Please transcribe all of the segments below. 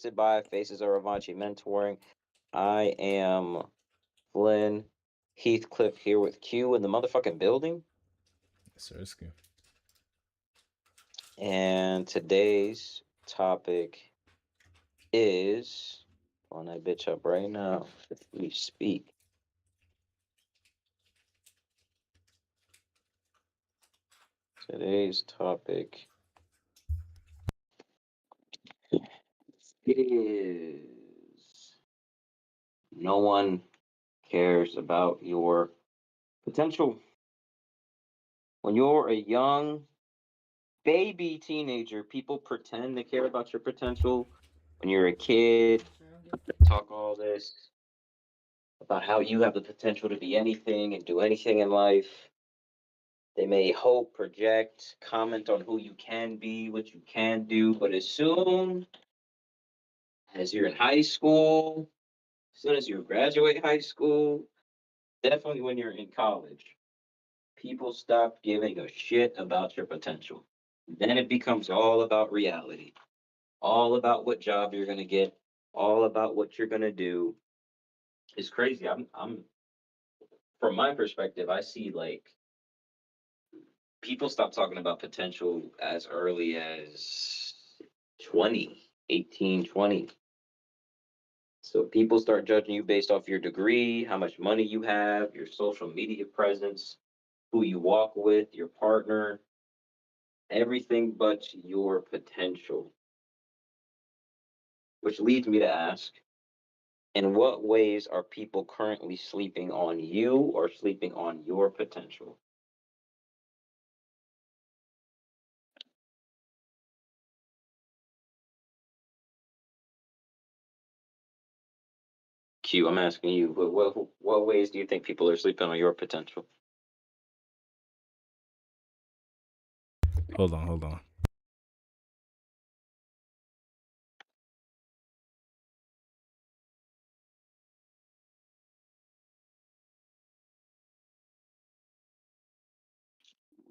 hosted by Faces of Revànchi Mentoring. I am Flynn Heathcliff here with Q in the motherfucking building. Sir, it's good. And today's topic is on that bitch up right now as we speak. Today's topic is no one cares about your potential. When you're a young baby teenager, people pretend to care about your potential. When you're a kid, talk all this about how you have the potential to be anything and do anything in life. They may hope, project, comment on who you can be, what you can do, but as soon as you're in high school, as soon as you graduate high school, definitely when you're in college, people stop giving a shit about your potential. Then it becomes all about reality, all about what job you're going to get, all about what you're going to do. It's crazy. I'm, from my perspective, I see like people stop talking about potential as early as 20, 18, 20. So people start judging you based off your degree, how much money you have, your social media presence, who you walk with, your partner, everything but your potential. Which leads me to ask, in what ways are people currently sleeping on you or sleeping on your potential? Q, I'm asking you, what ways do you think people are sleeping on your potential? Hold on.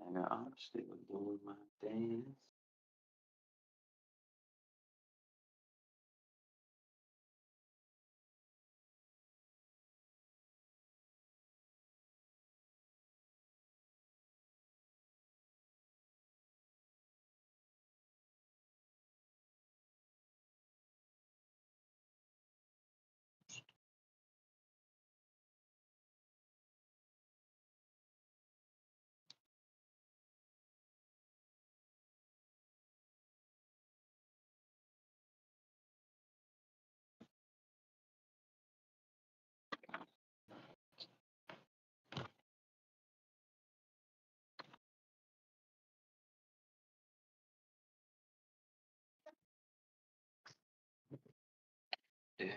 And I honestly was doing my dance. Yeah.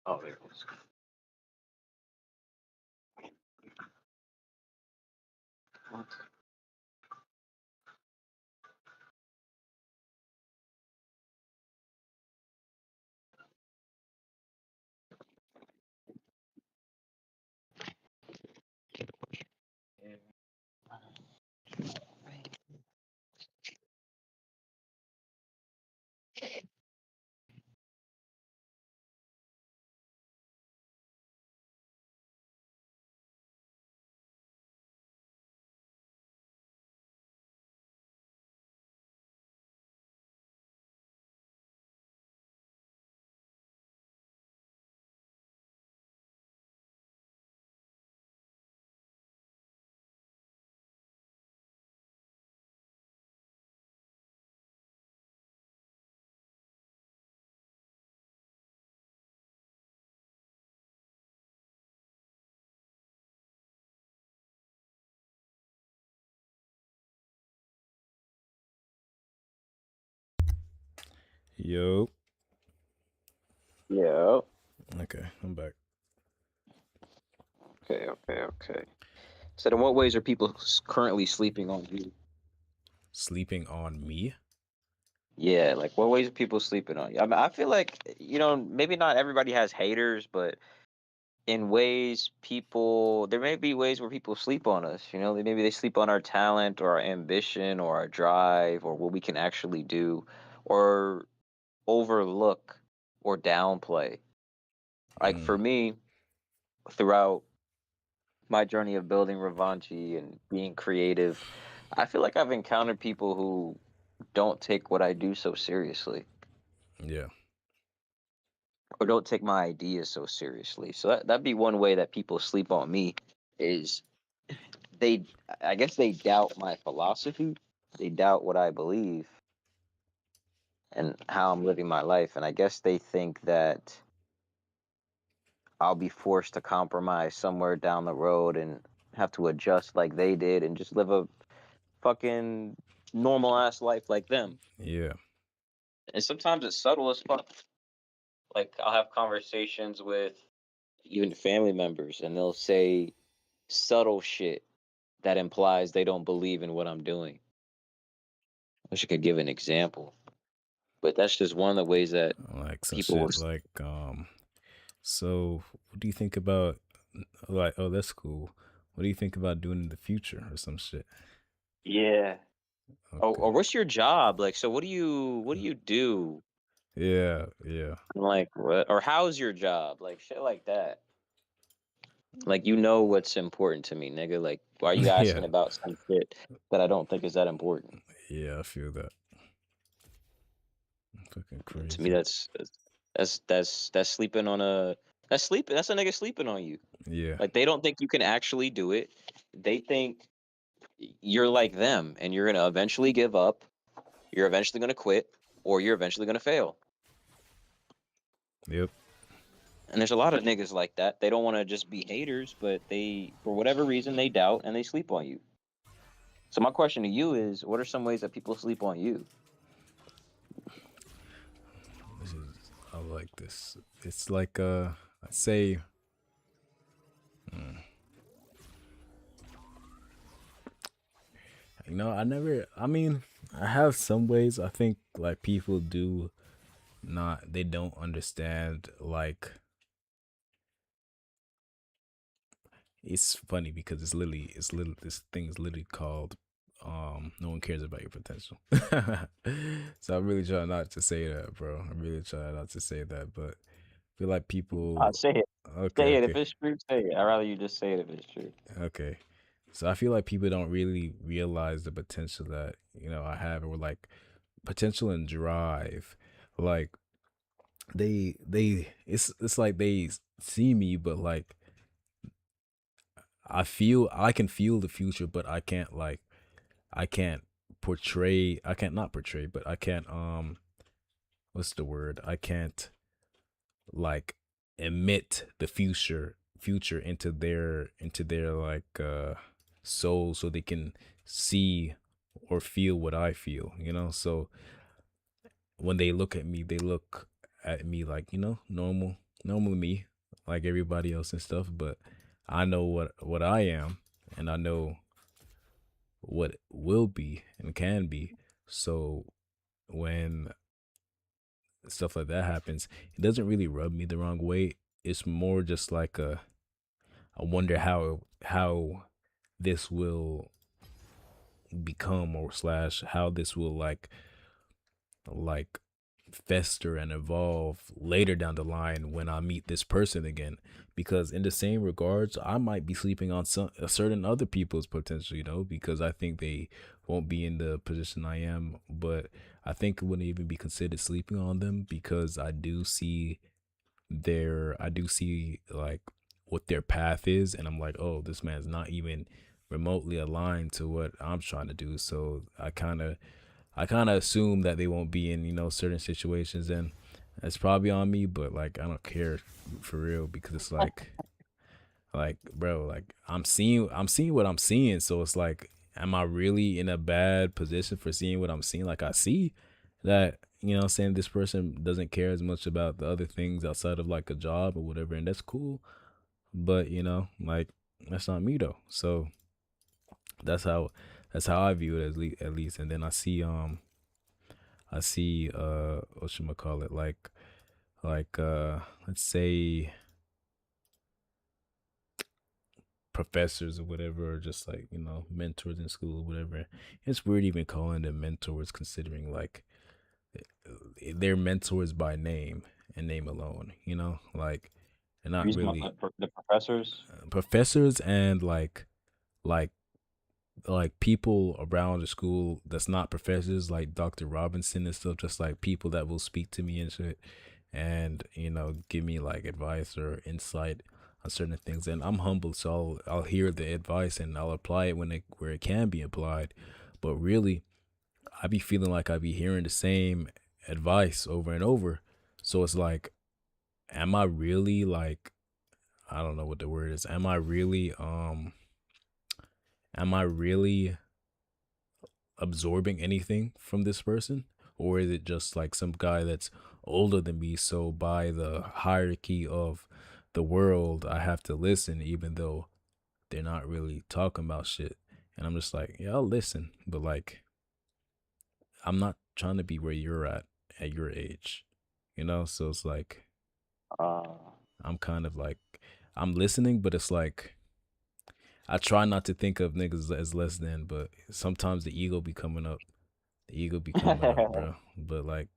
Oh, there it is. What? Yo. Yeah. Okay, I'm back. Okay. So, in what ways are people currently sleeping on you? Sleeping on me? Yeah, like what ways are people sleeping on you? I mean, I feel like maybe not everybody has haters, but in ways there may be ways where people sleep on us. Maybe they sleep on our talent or our ambition or our drive or what we can actually do, or overlook or downplay. Like Mm, for me, throughout my journey of building Revànchi and being creative, I feel like I've encountered people who don't take what I do so seriously, yeah. or don't take my ideas so seriously. So that'd be one way that people sleep on me is they I guess they doubt my philosophy. They doubt what I believe and how I'm living my life. And I guess they think that I'll be forced to compromise somewhere down the road and have to adjust like they did and just live a fucking normal ass life like them. Yeah. And sometimes it's subtle as fuck. Like I'll have conversations with even family members and they'll say subtle shit that implies they don't believe in what I'm doing. I wish I could give an example, but that's just one of the ways that Like some people will. shit like so what do you think about like oh that's cool. What do you think about doing in the future or some shit? Yeah. Oh, Okay. or what's your job? Like, so what do you do? Yeah, yeah. I'm like, what? Or how's your job? Like shit like that. Like what's important to me, nigga. Like, why are you Yeah. asking about some shit that I don't think is that important? Yeah, I feel that. Fucking To me, crazy. that's sleeping on a that's sleeping. That's a nigga sleeping on you. Yeah. Like they don't think you can actually do it. They think you're like them, and you're gonna eventually give up. You're eventually gonna quit, or you're eventually gonna fail. Yep. And there's a lot of niggas like that. They don't want to just be haters, but for whatever reason, they doubt and they sleep on you. So my question to you is, what are some ways that people sleep on you? This is I like this. It's like I'd say I mean, I have some ways I think like people do not they don't understand like it's funny because it's literally this thing is literally called no one cares about your potential. So I'm really trying not to say that, bro. I'm really trying not to say that, but I feel like people Say it. okay, Say it. If okay, it's true, say it. I'd rather you just say it if it's true. okay. So I feel like people don't really realize the potential that, I have or like potential and drive. Like it's like they see me but like I can feel the future but I can't I can't not portray but I can't what's the word I can't like emit the future into their like soul so they can see or feel what I feel, so when they look at me, they look at me like, normal me, like everybody else and stuff. But I know what I am, and I know what will be and can be. So when stuff like that happens, it doesn't really rub me the wrong way. It's more just like I wonder how this will become or slash how this will like fester and evolve later down the line when I meet this person again. Because in the same regards, I might be sleeping on some certain other people's potential, because I think they won't be in the position I am. But I think it wouldn't even be considered sleeping on them because I do see like what their path is, and I'm like, oh, this man's not even remotely aligned to what I'm trying to do. So I kind of assume that they won't be in certain situations, and it's probably on me. But like I don't care for real because it's like bro, like I'm seeing what I'm seeing. So it's like, am I really in a bad position for seeing what I'm seeing? Like I see that what I'm saying, this person doesn't care as much about the other things outside of like a job or whatever, and that's cool. But like that's not me though. So that's how that's how I view it, at least. And then I see what you call it, like let's say professors or whatever, or just like mentors in school or whatever. It's weird even calling them mentors, considering like they're mentors by name and name alone. Like they're not Reason about really the professors. professors, and like people around the school that's not professors, like Dr. Robinson and stuff, just like people that will speak to me and shit, and give me like advice or insight on certain things. And I'm humble, so I'll hear the advice and I'll apply it where it can be applied. But really, I be feeling like I be hearing the same advice over and over. So it's like, am I really like, I don't know what the word is. Am I really absorbing anything from this person, or is it just like some guy that's older than me, so by the hierarchy of the world I have to listen even though they're not really talking about shit? And I'm just like, yeah, I'll listen, but like I'm not trying to be where you're at your age, so it's like Uh, I'm kind of like, I'm listening, but it's like I try not to think of niggas as less than, but sometimes the ego be coming up, bro. But like,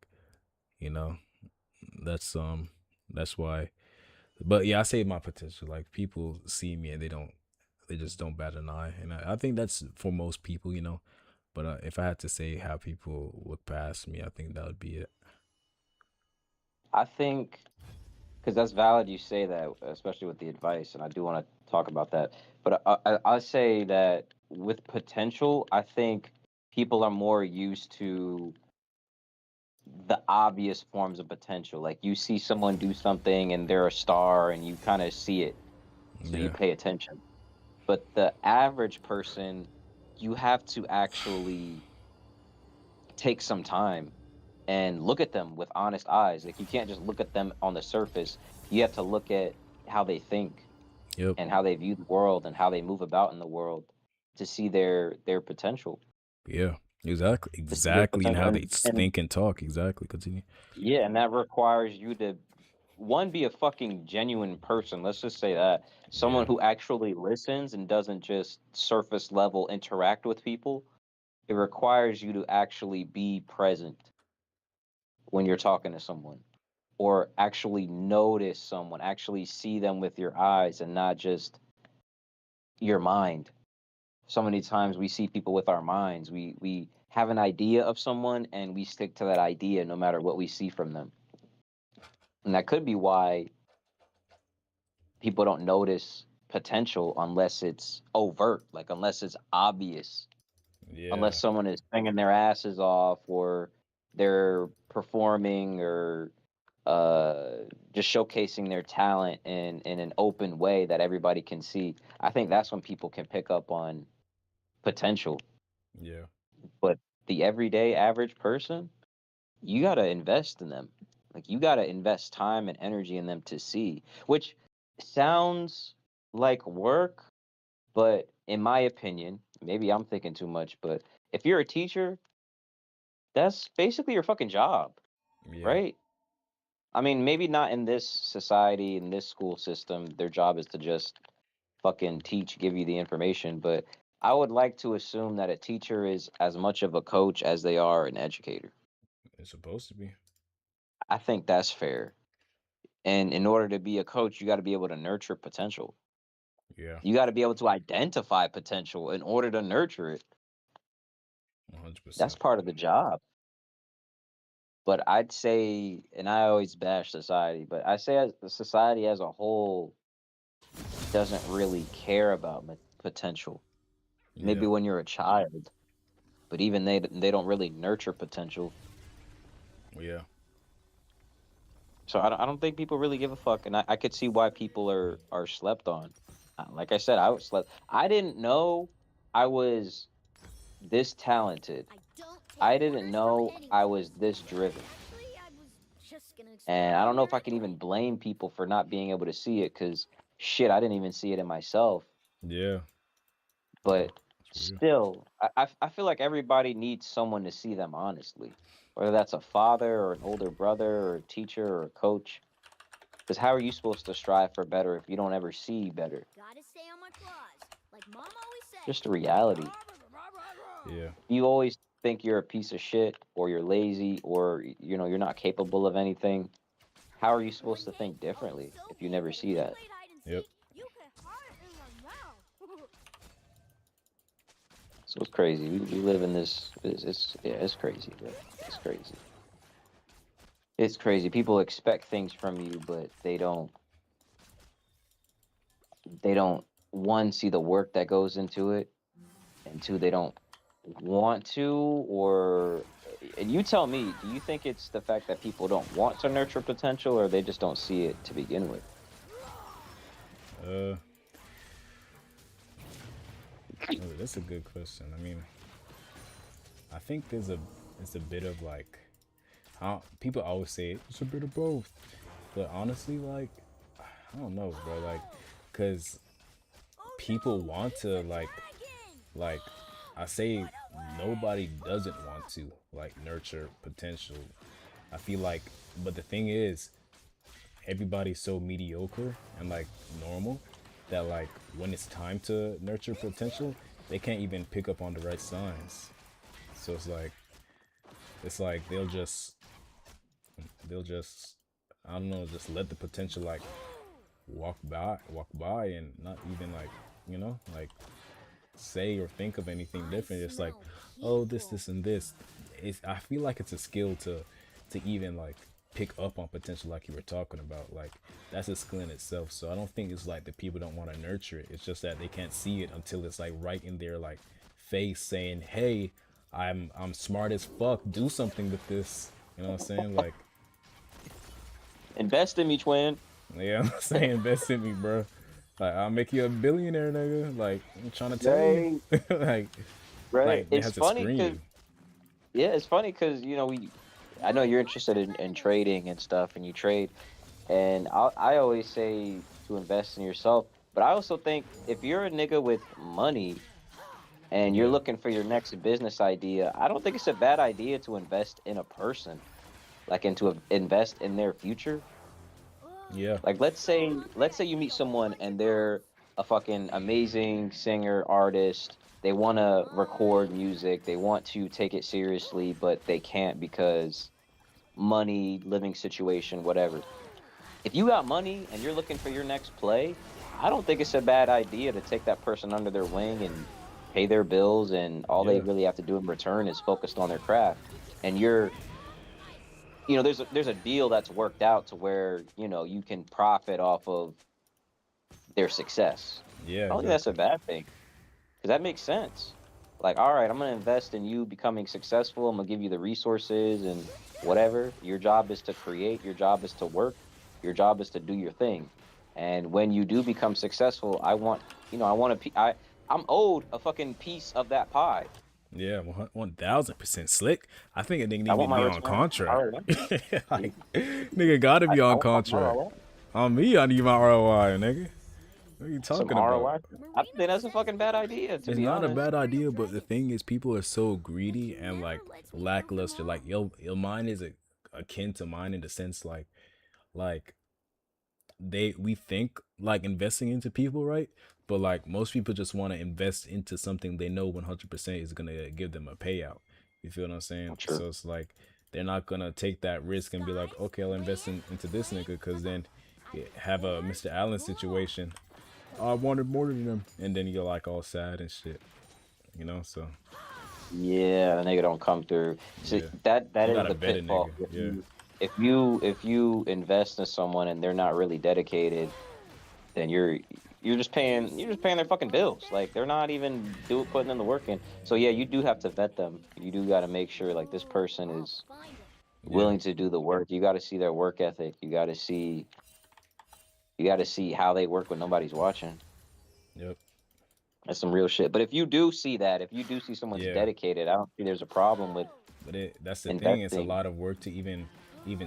you know, that's that's why. But yeah, I say my potential. Like people see me and they just don't bat an eye, and I think that's for most people, But if I had to say how people look past me, I think that would be it. I think because that's valid. You say that, especially with the advice, and I do want to talk about that. But I say that with potential, I think people are more used to the obvious forms of potential. Like you see someone do something and they're a star, and you kind of see it, so you Yeah. pay attention. But the average person, you have to actually take some time and look at them with honest eyes. Like you can't just look at them on the surface. You have to look at how they think Yep. and how they view the world and how they move about in the world to see their potential. Yeah. Exactly. To see their Exactly. And potential. how they And think and talk. Exactly. Continue. yeah, and that requires you to one be a fucking genuine person. Let's just say that. Someone Yeah. who actually listens and doesn't just surface level interact with people. It requires you to actually be present when you're talking to someone, or actually notice someone, actually see them with your eyes and not just your mind. So many times we see people with our minds. We have an idea of someone and we stick to that idea no matter what we see from them. And that could be why people don't notice potential unless it's overt, like unless it's obvious, unless Yeah. someone is singing their asses off or they're performing or uh, just showcasing their talent in an open way that everybody can see. I think that's when people can pick up on potential. Yeah. But the everyday average person, you got to invest in them. Like you got to invest time and energy in them to see, which sounds like work, but in my opinion, maybe I'm thinking too much, but if you're a teacher, that's basically your fucking job, Yeah. right? I mean, maybe not in this society, in this school system. Their job is to just fucking teach, give you the information. But I would like to assume that a teacher is as much of a coach as they are an educator. It's supposed to be. I think that's fair. And in order to be a coach, you got to be able to nurture potential. Yeah, You got to be able to identify potential in order to nurture it. 100%. That's part of the job. But I'd say, and I always bash society, but I say as the society as a whole doesn't really care about potential. Maybe Yeah, when you're a child, but even they don't really nurture potential. yeah, So I don't think people really give a fuck, and I could see why people are slept on. Like I said, I was slept. I didn't know I was this talented. I don't take I didn't orders from know I anyone. was this driven. Actually, I was just gonna And explain I it don't know here if I can even anyway. blame people for not being able to see it, because shit, I didn't even see it in myself. yeah. But That's real. still, I feel like everybody needs someone to see them honestly, whether that's a father or an older brother or a teacher or a coach. Because how are you supposed to strive for better if you don't ever see better? Gotta stay on my claws, like Mom always said. Just a reality. Yeah, You always think you're a piece of shit or you're lazy or you're not capable of anything. How are you supposed One to day, think I'll be differently so if you big never that if see we that? played hide and yep, seek, you could hide in my mouth. So it's crazy. We live in this. Yeah, it's crazy, bro. It's crazy. It's crazy. People expect things from you, but they don't. They don't, one, see the work that goes into it, and two, they don't want to. Or and you tell me, do you think it's the fact that people don't want to nurture potential, or they just don't see it to begin with? uh, that's a good question. I mean, I think it's a bit of like, people always say it's a bit of both, but honestly, like, I don't know, bro, like, cause Oh people no, want it's to a dragon! like I say, Run nobody away! doesn't want to like nurture potential. I feel like, but the thing is, everybody's so mediocre and like normal that like when it's time to nurture potential, they can't even pick up on the right signs. So it's like they'll just I don't know, just let the potential like walk by and not even like, like say or think of anything I different. It's like, smell oh, this, people. this, and this. I feel like it's a skill to even like pick up on potential, like you were talking about. Like that's a skill in itself. So I don't think it's like that people don't want to nurture it. It's just that they can't see it until it's like right in their like face, saying, "Hey, I'm smart as fuck. Do something with this." You know what I'm saying? Like, Invest in me, twin. yeah, I'm saying, invest in me, bro. Like, I'll make you a billionaire, nigga. Like, I'm trying to tell you. Right, like, right. like they It's have to funny screen because you. yeah, it's funny because I know you're interested in trading and stuff, and you trade. And I always say to invest in yourself, but I also think if you're a nigga with money and you're Yeah, looking for your next business idea, I don't think it's a bad idea to invest in a person, like invest in their future. yeah, Like let's say you meet someone and they're a fucking amazing singer, artist. They want to record music, they want to take it seriously, but they can't because money, living situation, whatever. If you got money and you're looking for your next play, I don't think it's a bad idea to take that person under their wing and pay their bills, and all they yeah, really have to do in return is focused on their craft. And there's a deal that's worked out to where, you can profit off of their success. yeah, I don't think that's a exactly. bad thing because that makes sense. Like, all right, I'm going to invest in you becoming successful. I'm going to give you the resources and whatever. Your job is to create, your job is to work, your job is to do your thing. And when you do become successful, I want I'm owed a fucking piece of that pie. Yeah, 1,000% slick. I think a nigga I need to want my be on return. I contract. already know. Like, nigga gotta be I on want my contract. ROI. On me, I need my ROI, nigga. What are you Some talking about? ROI. I don't think that's a fucking bad idea, to It's be not a honest. bad idea, but the thing is, people are so greedy and Never like lets me prove him lackluster. wrong. Like your mind is akin to mine in the sense like we think like investing into people, right? But like most people just want to invest into something they know 100% is gonna give them a payout. You feel what I'm saying? True. So it's like they're not gonna take that risk and be like, okay, I'll invest into this nigga, because then you have a Mr. Allen situation. I wanted more than them, and then you're like all sad and shit, you know. So Yeah, the nigga don't come through. See, yeah, that you is gotta the vet a pitfall. nigga. Yeah, If you invest in someone and they're not really dedicated, then you're just paying their fucking bills. Like they're not even putting in the work in. So yeah, you do have to vet them. You do got to make sure like this person I'll is find him. yeah, willing to do the work. You got to see their work ethic. You got to see how they work when nobody's watching. yep, That's some real shit. But if you do see that, if you do see someone's yeah. dedicated, I don't think there's a problem with But that's the thing. It's a investing. lot of work to even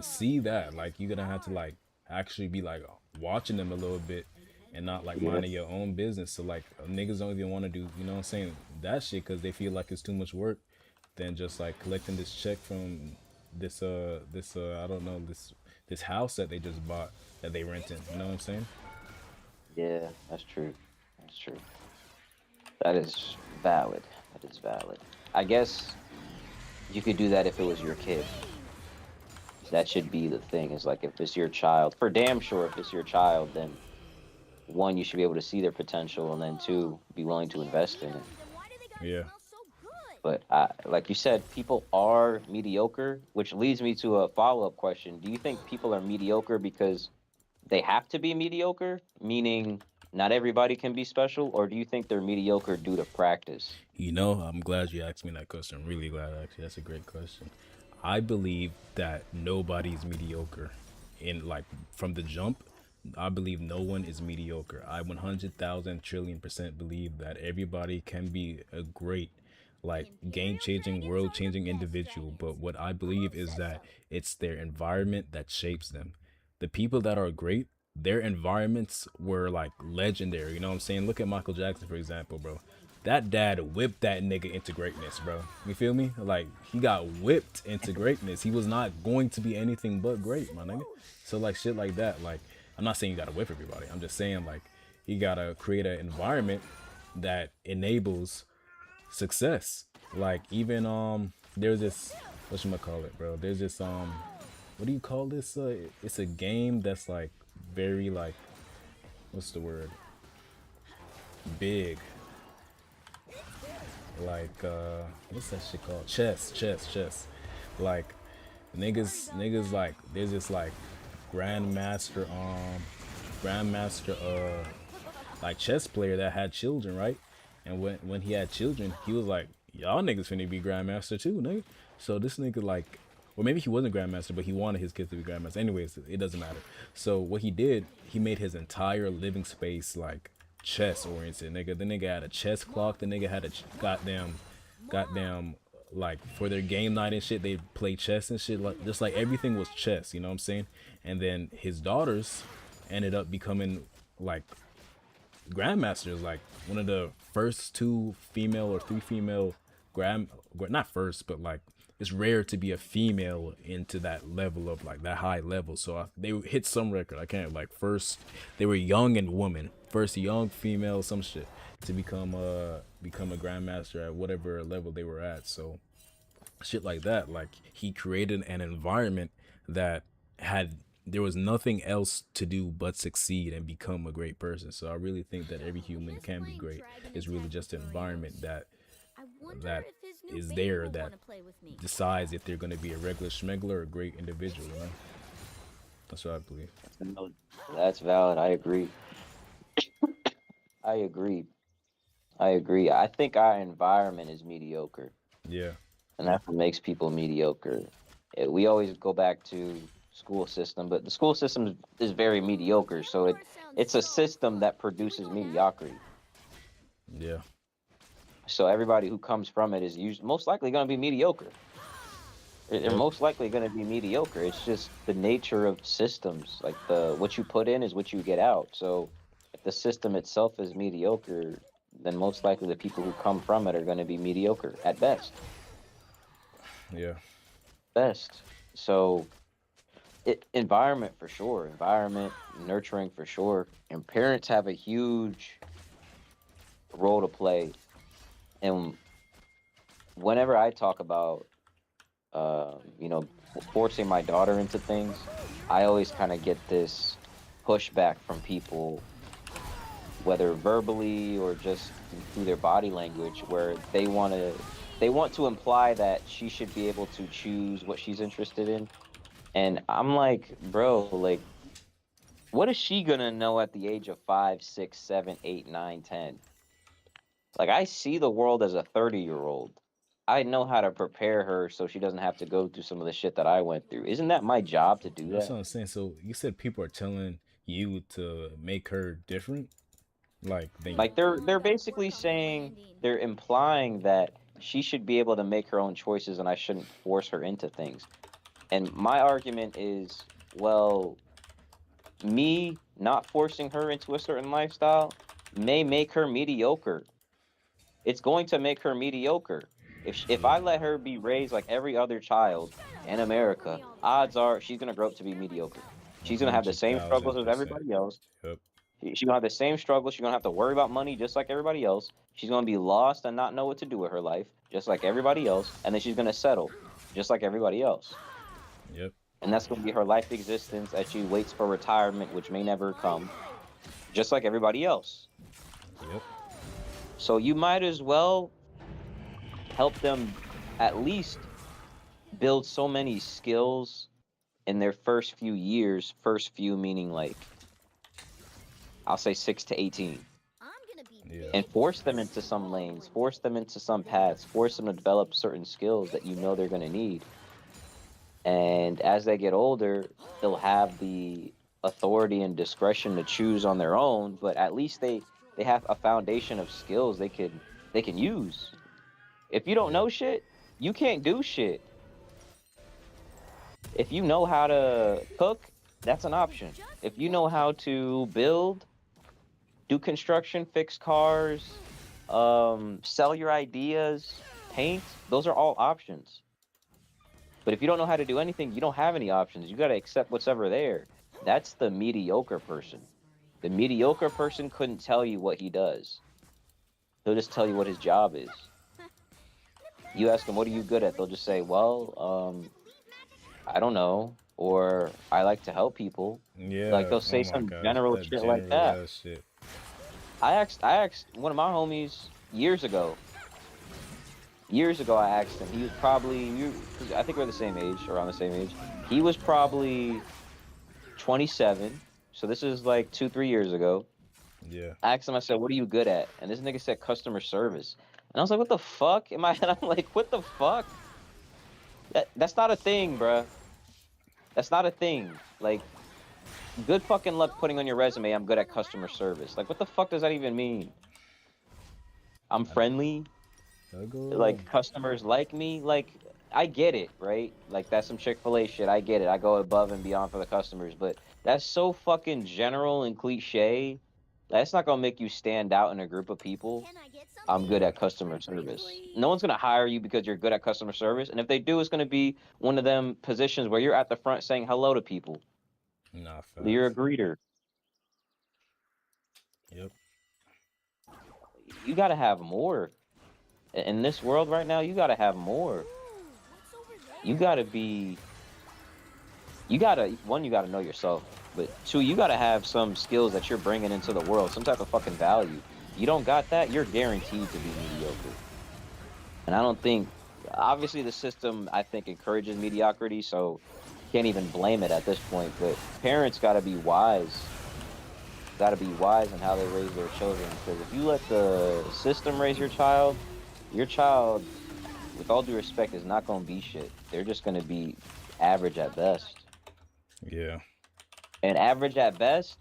see that. Like you're gonna have to like actually be like watching them a little bit and not like Yeah, minding your own business. So like niggas don't even want to do, you know what I'm saying, that shit because they feel like it's too much work than just like collecting this check from this I don't know, this house that they just bought that they renting. You know what I'm saying? yeah, that's true. That's true. That is valid. That is valid. I guess you could do that if it was your kid. That should be the thing. Is like if it's your child, for damn sure, if it's your child, then one, you should be able to see their potential, and then two, be willing to invest in it. Then why do they gotta Yeah. smell so good? But like you said, people are mediocre, which leads me to a follow-up question. Do you think people are mediocre because they have to be mediocre, meaning not everybody can be special, or do you think they're mediocre due to practice? You know, I'm glad you asked me that question. I'm really glad, actually. That's a great question. I believe that nobody's mediocre. In like from the jump, I believe no one is mediocre. I 100,000 trillion percent believe that everybody can be a great, like game changing, world changing individual. But what I believe is that it's their environment that shapes them. The people that are great, their environments were like legendary. You know what I'm saying? Look at Michael Jackson, for example, bro. That dad whipped that nigga into greatness, bro. You feel me? Like he got whipped into greatness. He was not going to be anything but great, my nigga. So like shit like that. Like I'm not saying you gotta whip everybody. I'm just saying like you gotta create an environment that enables success. Like even there's this whatchamacallit, bro. There's this what do you call this? It's a game that's like very like what's the word? Big. Like what's that shit called? Chess. Like niggas like there's this like grandmaster grandmaster like chess player that had children, right? And when he had children, he was like, y'all niggas finna be grandmaster too, nigga. So this nigga like, or maybe he wasn't grandmaster, but he wanted his kids to be grandmaster. Anyways, it doesn't matter. So what he did, he made his entire living space like chess oriented, nigga. The nigga had a chess clock. The nigga had a goddamn like for their game night and shit. They play chess and shit. Like just like everything was chess. You know what I'm saying? And then his daughters ended up becoming like grandmasters, like one of the first two female or three female not first, but like it's rare to be a female into that level of like that high level. So they hit some record. I can't like first they were young and woman, first young female some shit to become a grandmaster at whatever level they were at. So shit like that, like he created an environment that had there was nothing else to do but succeed and become a great person. So I really think that every human can be great. It's really just an environment I wonder that if his new is baby there will that want to play with me. decides if they're going to be a regular schmegler or a great individual, you know. That's what I believe. That's valid. I agree. I agree. I agree. I think our environment is mediocre, Yeah, and that's what makes people mediocre. We always go back to school system, but the school system is very mediocre. So it's a system that produces mediocrity. yeah, So everybody who comes from it is usually most likely going to be mediocre. They're yep, most likely going to be mediocre. It's just the nature of systems. Like the what you put in is what you get out. So if the system itself is mediocre, then most likely the people who come from it are going to be mediocre at best. yeah, Best. So environment for sure. Environment, nurturing for sure. And parents have a huge role to play. And whenever I talk about you know, forcing my daughter into things, I always kind of get this pushback from people, whether verbally or just through their body language, where they want to imply that she should be able to choose what she's interested in. And I'm like, bro, like, what is she gonna know at the age of 5, 6, 7, 8, 9, 10? Like, I see the world as a 30-year-old. I know how to prepare her so she doesn't have to go through some of the shit that I went through. Isn't that my job to do That's that? what I'm saying. So you said people are telling you to make her different, like they. Like, they're basically saying, they're implying that she should be able to make her own choices and I shouldn't force her into things. And my argument is, well, me not forcing her into a certain lifestyle may make her mediocre. It's going to make her mediocre. If Yeah, I let her be raised like every other child in America, odds are she's gonna grow up to be mediocre. She's gonna have the same struggles as 100%. everybody else. Yep. She's gonna have the same struggles. She's gonna have to worry about money just like everybody else. She's gonna be lost and not know what to do with her life, just like everybody else. And then she's gonna settle, just like everybody else. Yep. And that's gonna be her life existence as she waits for retirement, which may never come, just like everybody else. Yep. So you might as well help them at least build so many skills in their first few years, first few meaning like, I'll say 6 to 18, Yeah. and force them into some lanes, force them into some paths, force them to develop certain skills that you know they're going to need. And as they get older, they'll have the authority and discretion to choose on their own, but at least they have a foundation of skills they can use. If you don't Yep. know shit, you can't do shit. If you know how to cook, that's an option. If you know how to build, do construction, fix cars, sell your ideas, paint, those are all options. But if you don't know how to do anything, you don't have any options. You got to accept what's ever there. That's the mediocre person. The mediocre person couldn't tell you what he does. He'll just tell you what his job is. You ask him, what are you good at? They'll just say, well, I don't know, or I like to help people. Like, Yeah. they'll Oh say my some gosh, general that shit like general that. ass shit. I asked one of my homies years ago. Years ago, I asked him. He was probably because I think we're the same age, around the same age. He was probably 27. So this is like 2, 3 years ago. Yeah. I asked him. I said, "What are you good at?" And this nigga said customer service. And I was like, "What the fuck?" In my head, I'm like, "What the fuck? That's not a thing, bruh. That's not a thing. Like, good fucking luck putting on your resume, I'm good at customer service. Like, what the fuck does that even mean? I'm I, friendly, I go like, wrong. customers like me. Like, I get it, right? Like, that's some Chick-fil-A shit. I get it. I go above and beyond for the customers, but that's so fucking general and cliche. That's not gonna make you stand out in a group of people. I'm good Yeah. at customer service. No one's gonna hire you because you're good at customer service, and if they do, it's gonna be one of them positions where you're at the front saying hello to people. Nah, You're a facts. greeter. Yep. You gotta have more. In this world right now, you gotta have more. You gotta be, you gotta, one, you gotta know yourself, but two, you gotta have some skills that you're bringing into the world, some type of fucking value. You don't got that, you're guaranteed to be mediocre. And I don't think, obviously, the system, I think, encourages mediocrity, so can't even blame it at this point. But parents gotta be wise in how they raise their children. Because if you let the system raise your child, with all due respect, is not going to be shit. They're just going to be average at best. Yeah. And average at best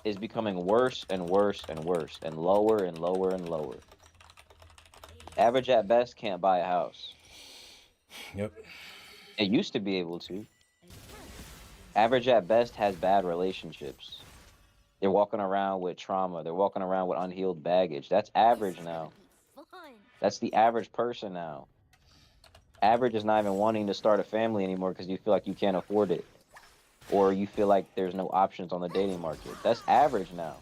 is becoming worse and worse and worse and lower and lower and lower. Average at best can't buy a house. Yep. It used to be able to. Average at best has bad relationships. They're walking around with trauma. They're walking around with unhealed baggage. That's average now. That's the average person now. Average is not even wanting to start a family anymore because you feel like you can't afford it, or you feel like there's no options on the dating market. That's average now.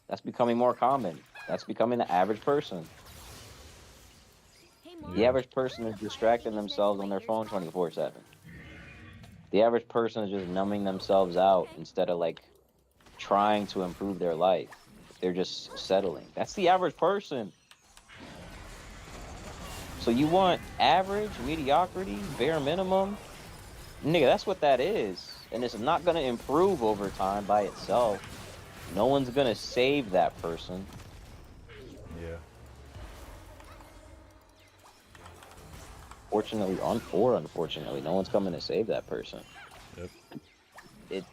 That's becoming more common. That's becoming the average person. The Yeah. average person is distracting themselves on their phone 24/7. The average person is just numbing themselves out instead of like trying to improve their life. They're just settling. That's the average person. So you want average, mediocrity, bare minimum? Nigga, that's what that is. And it's not going to improve over time by itself. No one's going to save that person. Yeah. Fortunately, or unfortunately, no one's coming to save that person. Yep.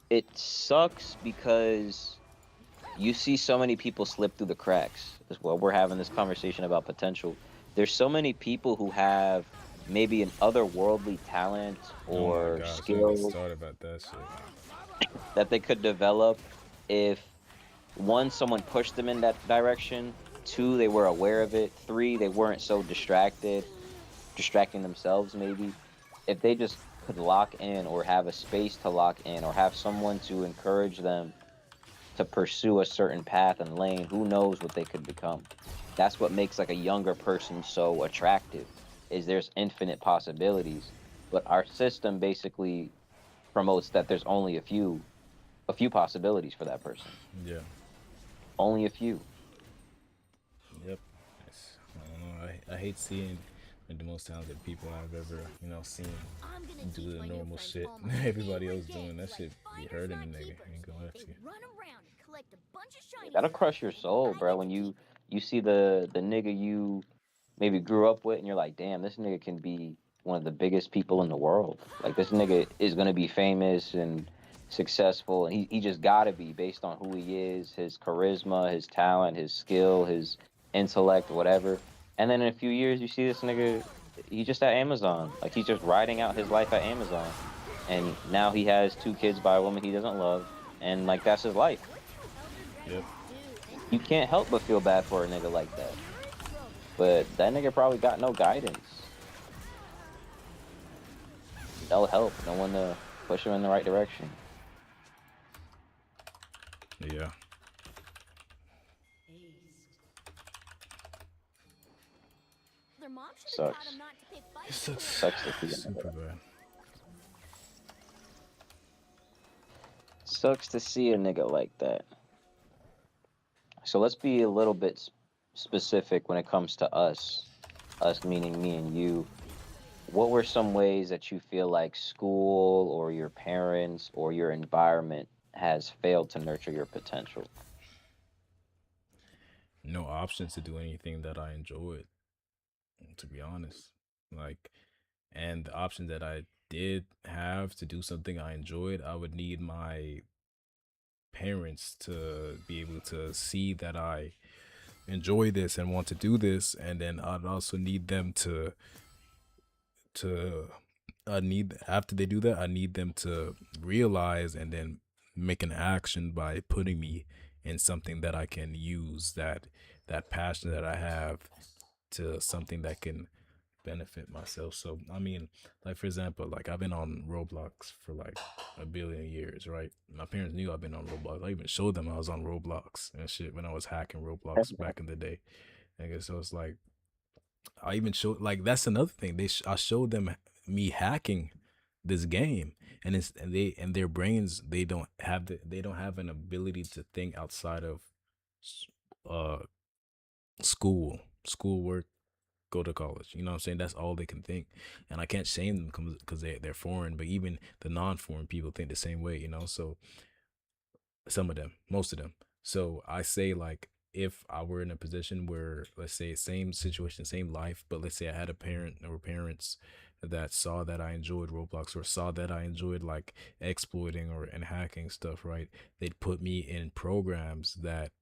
It sucks because you see so many people slip through the cracks. As well, we're having this conversation about potential. There's so many people who have maybe an otherworldly talent Oh my or gosh, don't get skill started about that shit. that they could develop if one, someone pushed them in that direction, two, they were aware of it, three, they weren't so distracting themselves maybe. If they just could lock in or have a space to lock in or have someone to encourage them to pursue a certain path and lane, who knows what they could become. That's what makes like a younger person so attractive, is there's infinite possibilities. But our system basically promotes that there's only a few possibilities for that person. Yeah. Only a few. Yep. I don't know. I hate seeing the most talented people I've ever, seen do the normal shit everybody else doing. That shit be hurting a nigga. I ain't gonna let you. That'll crush your soul, bro. When you see the nigga you maybe grew up with, and you're like, damn, this nigga can be one of the biggest people in the world. Like this nigga is gonna be famous and successful, and he just gotta be based on who he is, his charisma, his talent, his skill, his intellect, whatever. And then in a few years, you see this nigga, he's just at Amazon, like he's just riding out his life at Amazon, and now he has two kids by a woman he doesn't love, and like that's his life. Yep. You can't help but feel bad for a nigga like that. But that nigga probably got no guidance, no help, no one to push him in the right direction. Yeah. Their mom should have taught Sucks. them not to pick It fights. sucks Sucks to see a super nigga. bad. Sucks to see a nigga like that. So let's be a little bit specific when it comes to us. Us meaning me and you. What were some ways that you feel like school or your parents or your environment has failed to nurture your potential? No options to do anything that I enjoyed, to be honest. Like, and the option that I did have to do something I enjoyed, I would need my parents to be able to see that I enjoy this and want to do this, and then I'd also need them to I need after they do that, I need them to realize and then make an action by putting me in something that I can use that passion that I have to something that can benefit myself. So I mean, like for example, like I've been on Roblox for like a billion years, right? My parents knew I've been on Roblox. I even showed them I was on Roblox and shit when I was hacking Roblox back in the day. I guess so. It's like I even showed like that's another thing. I showed them me hacking this game, and their brains they don't have an ability to think outside of s- uh schoolwork, go to college. You know what I'm saying? That's all they can think. And I can't shame them because they're foreign, but even the non-foreign people think the same way, So some of them, most of them. So I say like if I were in a position where let's say same situation, same life, but let's say I had a parent or parents that saw that I enjoyed Roblox or saw that I enjoyed like exploiting or and hacking stuff, right? They'd put me in programs that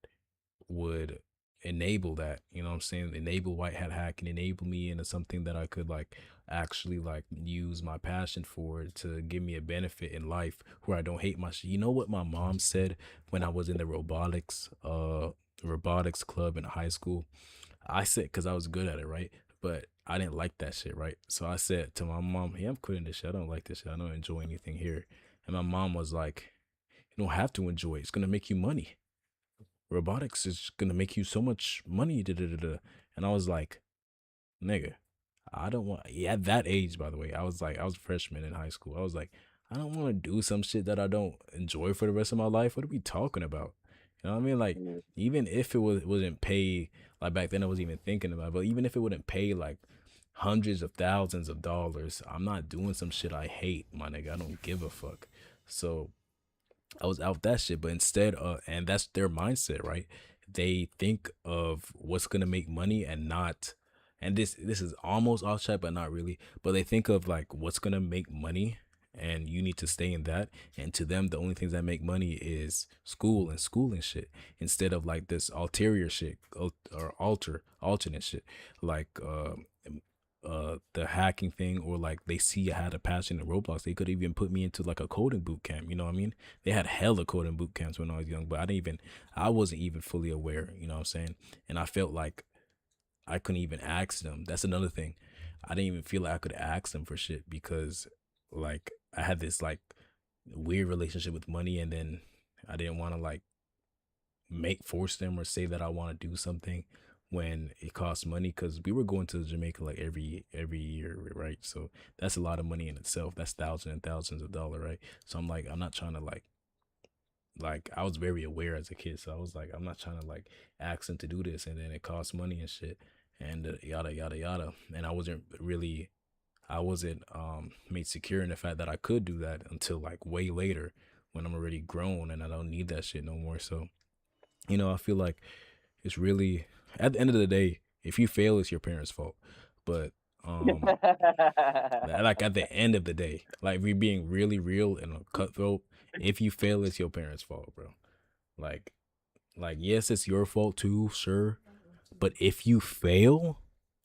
would enable that, you know what I'm saying? Enable white hat hacking, enable me into something that I could like actually like use my passion for to give me a benefit in life where I don't hate my shit. You know what my mom said when I was in the robotics club in high school? I said, because I was good at it, right? But I didn't like that shit, right? So I said to my mom, hey, I'm quitting this shit. I don't like this shit. I don't enjoy anything here. And my mom was like, you don't have to enjoy it. It's gonna make you money. Robotics is gonna make you so much money. Da, da, da, da. And I was like, nigga, I don't want. Yeah, at that age, by the way, I was a freshman in high school. I was like, I don't want to do some shit that I don't enjoy for the rest of my life. What are we talking about? You know what I mean? Like, Mm. even if it wasn't pay, like back then I was even thinking about it, but even if it wouldn't pay like hundreds of thousands of dollars, I'm not doing some shit I hate, my nigga. I don't give a fuck. So I was out that shit, but instead, and that's their mindset, right? They think of what's gonna make money and not, and this is almost off track, but not really. But they think of like what's gonna make money, and you need to stay in that. And to them, the only things that make money is school and shit, instead of like this ulterior shit, or alternate shit, like the hacking thing, or like they see I had a passion in Roblox. They could even put me into like a coding boot camp, you know what I mean? They had hella coding boot camps when I was young, but I wasn't even fully aware, you know what I'm saying? And I felt like I couldn't even ask them. That's another thing. I didn't even feel like I could ask them for shit, because like I had this like weird relationship with money, and then I didn't want to like force them or say that I want to do something when it costs money, because we were going to Jamaica like every year, right? So that's a lot of money in itself. That's thousands and thousands of dollars, right? So I'm like, I'm not trying to like I was very aware as a kid, so I was like, I'm not trying to like ask them to do this, and then it costs money and shit, and yada yada yada. And I wasn't made secure in the fact that I could do that until like way later, when I'm already grown and I don't need that shit no more. So I feel like it's really, at the end of the day, if you fail, it's your parents' fault. But like at the end of the day, like we being really real and a cutthroat, if you fail, it's your parents' fault, bro. Like yes, it's your fault too, sure. But if you fail,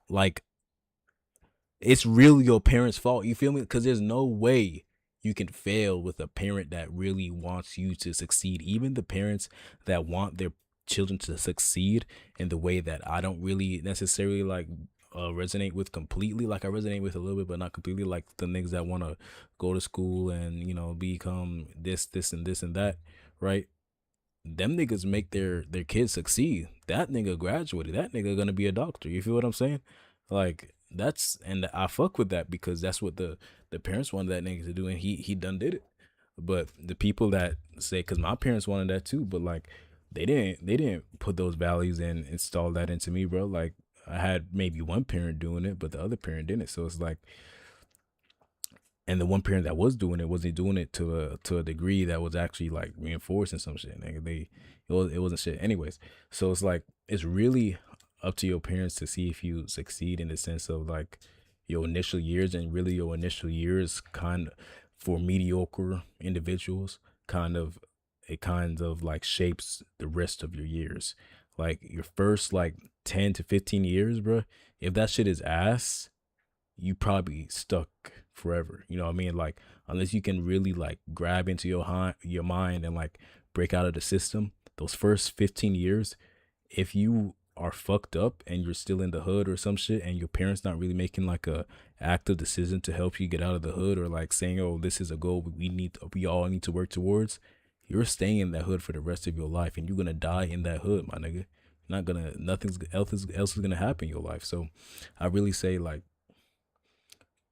like it's really your parents' fault. You feel me? Because there's no way you can fail with a parent that really wants you to succeed. Even the parents that want their children to succeed in the way that I don't really necessarily like resonate with completely. Like I resonate with a little bit, but not completely. Like the niggas that want to go to school and become this, and this and that, right? Them niggas make their kids succeed. That nigga graduated. That nigga gonna be a doctor. You feel what I'm saying? Like and I fuck with that, because that's what the parents wanted that nigga to do, and he done did it. But the people that say, because my parents wanted that too, but like they didn't put those values and install that into me, bro. Like I had maybe one parent doing it, but the other parent didn't. So it's like, and the one parent that was doing it wasn't doing it to a degree that was actually like reinforcing some shit. Nigga, it wasn't shit. Anyways, so it's like it's really up to your parents to see if you succeed, in the sense of like your initial years, and really your initial years kind of, for mediocre individuals, it kind of like shapes the rest of your years. Like your first like 10 to 15 years, bro. If that shit is ass, you probably stuck forever. You know what I mean? Like unless you can really like grab into your mind and like break out of the system, those first 15 years, if you are fucked up and you're still in the hood or some shit, and your parents not really making like a active decision to help you get out of the hood, or like saying, oh, this is a goal we all need to work towards, you're staying in that hood for the rest of your life, and you're gonna die in that hood, my nigga. Not gonna Nothing else is gonna happen in your life. So I really say, like,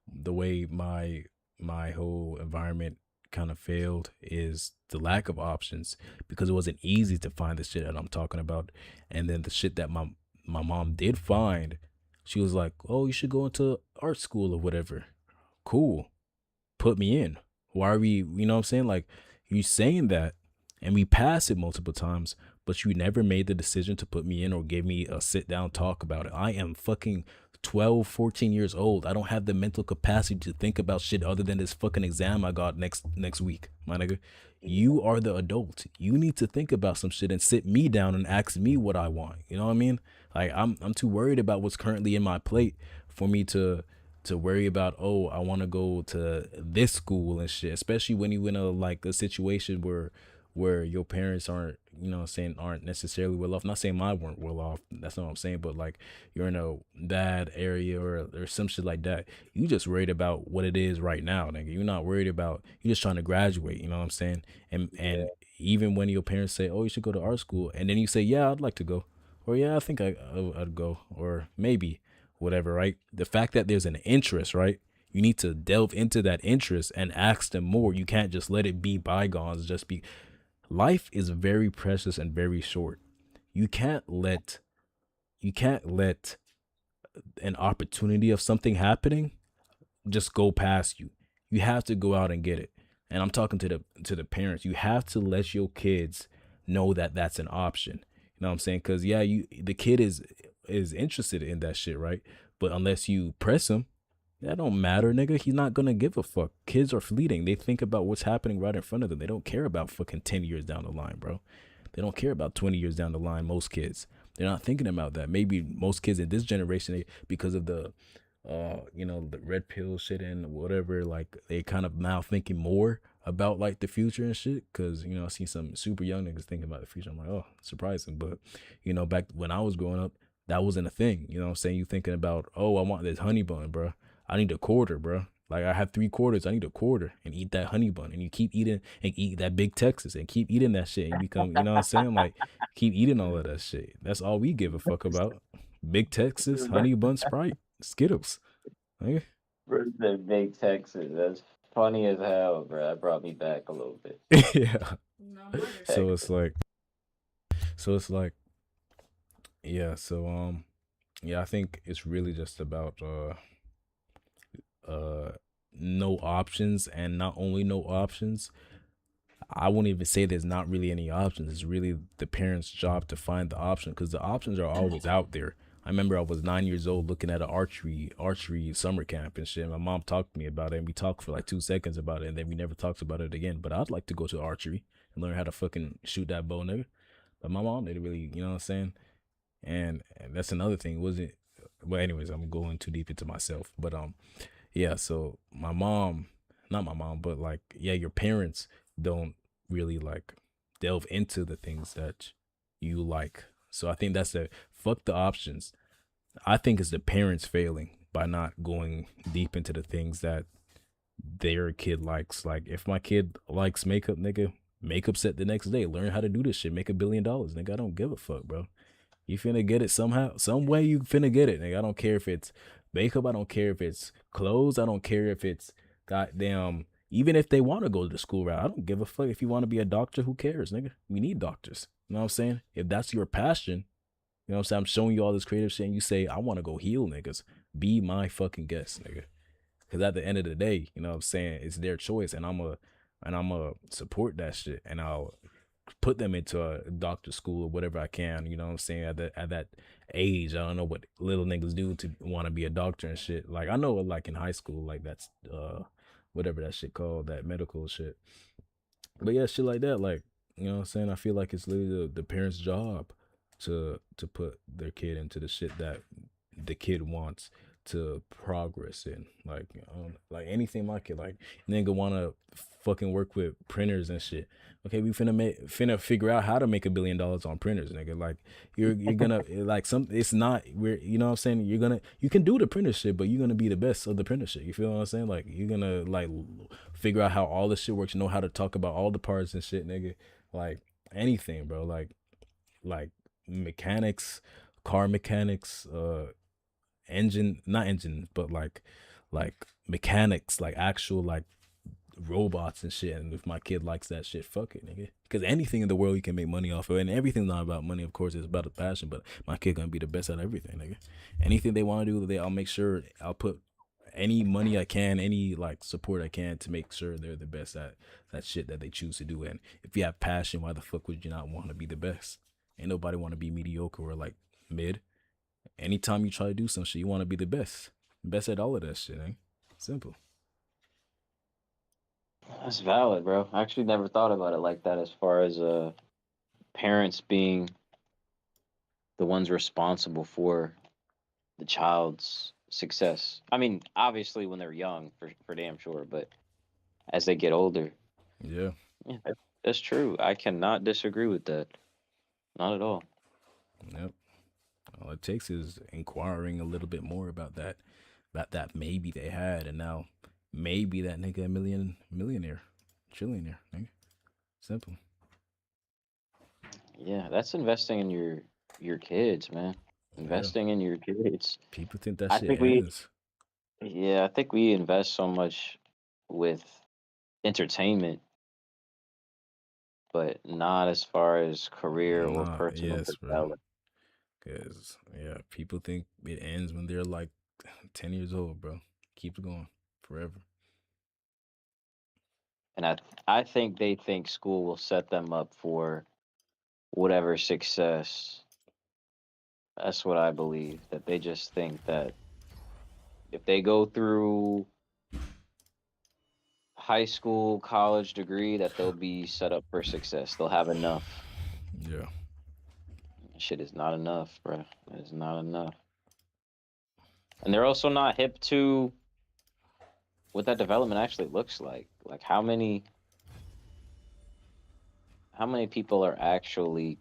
the way my whole environment kind of failed is the lack of options, because it wasn't easy to find the shit that I'm talking about. And then the shit that my mom did find, she was like, oh, you should go into art school or whatever. Cool, put me in. Why are we, you know what I'm saying? Like, you saying that, and we passed it multiple times, but you never made the decision to put me in or give me a sit down talk about it. I am fucking 12, 14 years old. I don't have the mental capacity to think about shit other than this fucking exam I got next week, my nigga. You are the adult. You need to think about some shit and sit me down and ask me what I want. You know what I mean? Like I'm too worried about what's currently in my plate for me to worry about, oh, I want to go to this school and shit, especially when you in a situation where your parents aren't, aren't necessarily well off. Not saying mine weren't well off, that's not what I'm saying, but like you're in a bad area or some shit like that. You just worried about what it is right now, nigga. You're not worried about, you're just trying to graduate, you know what I'm saying? And even when your parents say, oh, you should go to art school, and then you say, yeah, I'd like to go, or yeah, I think I'd go, or maybe, whatever, right? The fact that there's an interest, right? You need to delve into that interest and ask them more. You can't just let it be bygones. Just be. Life is very precious and very short. You can't let an opportunity of something happening just go past you. You have to go out and get it. And I'm talking to the parents. You have to let your kids know that that's an option. You know what I'm saying? Because yeah, the kid is interested in that shit, right? But unless you press him, that don't matter, nigga. He's not gonna give a fuck. Kids are fleeting. They think about what's happening right in front of them. They don't care about fucking 10 years down the line, bro. They don't care about 20 years down the line. Most kids, they're not thinking about that. Maybe most kids in this generation, because of the the red pill shit and whatever, like they kind of now thinking more about like the future and shit. Cause I see some super young niggas thinking about the future. I'm like, oh, surprising. But back when I was growing up, that wasn't a thing. You know what I'm saying? You thinking about, oh, I want this honey bun, bro. I need a quarter, bro. Like I have 3 quarters, I need a quarter, and eat that honey bun. And you keep eating and eat that big Texas and keep eating that shit. And you become, you know what I'm saying? Like keep eating all of that shit. That's all we give a fuck about. Big Texas, honey bun, Sprite, Skittles. Okay? The big Texas. That's funny as hell, bro. That brought me back a little bit. Yeah. No, mine are So it's like, yeah. So yeah, I think it's really just about no options, and not only no options. I wouldn't even say there's not really any options. It's really the parents' job to find the option, because the options are always out there. I remember I was 9 years old looking at an archery summer camp and shit. My mom talked to me about it, and we talked for like 2 seconds about it, and then we never talked about it again. But I'd like to go to archery and learn how to fucking shoot that bow, nigga. But my mom didn't really, you know what I'm saying? And that's another thing, wasn't. Well, anyways, I'm going too deep into myself. But yeah. So my mom, not my mom, but like, yeah, your parents don't really like delve into the things that you like. So I think that's the fuck the options. I think it's the parents failing by not going deep into the things that their kid likes. Like if my kid likes makeup, nigga, makeup set the next day. Learn how to do this shit. Make $1 billion, nigga. I don't give a fuck, bro. You finna get it somehow, some way. You finna get it, nigga. I don't care if it's makeup. I don't care if it's clothes. I don't care if it's goddamn. Even if they want to go to the school route, I don't give a fuck. If you want to be a doctor, who cares, nigga? We need doctors. You know what I'm saying? If that's your passion, you know what I'm saying? I'm showing you all this creative shit, and you say I want to go heal niggas. Be my fucking guest, nigga. Because at the end of the day, you know what I'm saying? It's their choice, and I'm a support that shit, and I'll put them into a doctor school or whatever I can. You know what I'm saying? At that age, I don't know what little niggas do to want to be a doctor and shit. Like I know, like in high school, like that's whatever that shit called, that medical shit. But yeah, shit like that, like, you know what I'm saying? I feel like it's literally the parents' job to put their kid into the shit that the kid wants to progress in. Like anything my kid, like nigga wanna fucking work with printers and shit. Okay, we finna figure out how to make $1 billion on printers, nigga. Like you're gonna like it's not we're you know what I'm saying, you can do the printer shit, but you're gonna be the best of the printer shit. You feel what I'm saying? Like you're gonna like figure out how all this shit works, know how to talk about all the parts and shit, nigga. Like anything, bro. Like mechanics, car mechanics, engine, not engine, but like mechanics, like actual like robots and shit. And if my kid likes that shit, fuck it, nigga. Because anything in the world you can make money off of, and everything's not about money, of course. It's about a passion. But my kid gonna be the best at everything, nigga. Anything they want to do, I'll make sure I'll put any money I can, any like support I can to make sure they're the best at that shit that they choose to do. And if you have passion, why the fuck would you not want to be the best? Ain't nobody want to be mediocre or like mid. Anytime you try to do some shit, you want to be the best at all of that shit, eh? Simple. That's valid, bro. I actually never thought about it like that, as far as parents being the ones responsible for the child's success. I mean, obviously when they're young, for damn sure, but as they get older, Yeah. yeah, that's true. I cannot disagree with that. Not at all. Yep. All it takes is inquiring a little bit more about that maybe they had, and now maybe that nigga a millionaire, trillionaire, nigga. Simple. Yeah, that's investing in your kids, man. Yeah. Investing in your kids. People think that I shit think we, ends. yeah, I think we invest so much with entertainment, but not as far as career or Nah, personal yes, bro. development. Cause yeah, people think it ends when they're like 10 years old, bro. Keep it going forever. And I think they think school will set them up for whatever success. That's what I believe. That they just think that if they go through high school, college degree, that they'll be set up for success. They'll have enough. Yeah. Shit is not enough, bro. It is not enough. And they're also not hip to what that development actually looks like. Like how many people are actually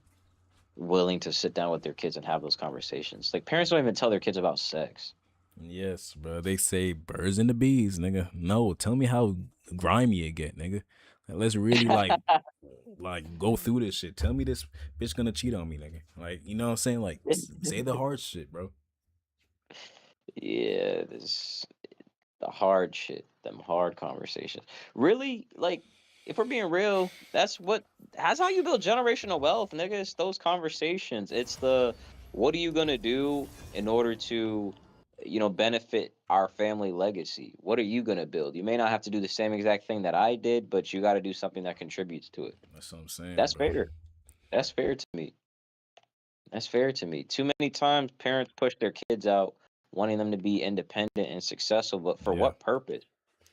willing to sit down with their kids and have those conversations? Like parents don't even tell their kids about sex. Yes, bro. They say birds and the bees, nigga. No, tell me how grimy it get, nigga. Like, let's really like go through this shit. Tell me this bitch gonna cheat on me, nigga. Like, you know what I'm saying? Like, say the hard shit, bro. Yeah, this the hard shit, them hard conversations. Really, like, if we're being real, that's how you build generational wealth, nigga. It's those conversations. It's the what are you gonna do in order to, benefit our family legacy? What are you gonna build? You may not have to do the same exact thing that I did, but you got to do something that contributes to it. That's what I'm saying, That's bro. fair. That's fair to me. That's fair to me. Too many times parents push their kids out wanting them to be independent and successful, but for Yeah. what purpose?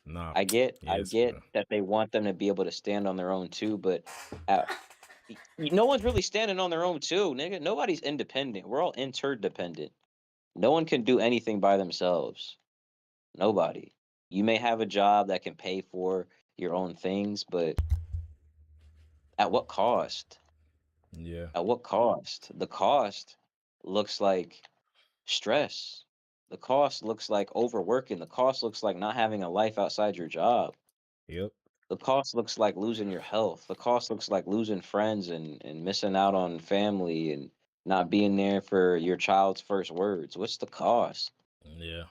Nah. I Yes, get bro. that they want them to be able to stand on their own too, but uh, no one's really standing on their own too, nigga. Nobody's independent. We're all interdependent. No one can do anything by themselves. Nobody. You may have a job that can pay for your own things, but at what cost? Yeah. At what cost? The cost looks like stress. The cost looks like overworking. The cost looks like not having a life outside your job. Yep. The cost looks like losing your health. The cost looks like losing friends and missing out on family and not being there for your child's first words. What's the cost? Yeah.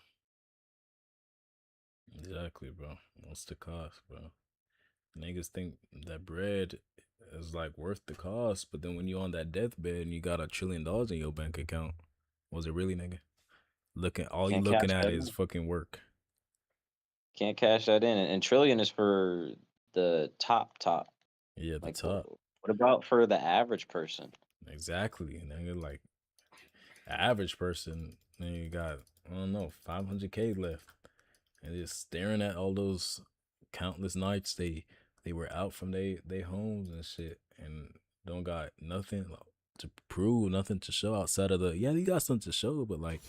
Exactly, bro. What's the cost, bro? Niggas think that bread is like worth the cost, but then when you on that deathbed and you got $1 trillion in your bank account, was it really, nigga? All you Can't looking cash at that is in. fucking work. Can't cash that in. And trillion is for the top. Yeah, the Like, top. what about for the average person? Exactly. Nigga, like the average person, nigga got, I don't know, 500K left. And just staring at all those countless nights they were out from they homes and shit and don't got nothing to prove, nothing to show outside of the you got something to show, but like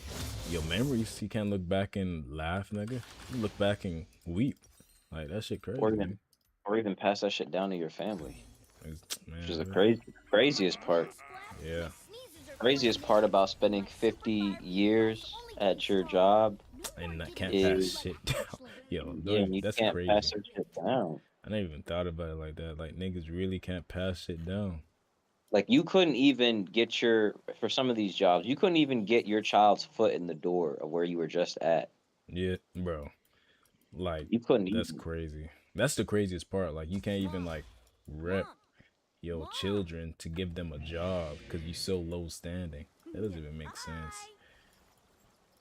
your memories, you can't look back and laugh, nigga. You look back and weep. Like that shit crazy, Or nigga. even or even pass that shit down to your family. Which is the Man, craziest part. yeah. Craziest part about spending 50 years at your job And I can't pass is, shit down. Yo, don't yeah, even, you that's can't pass crazy. that shit down. I never even thought about it like that. Like niggas really can't pass shit down. Like you couldn't even get for some of these jobs, you couldn't even get your child's foot in the door of where you were just at. Yeah, bro. Like You couldn't that's even. crazy. That's the craziest part. Like you can't even like rep your children to give them a job because you so low standing. That doesn't even make sense.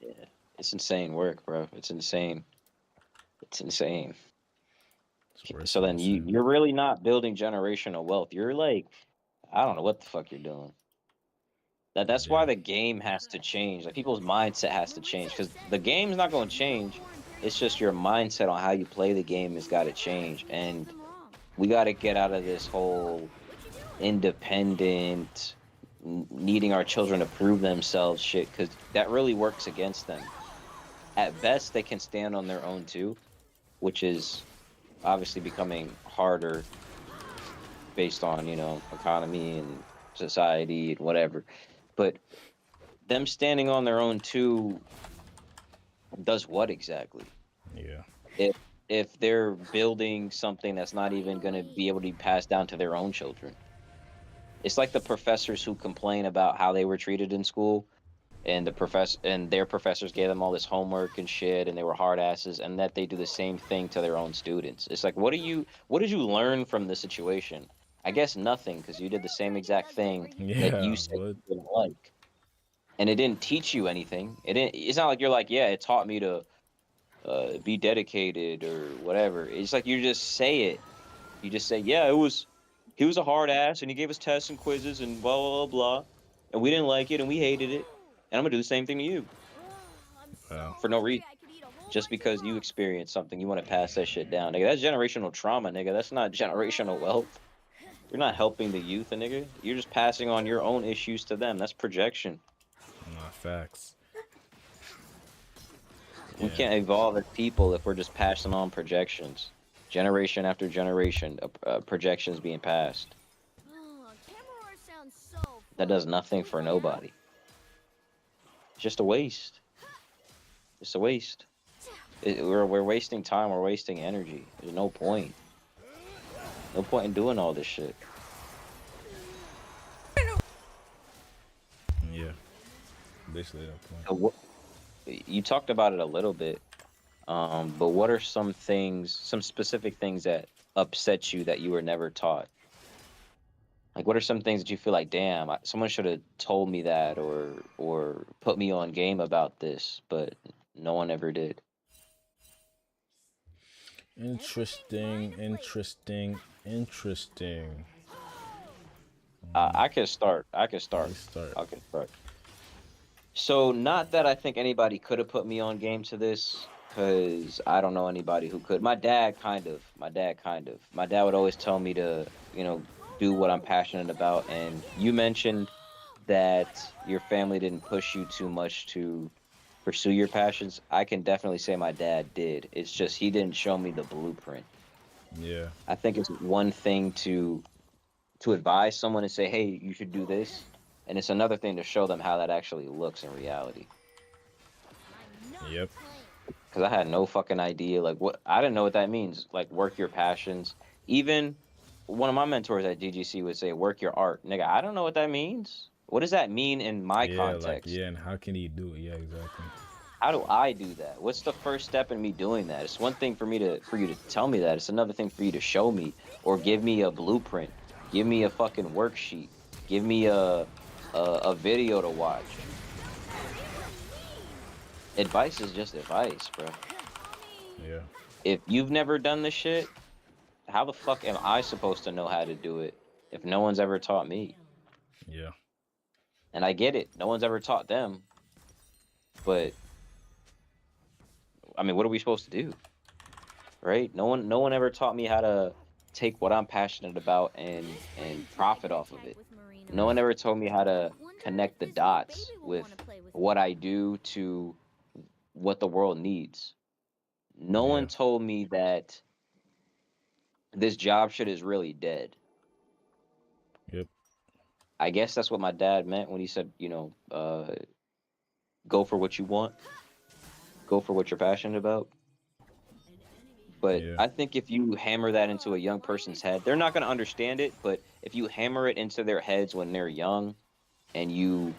Yeah, it's insane work, bro. It's insane. It's insane. It's worse So than then insane. you're really not building generational wealth. You're like, I don't know what the fuck you're doing. That's why Yeah. the game has to change. Like people's mindset has to change because the game's not going to change. It's just your mindset on how you play the game has got to change, and we got to get out of this whole independent needing our children to prove themselves shit because that really works against them. At best, they can stand on their own too, which is obviously becoming harder based on economy and society and whatever. But them standing on their own too does what exactly? Yeah. If if they're building something that's not even going to be able to be passed down to their own children. It's like the professors who complain about how they were treated in school, and their professors gave them all this homework and shit, and they were hard asses, and that they do the same thing to their own students. It's like, what did you learn from the situation? I guess nothing, because you did the same exact thing that you Yeah, said what? you didn't like, and it didn't teach you anything. It's not like you're like, yeah, it taught me to be dedicated or whatever. It's like you just say it. You just say, yeah, he was a hard ass, and he gave us tests and quizzes and blah blah blah blah, and we didn't like it and we hated it, and I'm gonna do the same thing to you I'm Wow. so for no hungry reason. I could eat a whole Just bunch of because you rocks. experienced something, you want to pass that shit down, nigga. That's generational trauma, nigga. That's not generational wealth. You're not helping the youth, nigga. You're just passing on your own issues to them. That's projection. Nah, facts. We Yeah. can't evolve as people if we're just passing on projections, generation after generation, projections being passed. Camera sounds so That fun. does nothing Can we for play now? nobody. It's just a waste. It's a waste. We're wasting time. We're wasting energy. There's no point. No point in doing all this shit. Yeah. Basically that point. So you talked about it a little bit, but what are some things, some specific things that upset you that you were never taught? Like, what are some things that you feel like, damn, someone should have told me that, or put me on game about this, but no one ever did. Interesting, interesting, interesting. I could start. I could You start. start. I could start. So, not that I think anybody could have put me on game to this, because I don't know anybody who could. My dad kind of. My dad kind of. My dad would always tell me to, do what I'm passionate about. And you mentioned that your family didn't push you too much to pursue your passions. I can definitely say my dad did. It's just he didn't show me the blueprint. Yeah. I think it's one thing to advise someone and say, "Hey, you should do this," and it's another thing to show them how that actually looks in reality. I'm not Yep. playing. Because I had no fucking idea. Like, what, I didn't know what that means. Like, work your passions. Even one of my mentors at DGC would say, "Work your art." Nigga, I don't know what that means. What does that mean in my Yeah, like context? yeah, and how can he do it? Yeah, exactly. How do I do that? What's the first step in me doing that? It's one thing for you to tell me that. It's another thing for you to show me or give me a blueprint. Give me a fucking worksheet. Give me a video to watch. Advice is just advice, bro. Yeah. If you've never done this shit, how the fuck am I supposed to know how to do it if no one's ever taught me? Yeah. And I get it. No one's ever taught them, but I mean, what are we supposed to do? Right? No one ever taught me how to take what I'm passionate about and profit off of it. No one ever told me how to connect the dots with what I do to what the world needs. No Yeah. one told me that this job shit is really dead. Yep. I guess that's what my dad meant when he said, go for what you want, go for what you're passionate about. But Yeah. I think if you hammer that into a young person's head, they're not going to understand it. But if you hammer it into their heads when they're young and you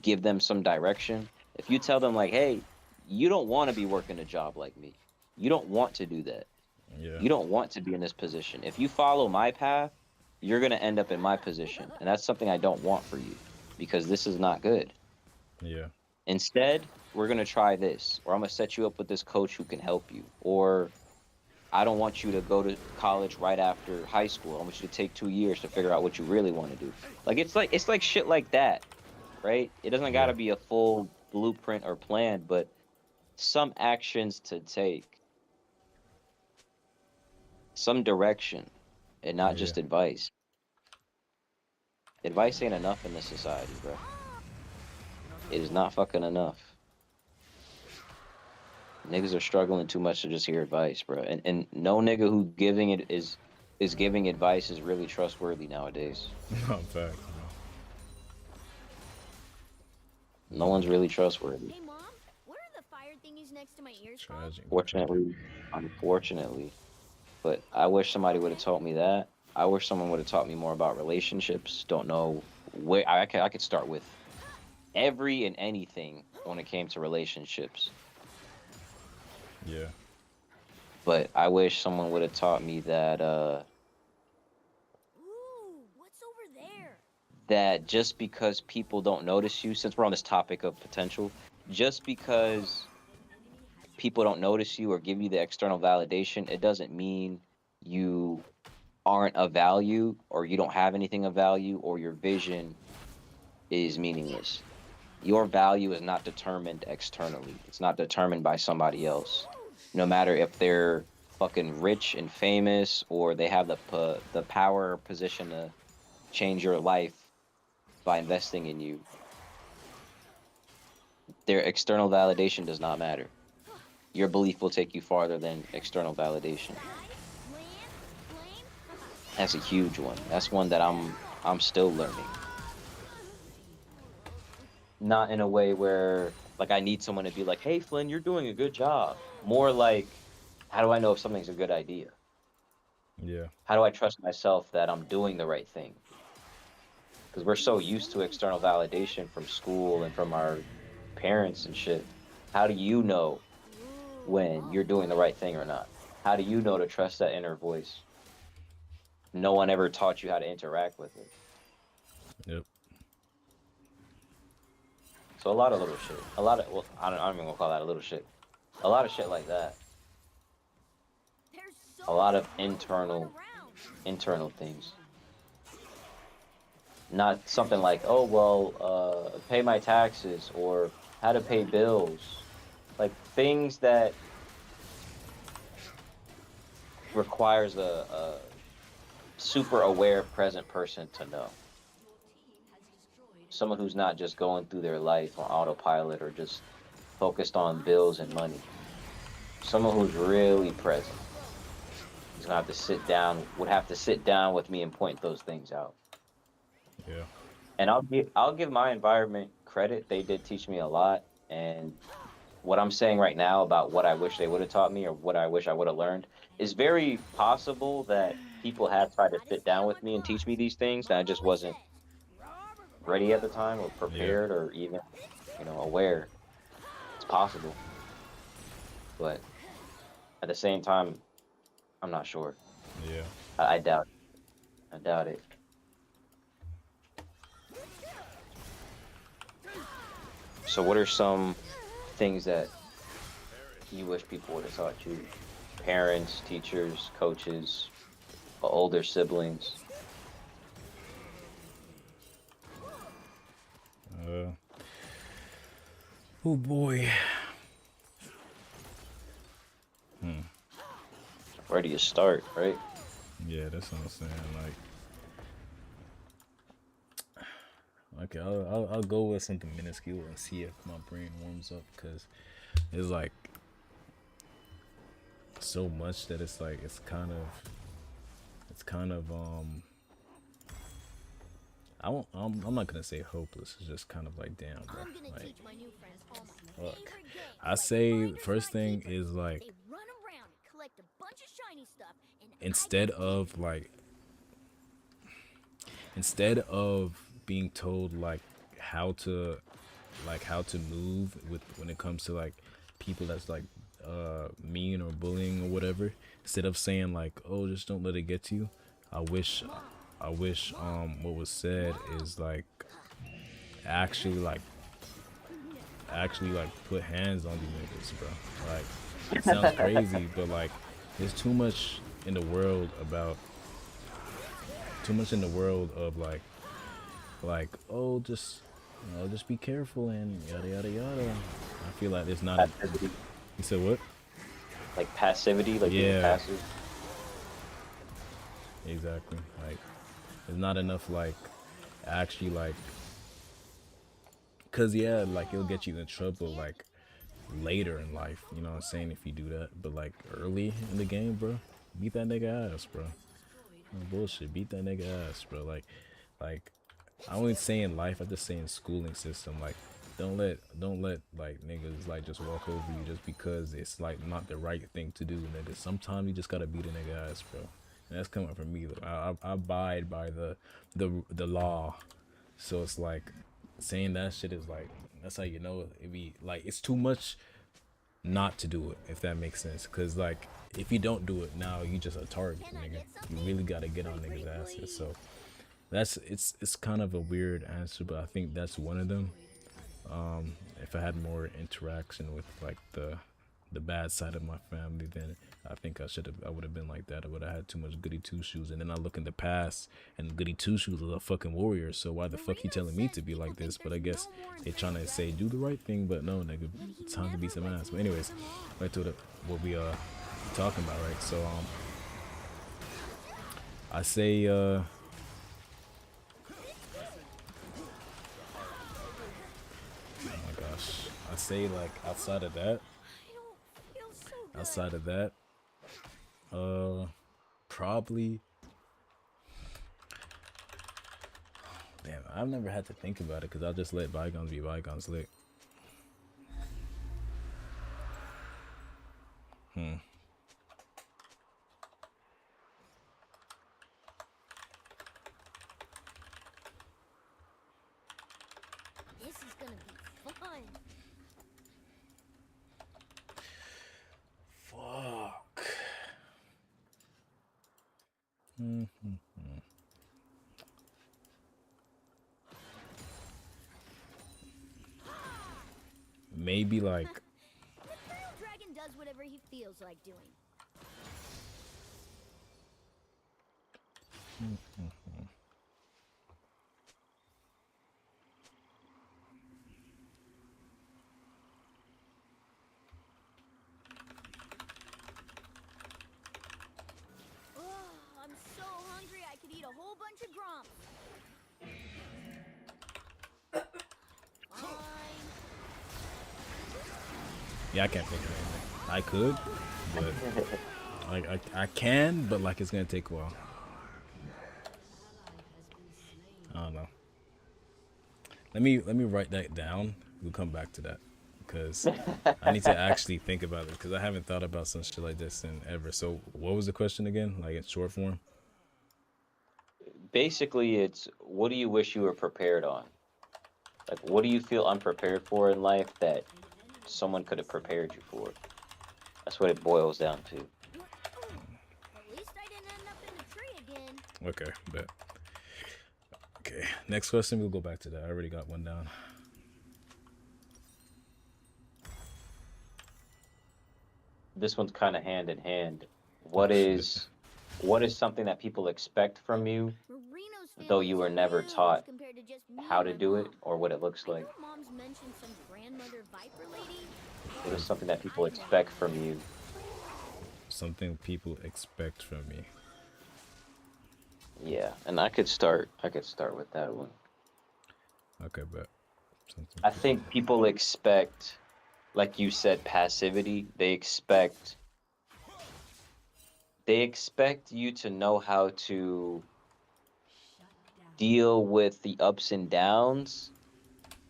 give them some direction, if you tell them, like, hey, you don't want to be working a job like me, you don't want to do that, Yeah. you don't want to be in this position. If you follow my path, you're going to end up in my position. And that's something I don't want for you because this is not good. Yeah. Instead, we're going to try this, or I'm going to set you up with this coach who can help you, or I don't want you to go to college right after high school. I want you to take 2 years to figure out what you really want to do. Like, it's like shit like that, right? It doesn't got Yeah. to be a full blueprint or plan, but some actions to take, some direction, and not Yeah. just advice. Advice ain't enough in this society, bro. It is not fucking enough. Niggas are struggling too much to just hear advice, bro. And no nigga who giving it is giving advice is really trustworthy nowadays. Not facts, No one's really trustworthy. Hey, Mom, what are the fire thingies next to my ears called? Tragic. Fortunately, unfortunately. But I wish somebody would have taught me that. I wish someone would have taught me more about relationships. Don't know where I could start with every and anything when it came to relationships. Yeah. But I wish someone would have taught me that Ooh, what's over there? that just because people don't notice you, since we're on this topic of potential, just because people don't notice you or give you the external validation, it doesn't mean you aren't of value or you don't have anything of value or your vision is meaningless. Your value is not determined externally. It's not determined by somebody else. No matter if they're fucking rich and famous or they have the power or position to change your life by investing in you, their external validation does not matter. Your belief will take you farther than external validation. Ice, land, flame. That's a huge one. That's one that I'm still learning. Not in a way where like I need someone to be like, "Hey Flynn, you're doing a good job." More like, how do I know if something's a good idea? Yeah. How do I trust myself that I'm doing the right thing? Because we're so used to external validation from school and from our parents and shit. How do you know when you're doing the right thing or not? How do you know to trust that inner voice? No one ever taught you how to interact with it. Yep. So a lot of little shit. A lot of, well, I don't even gonna call that a little shit. A lot of shit like that. There's so A lot much of room to run around. internal things. Not something like, oh well, pay my taxes or how to pay bills. Like things that requires a super aware present person to know. Someone who's not just going through their life on autopilot or just focused on bills and money. Someone who's really present. He's gonna have to sit down, would have to sit down with me and point those things out. Yeah. And I'll give my environment credit. They did teach me a lot. And what I'm saying right now about what I wish they would have taught me or what I wish I would have learned is very possible that people have tried to Gotta sit stay down on with my me and teach guard. me these things, and I Mom just always wasn't says. ready at the time or Yeah. prepared or even, aware. It's possible, but at the same time, I'm not sure. Yeah. I doubt it. I doubt it. So, what are some things that you wish people would have taught you? Parents, teachers, coaches, older siblings. Uh. Oh boy. Where do you start, right? Yeah, that's what I'm saying. Okay, I'll go with something minuscule and see if my brain warms up, because it's like so much that it's like it's kind of I'm not gonna say hopeless. It's just kind of like, damn, bro. I'm gonna Like, teach my new friends all my fuck. favorite games. I like say Finders first thing Keepers. is like, They run around and collect a bunch of shiny stuff, and I instead gotta get of it. like instead of being told how to move with when it comes to like people that's like mean or bullying or whatever, instead of saying like, oh, just don't let it get to you, i wish I wish what was said is like, actually like put hands on these niggas, bro. Like, it sounds crazy, but like, there's too much in the world of like, oh, just be careful and yada yada yada. I feel like there's not a. Passivity, You said what? like passivity, like being Yeah, passive. exactly. Like, there's not enough like actually like, cause yeah, like it'll get you in trouble like later in life. You know what I'm saying? If you do that, but like early in the game, bro, beat that nigga ass, bro. No bullshit, beat that nigga ass, bro. Like I don't even say in life, I just say in schooling system. Like, don't let like niggas like just walk over you just because it's like not the right thing to do, nigga. Sometimes you just gotta beat a nigga ass, bro. And that's coming from me though. I abide by the law, so it's like saying that shit is like, that's how you know it be like, it's too much not to do it, if that makes sense. Cause like, if you don't do it now, you just a target, Can I nigga. get You something? really gotta get on Pretty, niggas' asses. please. So that's, it's kind of a weird answer, but I think that's one of them. If I had more interaction with like the bad side of my family, then I think I would have been like that. I would have had too much goody two shoes, and then I look in the past, and goody two shoes is a fucking warrior. So why the fuck he Marino telling me says to be people like this? think But I there's guess no more they trying to incentive, say right? do the right thing, but no, nigga, Yet he it's time to never beat some lets ass. But anyone anyways, piss him off. right to what we talking about, right? So I say oh my gosh, I say like I don't feel so good. outside of that, probably. Damn, I've never had to think about it because I'll just let bygones be bygones. Lick. This is gonna be fun. Fuck. Maybe like, The feral dragon does whatever he feels like doing. Oh, I'm so hungry I could eat a whole bunch of grumps. Fine. yeah, I can't think of anything. I could, but like I can, but like it's gonna take a while. I don't know. Let me write that down. We'll come back to that because I need to actually think about it because I haven't thought about some shit like this in ever. So what was the question again? Like in short form? Basically, it's what do you wish you were prepared on? Like, what do you feel unprepared for in life that someone could have prepared you for? That's what it boils down to. At least I didn't end up in a tree again. Okay, bet. Okay, next question. We'll go back to that. I already got one down. This one's kind of hand in hand. Oh What shit. is what is something that people expect from you, Marino's though family you is were never huge taught compared to just me how and to my do it mom. or what it looks I know like? mom's mentioned some grandmother viper lady, What is but something that people I've never expect met from her. you? Something people expect from me. Yeah, and I could start with that one. Okay, bet. Something I people. think people expect, like you said, passivity. They expect you to know how to deal with the ups and downs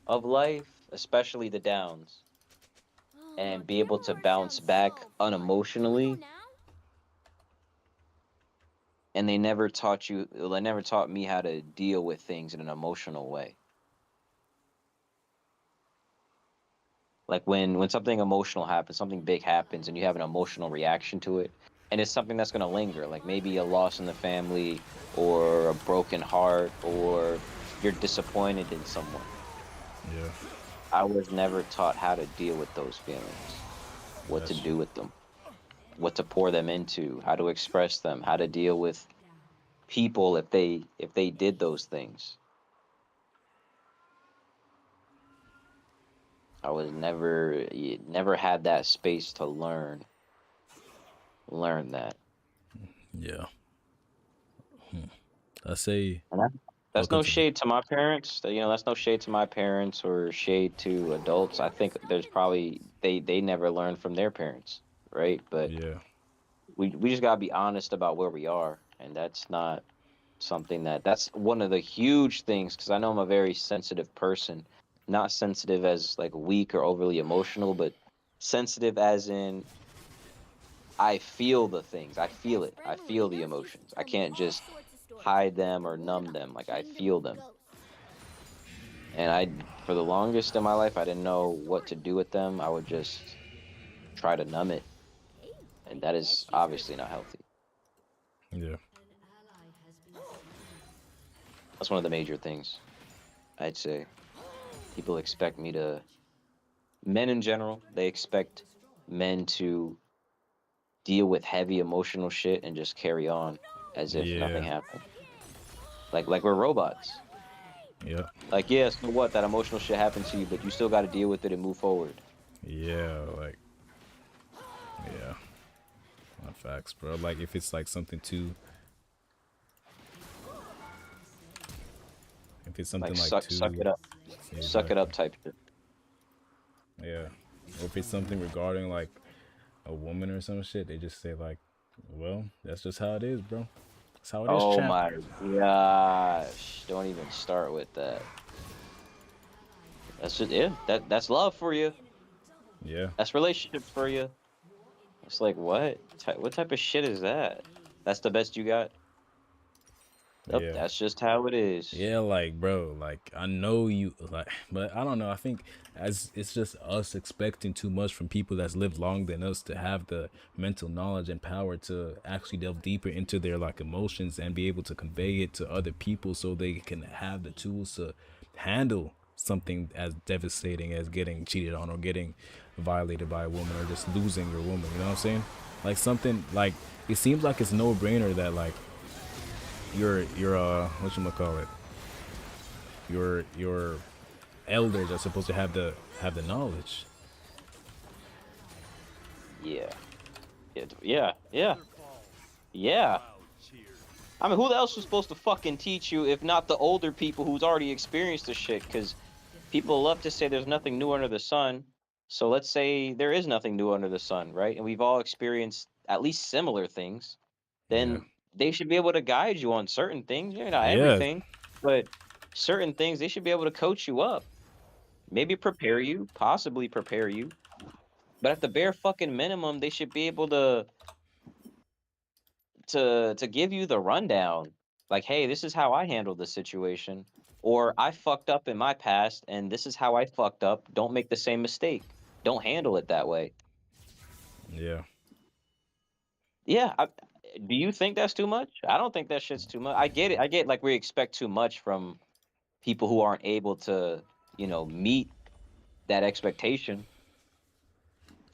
of life, especially the downs, Oh, and be able camera to art bounce sounds back so fun. Can we go unemotionally. now? And they never taught me how to deal with things in an emotional way. Like when something emotional happens, something big happens, and you have an emotional reaction to it, and it's something that's going to linger, like maybe a loss in the family, or a broken heart, or you're disappointed in someone. Yeah, I was never taught how to deal with those feelings, what to that's true. do with them, what to pour them into, how to express them, how to deal with people if they did those things. I was never had that space to learn that. Yeah. I say. And I'll that's no continue. shade to my parents. That's no shade to my parents or shade to adults. I Look at the think stuff there's in probably these. they never learned from their parents, right? But Yeah. we just gotta be honest about where we are, and that's not something that's one of the huge things because I know I'm a very sensitive person, not sensitive as like weak or overly emotional, but sensitive as in I feel the things. I My feel best it. I friend feel the Marino's used to emotions. I tell me can't all just sorts of stories, hide like them the or one numb about the them. Like I kingdom feel of them. ghosts. And for the longest in my life, I didn't know what to do with them. I would just try to numb it, Hey, I and that is guess you're. obviously not healthy. Yeah. That's one of the major things I'd say. People expect me to, men in general, they expect men to deal with heavy emotional shit and just carry Oh on no! as if nothing Yeah. happened. Not again! Like we're robots. Yeah. Like, yeah, so what? That emotional shit happened to you, but you still got to deal with it and move forward. Yeah. Like, yeah. Not facts, bro. Like, if it's like something too, if it's Like, something like suck too, it up, yeah, suck it up exactly. type shit. Yeah. Or if it's something regarding like a woman or some shit, they just say like, well, that's just how it is, bro. That's how it is, Oh champ. my gosh! Don't even start with that. That's just yeah. That's love for you. Yeah. That's relationships for you. It's like what? What type of shit is that? That's the best you got? Yep, Yeah. that's just how it is. Yeah, like bro, like I know you like but I don't know. I think as it's just us expecting too much from people that's lived longer than us to have the mental knowledge and power to actually delve deeper into their like emotions and be able to convey it to other people so they can have the tools to handle something as devastating as getting cheated on or getting violated by a woman or just losing your woman, you know what I'm saying? Like something like it seems like it's no brainer that like your what you call it, your elders are supposed to have the knowledge. Yeah, yeah. Yeah. I mean, who else was supposed to fucking teach you if not the older people who's already experienced the shit? Because people love to say there's nothing new under the sun. So let's say there is nothing new under the sun, right? And we've all experienced at least similar things. Yeah. Then they should be able to guide you on certain things. Maybe not Yeah. everything, but certain things they should be able to coach you up. Maybe prepare you, possibly prepare you. But at the bare fucking minimum, they should be able to give you the rundown. Like, hey, this is how I handled the situation. Or I fucked up in my past and this is how I fucked up. Don't make the same mistake. Don't handle it that way. Yeah. Yeah. Do you think that's too much? I don't think that shit's too much. I get it. I get like we expect too much from people who aren't able to, meet that expectation.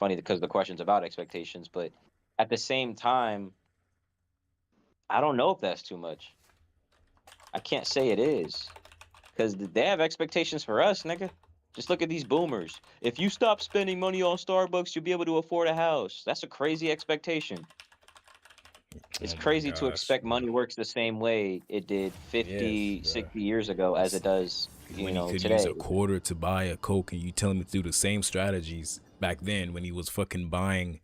Funny because the question's about expectations, but at the same time, I don't know if that's too much. I can't say it is. Because they have expectations for us, nigga. Just look at these boomers. If you stop spending money on Starbucks, you'll be able to afford a house. That's a crazy expectation. It's Oh my crazy to gosh, expect bro. money works the same way it did Yes, 50, bro. 60 years ago as it It's does, when he could use today. a quarter to buy a Coke and you tell him to do the same strategies back then when he was fucking buying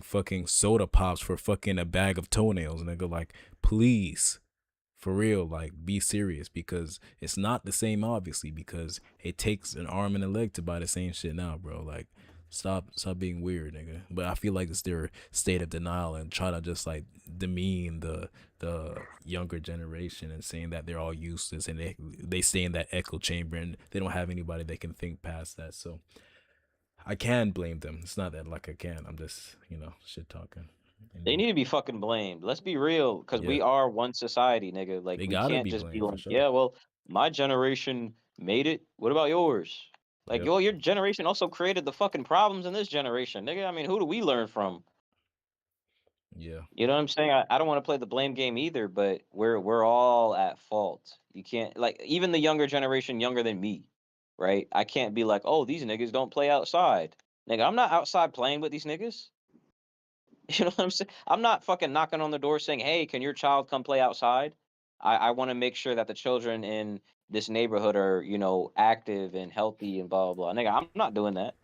fucking soda pops for fucking a bag of toenails, nigga. Like, please. For real, like be serious because it's not the same obviously because it takes an arm and a leg to buy the same shit now, bro. Like stop being weird, nigga. But I feel like it's their state of denial and try to just like demean the younger generation and saying that they're all useless and they stay in that echo chamber and they don't have anybody that can think past that. So I can blame them. It's not that like I can. I'm just, shit talking. They And need to be fucking blamed. Let's be real, because yeah, we are one society, nigga. Like, they we gotta can't be just be blamed for like, sure. yeah, well, my generation made it. What about yours? Like, Yep. yo, your generation also created the fucking problems in this generation, nigga. I mean, who do we learn from? Yeah. You know what I'm saying? I don't want to play the blame game either, but we're all at fault. You can't like even the younger generation, younger than me, right? I can't be like, oh, these niggas don't play outside. Nigga, I'm not outside playing with these niggas. You know what I'm saying? I'm not fucking knocking on the door saying, hey, can your child come play outside? I want to make sure that the children in this neighborhood are, active and healthy and blah blah blah. Nigga, I'm not doing that.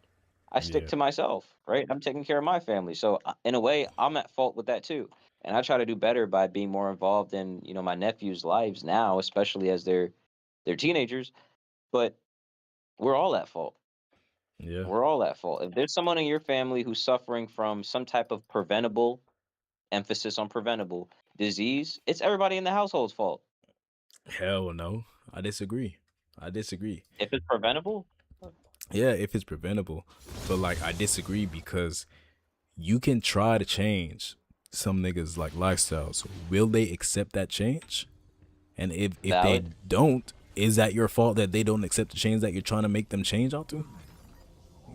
I stick Yeah. to myself, right? I'm taking care of my family. So in a way, I'm at fault with that too. And I try to do better by being more involved in, my nephews' lives now, especially as they're teenagers. But we're all at fault. Yeah. We're all at fault. If there's someone in your family who's suffering from some type of preventable, emphasis on preventable disease, it's everybody in the household's fault. Hell no. I disagree. I disagree. If it's preventable, Yeah, if it's preventable, but like I disagree because you can try to change some niggas like lifestyles. Will they accept that change? And if they valid, don't, is that your fault that they don't accept the change that you're trying to make them change onto?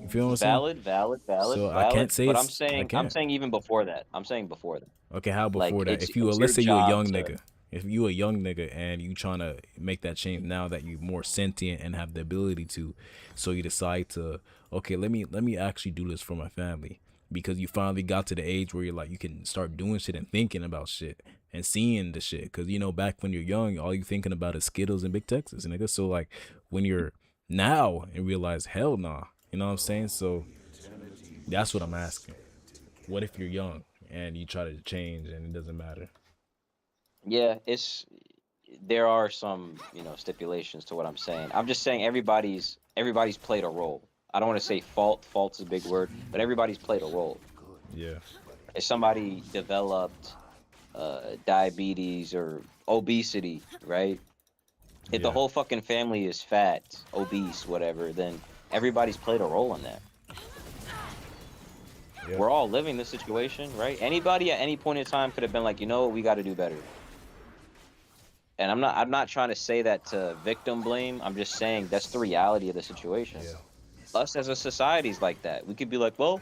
You feel what I'm saying? So I can't valid. say But I'm it's I saying, can't. even before that. I'm saying before that. Okay, how Like before that? If you it's your let's say you a job young to. nigga, if you a young nigga and you trying to make that change now that you more sentient and have the ability to, so you decide to okay, let me actually do this for my family because you finally got to the age where you're like you can start doing shit and thinking about shit and seeing the shit because you know back when you're young all you thinking about is Skittles and Big Texas nigga. So like when you're now and realize hell nah, you know what I'm saying? So that's what I'm asking. What if you're young and you try to change and it doesn't matter? Yeah, there are some, stipulations to what I'm saying. I'm just saying everybody's played a role. I don't want to say fault. Fault's a big word, but everybody's played a role. Yeah. If somebody developed diabetes or obesity, right? If the Yeah. whole fucking family is fat, obese, whatever, then everybody's played a role in that. Yep. We're all living this situation, right? Anybody at any point in time could have been like, we got to do better. And I'm not trying to say that to victim blame. I'm just saying that's the reality of the situation. Yeah. Us as a society is like that. We could be like, well,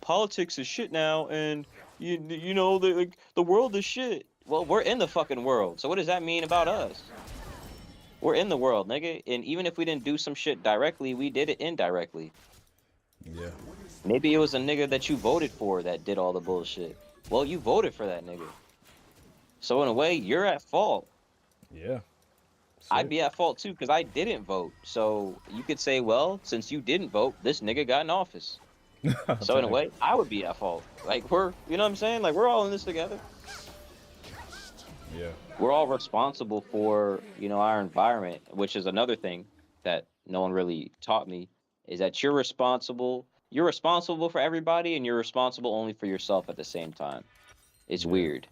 politics is shit now, and the world is shit. Well, we're in the fucking world. So what does that mean about us? We're in the world, nigga. And even if we didn't do some shit directly, we did it indirectly. Yeah. Maybe it was a nigga that you voted for that did all the bullshit. Well, you voted for that nigga. So in a way, you're at fault. Yeah. That's I'd it. be at fault too because I didn't vote. So you could say, well, since you didn't vote, this nigga got in office. So in a Facts. way, I would be at fault. Like you know what I'm saying? Like we're all in this together. Yeah. We're all responsible for, our environment, which is another thing that no one really taught me is that you're responsible. You're responsible for everybody and you're responsible only for yourself at the same time. It's Yeah. weird.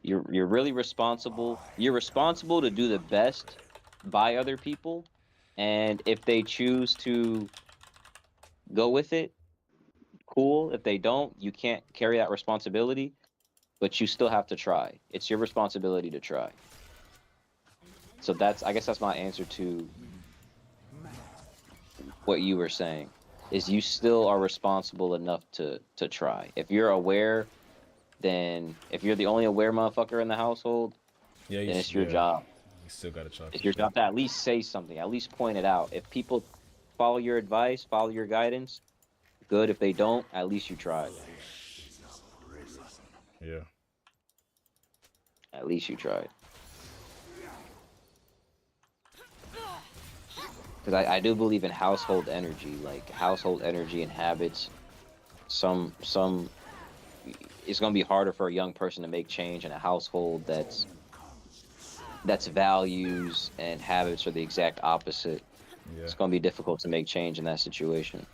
You're really responsible. You're responsible to do the best by other people, and if they choose to go with it, cool. If they don't, you can't carry that responsibility, but you still have to try. It's your responsibility to try. So I guess that's my answer to what you were saying. Is you still are responsible enough to try. If you're aware, then if you're the only aware motherfucker in the household, Yeah. then it's your Yeah. job. You still gotta try It's for your sure. job to at least say something, at least point it out. If people follow your advice, follow your guidance, good. If they don't, at least you tried. Yeah. At least you tried. Because I do believe in household energy, like household energy and habits. Some it's gonna be harder for a young person to make change in a household that's values and habits are the exact opposite. Yeah. It's gonna be difficult to make change in that situation.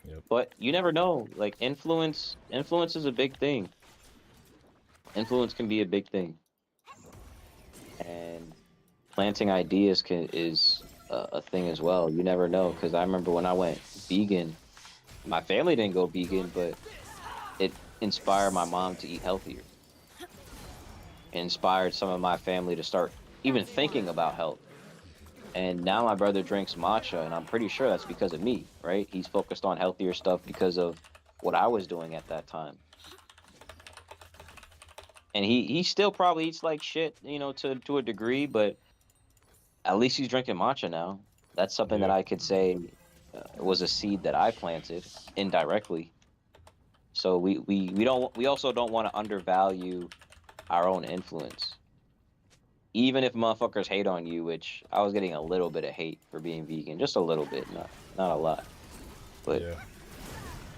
Yep. But you never know. Like influence is a big thing. Influence can be a big thing, and planting ideas is a thing as well. You never know, because I remember when I went vegan, my family didn't go vegan, but it inspired my mom to eat healthier. It inspired some of my family to start even thinking about health. And now my brother drinks matcha, and I'm pretty sure that's because of me, right? He's focused on healthier stuff because of what I was doing at that time. And he still probably eats like shit, to a degree, but at least he's drinking matcha now. That's something that Yeah. I could say was a seed that I planted indirectly. So we also don't want to undervalue our own influence. Even if motherfuckers hate on you, which I was getting a little bit of hate for being vegan, just a little bit, not a lot. But Yeah.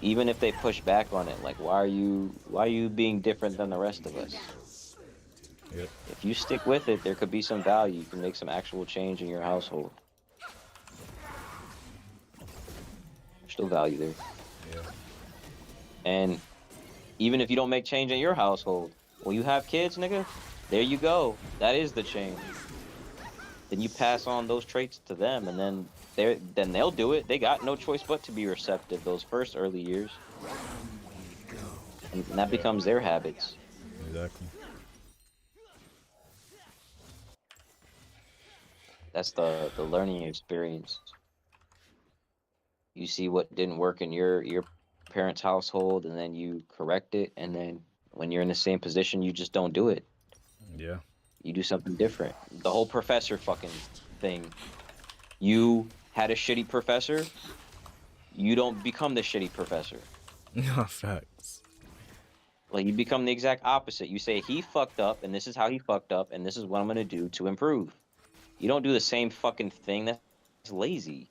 even if they push back on it, like why are you being different than the rest of us? Yep. If you stick with it, there could be some value. You can make some actual change in your household. There's still value there. Yeah. And even if you don't make change in your household, when you have kids, nigga, there you go. That is the change. then you pass on those traits to them, and then they'll do it. They got no choice but to be receptive those first early years, and that Yeah, becomes their habits. exactly. That's the learning experience. You see what didn't work in your parents' household, and then you correct it, and then when you're in the same position, you just don't do it. Yeah. You do something different. The whole professor fucking thing. You had a shitty professor, you don't become the shitty professor. Facts. Like you become the exact opposite. You say he fucked up and this is how he fucked up and this is what I'm gonna do to improve. You don't do the same fucking thing. That's lazy.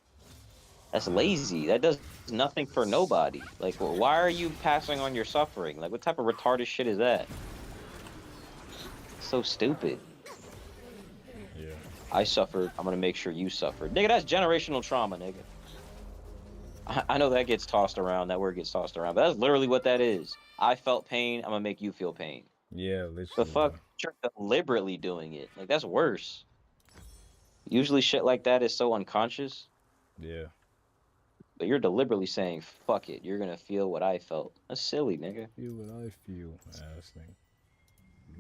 That's lazy. That does nothing for nobody. Like why are you passing on your suffering? Like what type of retarded shit is that? So stupid. Yeah. I suffered. I'm gonna make sure you suffered. Nigga, that's generational trauma, nigga. I know that gets tossed around. That word gets tossed around, but that's literally what that is. I felt pain. I'm gonna make you feel pain. Yeah, The literally, bro. fuck? You're deliberately doing it. Like that's worse. Usually, shit like that is so unconscious, Yeah. but you're deliberately saying, "Fuck it." You're gonna feel what I felt. That's silly, nigga. Feel what I feel, ass thing.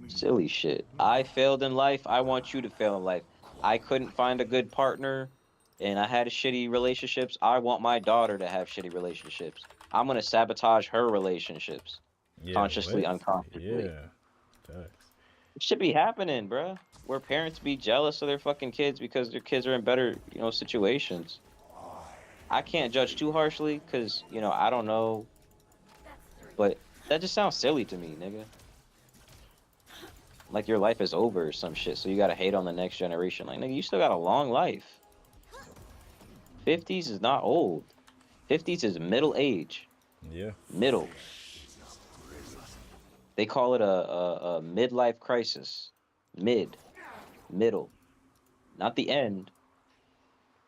Silly shit. I failed in life. I want you to fail in life. I couldn't find a good partner, and I had shitty relationships. I want my daughter to have shitty relationships. I'm gonna sabotage her relationships, Yeah, consciously, what? unconsciously. Yeah. Facts. It should be happening, bruh. Where parents be jealous of their fucking kids because their kids are in better, situations. I can't judge too harshly because, I don't know, but that just sounds silly to me, nigga. Like your life is over or some shit, so you gotta hate on the next generation. Like, nigga, you still got a long life. 50s is not old. 50s is middle age. Yeah. Middle. They call it a midlife crisis. Mid. Middle. Not the end.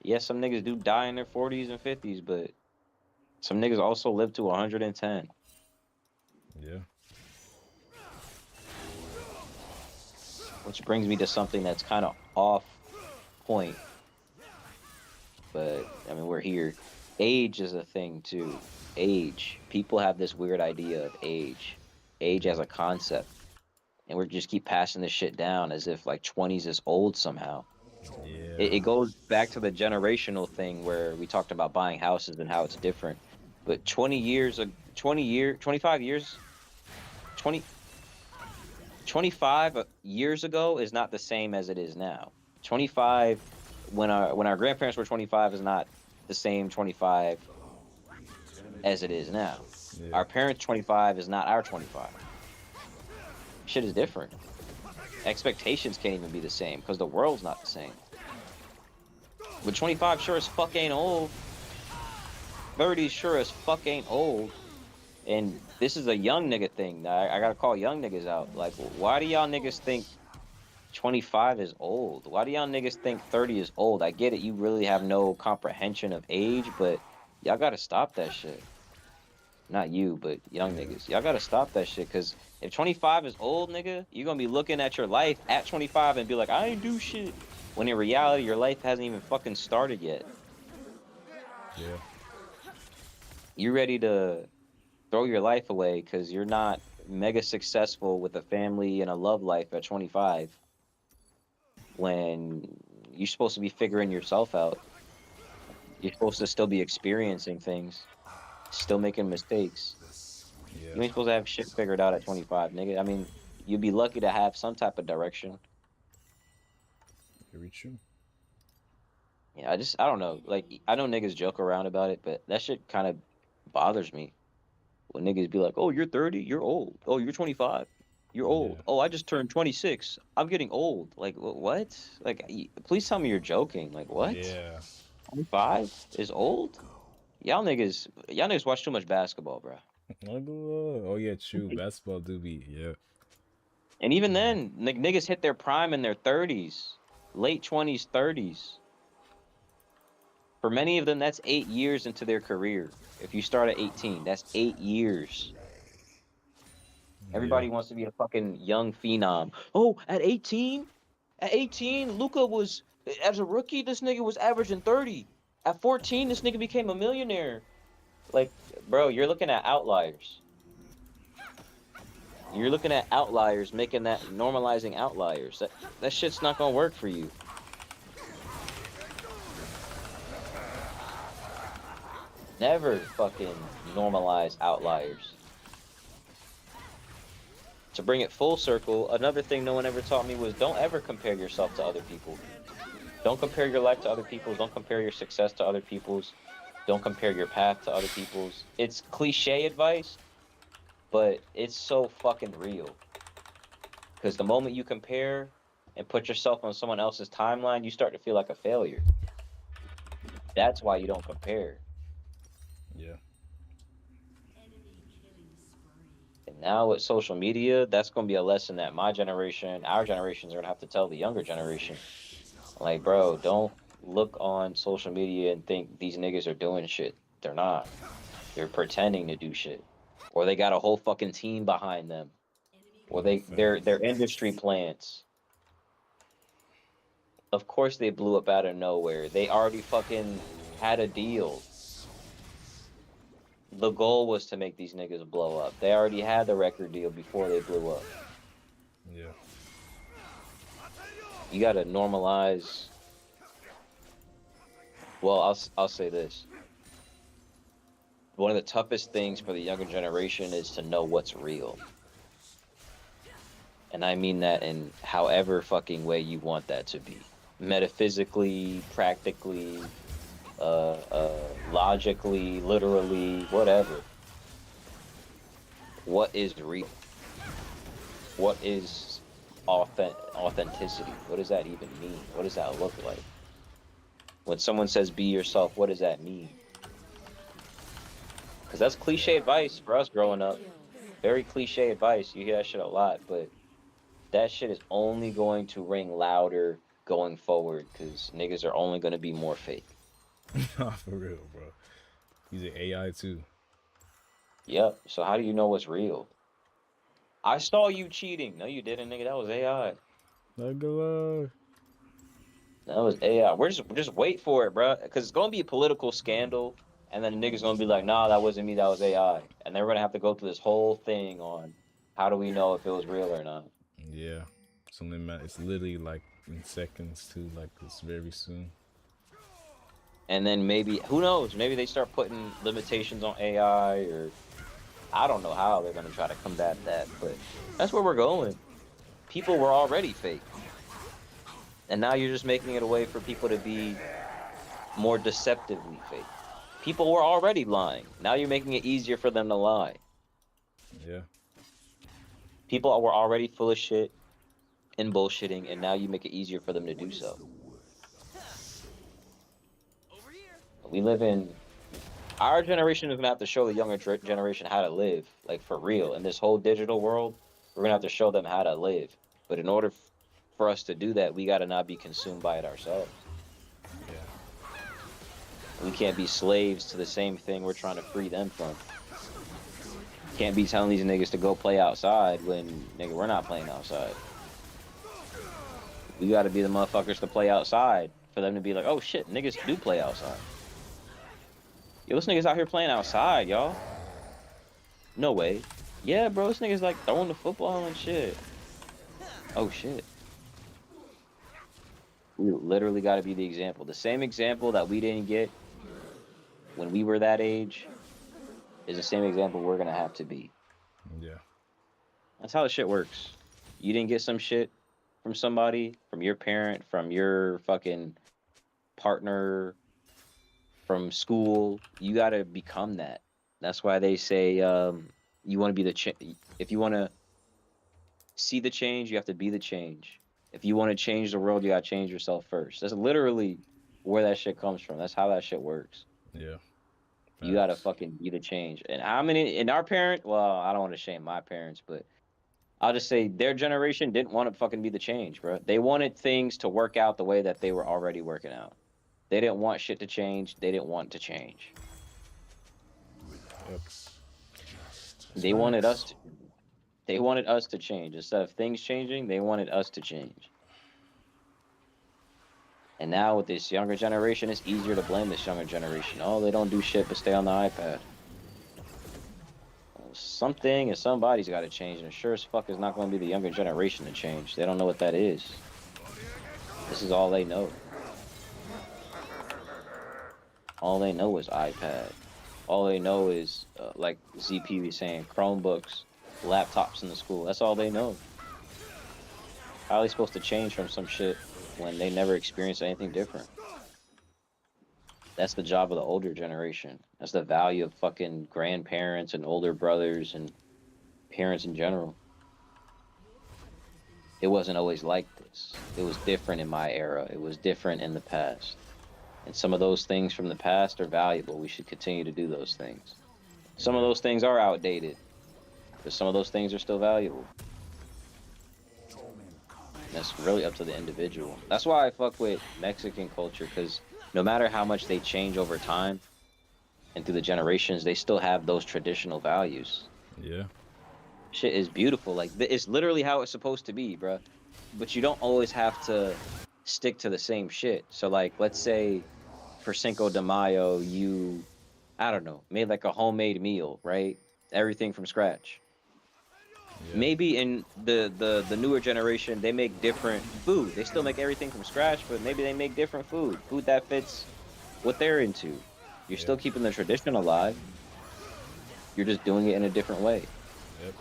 Yes, some niggas do die in their 40s and 50s, but some niggas also live to 110. Yeah. Which brings me to something that's kind of off point, but I mean, we're here. Age is a thing too. Age. People have this weird idea of age. Age as a concept. And we just keep passing this shit down as if like 20s is old somehow. Yeah. It goes back to the generational thing where we talked about buying houses and how it's different. But 25 years, 20, 25 years ago is not the same as it is now. 25 when our grandparents were 25 is not the same 25 as it is now. Yeah. Our parents 25 is not our 25. Shit is different. Expectations can't even be the same because the world's not the same. But 25 sure as fuck ain't old. 30 sure as fuck ain't old. And this is a young nigga thing. I gotta call young niggas out. Like, why do y'all niggas think 25 is old? Why do y'all niggas think 30 is old? I get it. You really have no comprehension of age, but y'all gotta stop that shit. Not you, but young Yeah. niggas. Y'all gotta stop that shit. Cause if 25 is old, nigga, you're gonna be looking at your life at 25 and be like, I ain't do shit. When in reality, your life hasn't even fucking started yet. Yeah. You ready to throw your life away because you're not mega successful with a family and a love life at 25 when you're supposed to be figuring yourself out. You're supposed to still be experiencing things, still making mistakes. Yeah. You ain't supposed to have shit figured out at 25, nigga. I mean, you'd be lucky to have some type of direction. Very true. Yeah, I don't know. Like, I know niggas joke around about it, but that shit kind of bothers me. When niggas be like, "Oh, you're 30, you're old. Oh, you're 25, you're old. Yeah. Oh, I just turned 26. I'm getting old." Like, what? Like, please tell me you're joking. Like, what? Yeah. 25 is old? Y'all niggas watch too much basketball, bro. Oh yeah, true. Basketball do be yeah. And even then, niggas hit their prime in their 30s, late 20s, 30s. For many of them, that's 8 years into their career. If you start at 18, that's 8 years. Yeah. Everybody wants to be a fucking young phenom. Oh, at 18? At 18, Luca was As a rookie, this nigga was averaging 30. At 14, this nigga became a millionaire. Like, bro, you're looking at outliers. You're looking at outliers, making that normalizing outliers. That shit's not gonna work for you. Never fucking normalize outliers. To bring it full circle, another thing no one ever taught me was don't ever compare yourself to other people. Don't compare your life to other people's. Don't compare your success to other people's. Don't compare your path to other people's. It's cliche advice, but it's so fucking real. Because the moment you compare and put yourself on someone else's timeline, you start to feel like a failure. That's why you don't compare. Yeah. And now with social media, that's going to be a lesson that my generation, our generations are going to have to tell the younger generation. Like, bro, don't look on social media and think these niggas are doing shit. They're not. They're pretending to do shit. Or they got a whole fucking team behind them. Or No they're facts. industry plants. Of course they blew up out of nowhere. They already fucking had a deal. The goal was to make these niggas blow up. They already had the record deal before they blew up. Yeah. You got to normalize. Well, I'll say this. One of the toughest things for the younger generation is to know what's real. And I mean that in however fucking way you want that to be. Metaphysically, practically, logically, literally, whatever. What is real? What is authenticity? What does that even mean? What does that look like? When someone says be yourself, what does that mean? Because that's cliche advice for us growing up. Very cliche advice. You hear that shit a lot, but that shit is only going to ring louder going forward because niggas are only going to be more fake. Nah, for real, bro. Using AI too. Yep. So how do you know what's real? I saw you cheating. No, you didn't, nigga. That was AI. Like go That was AI. We're just wait for it, bro. Because it's gonna be a political scandal, and then the niggas gonna be like, nah, that wasn't me. That was AI. And then we're gonna have to go through this whole thing on how do we know if it was real or not. Yeah. Something it's literally like in seconds too, like it's very soon. And then maybe who knows? Maybe they start putting limitations on AI, or I don't know how they're gonna try to combat that. But that's where we're going. People were already fake, and now you're just making it a way for people to be more deceptively fake. People were already lying. Now you're making it easier for them to lie. Yeah. People were already full of shit and bullshitting, and now you make it easier for them to do so. We live in our generation is gonna have to show the younger generation how to live, like for real. In this whole digital world, we're gonna have to show them how to live. But in order for us to do that, we gotta not be consumed by it ourselves. Yeah. We can't be slaves to the same thing we're trying to free them from. Can't be telling these niggas to go play outside when nigga we're not playing outside. We gotta be the motherfuckers to play outside for them to be like, oh shit, niggas do play outside. Yo, this nigga's out here playing outside, y'all. No way. Yeah, bro, this nigga's like throwing the football and shit. Oh shit. We literally got to be the example. The same example that we didn't get when we were that age is the same example we're gonna have to be. Yeah. That's how the shit works. You didn't get some shit from somebody, from your parent, from your fucking partner, from school. You got to become that. That's why they say you want to be if you want to see the change, you have to be the change. If you want to change the world, you got to change yourself first. That's literally where that shit comes from. That's how that shit works. Yeah. You got to Facts. fucking be the change. And how many in our parent? Well, I don't want to shame my parents, but I'll just say their generation didn't want to fucking be the change, bro. They wanted things to work out the way that they were already working out. They didn't want shit to change. They didn't want to change. Yep. That's They wanted us facts. to. They wanted us to change instead of things changing. They wanted us to change. And now with this younger generation, it's easier to blame this younger generation. Oh, they don't do shit but stay on the iPad. Well, something and somebody's got to change, and it sure as fuck is not going to be the younger generation to change. They don't know what that is. This is all they know. All they know is iPad. All they know is, like ZP was saying, Chromebooks, laptops in the school. That's all they know. How are they supposed to change from some shit when they never experienced anything different? That's the job of the older generation. That's the value of fucking grandparents and older brothers and parents in general. It wasn't always like this. It was different in my era. It was different in the past. And some of those things from the past are valuable. We should continue to do those things. Some of Yeah. those things are outdated, but some of those things are still valuable. And that's really up to the individual. That's why I fuck with Mexican culture, because no matter how much they change over time and through the generations, they still have those traditional values. Yeah. Shit is beautiful. Like it's literally how it's supposed to be, bruh. But you don't always have to stick to the same shit. So like, let's say for Cinco de Mayo, you, I don't know, made like a homemade meal, right? Everything from scratch. Yeah. Maybe in the newer generation, they make different food. They still make everything from scratch, but maybe they make different food that fits what they're into. You're Yeah. still keeping the tradition alive. You're just doing it in a different way. Yep.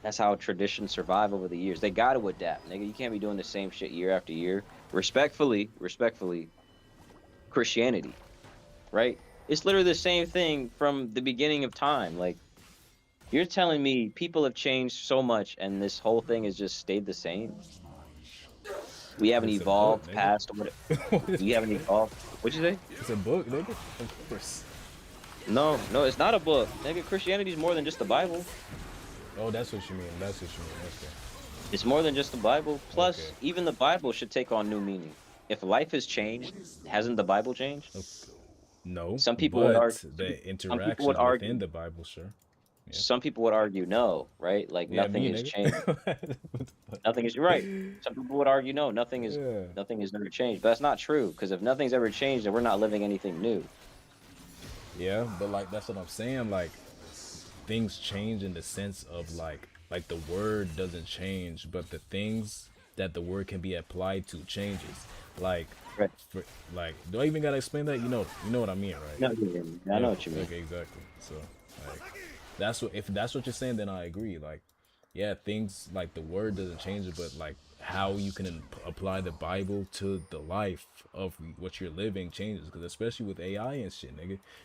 That's how traditions survive over the years. They got to adapt, nigga. You can't be doing the same shit year after year. Respectfully, Christianity, right? It's literally the same thing from the beginning of time. Like, you're telling me people have changed so much and this whole thing has just stayed the same? We haven't It's a book, evolved nigga. past what we haven't evolved. What'd you say? It's a book, nigga. Of course. No, no, it's not a book. Nigga, Christianity is more than just the Bible. Oh, that's what you mean. That's what you mean. Okay. It's more than just the Bible. Okay. Plus, even the Bible should take on new meaning. If life has changed, hasn't the Bible changed? Okay. No, Some people would argue. but the Some people would interactions within argue. the Bible, sure. Yeah. Some people would argue no, right? Like Yeah, nothing me, has nigga. changed. What the fuck? Nothing is right. Some people would argue no, Yeah. nothing has never changed. But that's not true, because if nothing's ever changed, then we're not living anything new. Yeah, but like that's what I'm saying. Like things change in the sense of like the word doesn't change, but the things that the word can be applied to changes. Like Right. for like do I even gotta explain that? You know what I mean, right? No, yeah, I Yeah, know what you mean. okay, exactly. So like that's what if that's what you're saying, then I agree. Like yeah, things like the word doesn't change it, but like how you can apply the Bible to the life of what you're living changes. Because especially with AI and shit,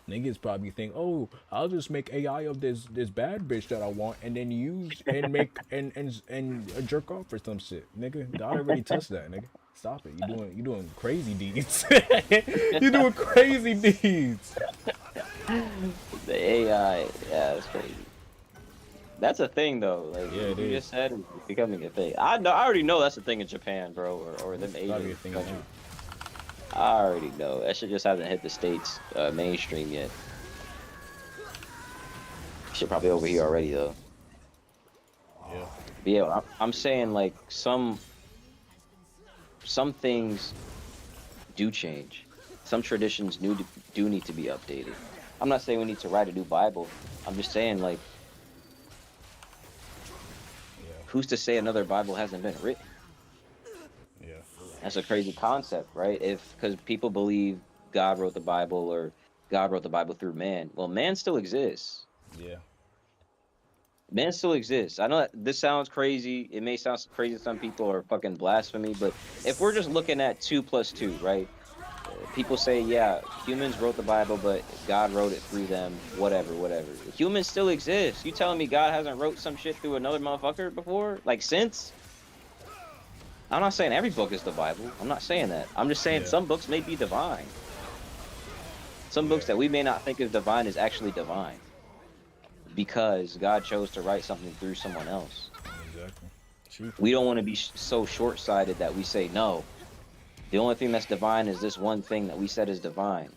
niggas probably think, oh, I'll just make AI of this bad bitch that I want, and then use and make and jerk off or some shit, nigga. God already touched that, nigga. Stop it. You doing crazy deeds. You doing crazy deeds. The AI, yeah, that's crazy. That's a thing though. Like Yeah, what it you is. just said is becoming a thing. I know. I already know that's a thing in Japan, bro, or them It's gotta be a Asian thing countries. now. I already know. That shit just hasn't hit the states mainstream yet. Shit probably over here already though. Yeah. But yeah, I'm saying like some things do change. Some traditions do need to be updated. I'm not saying we need to write a new Bible. I'm just saying like Yeah. who's to say another Bible hasn't been written? Yeah. That's a crazy concept, right? If because people believe God wrote the Bible or God wrote the Bible through man. Well, man still exists. Yeah. Man still exists. I know that this sounds crazy. It may sound crazy to some people or fucking blasphemy, but if we're just looking at 2 plus 2, right? People say, yeah, humans wrote the Bible, but God wrote it through them. Whatever. Humans still exist. You telling me God hasn't wrote some shit through another motherfucker before? Like since? I'm not saying every book is the Bible. I'm not saying that. I'm just saying Yeah. some books may be divine. Some books Yeah. that we may not think is divine is actually divine because God chose to write something through someone else. Exactly. Truth. We don't want to be so short-sighted that we say, no, the only thing that's divine is this one thing that we said is divine.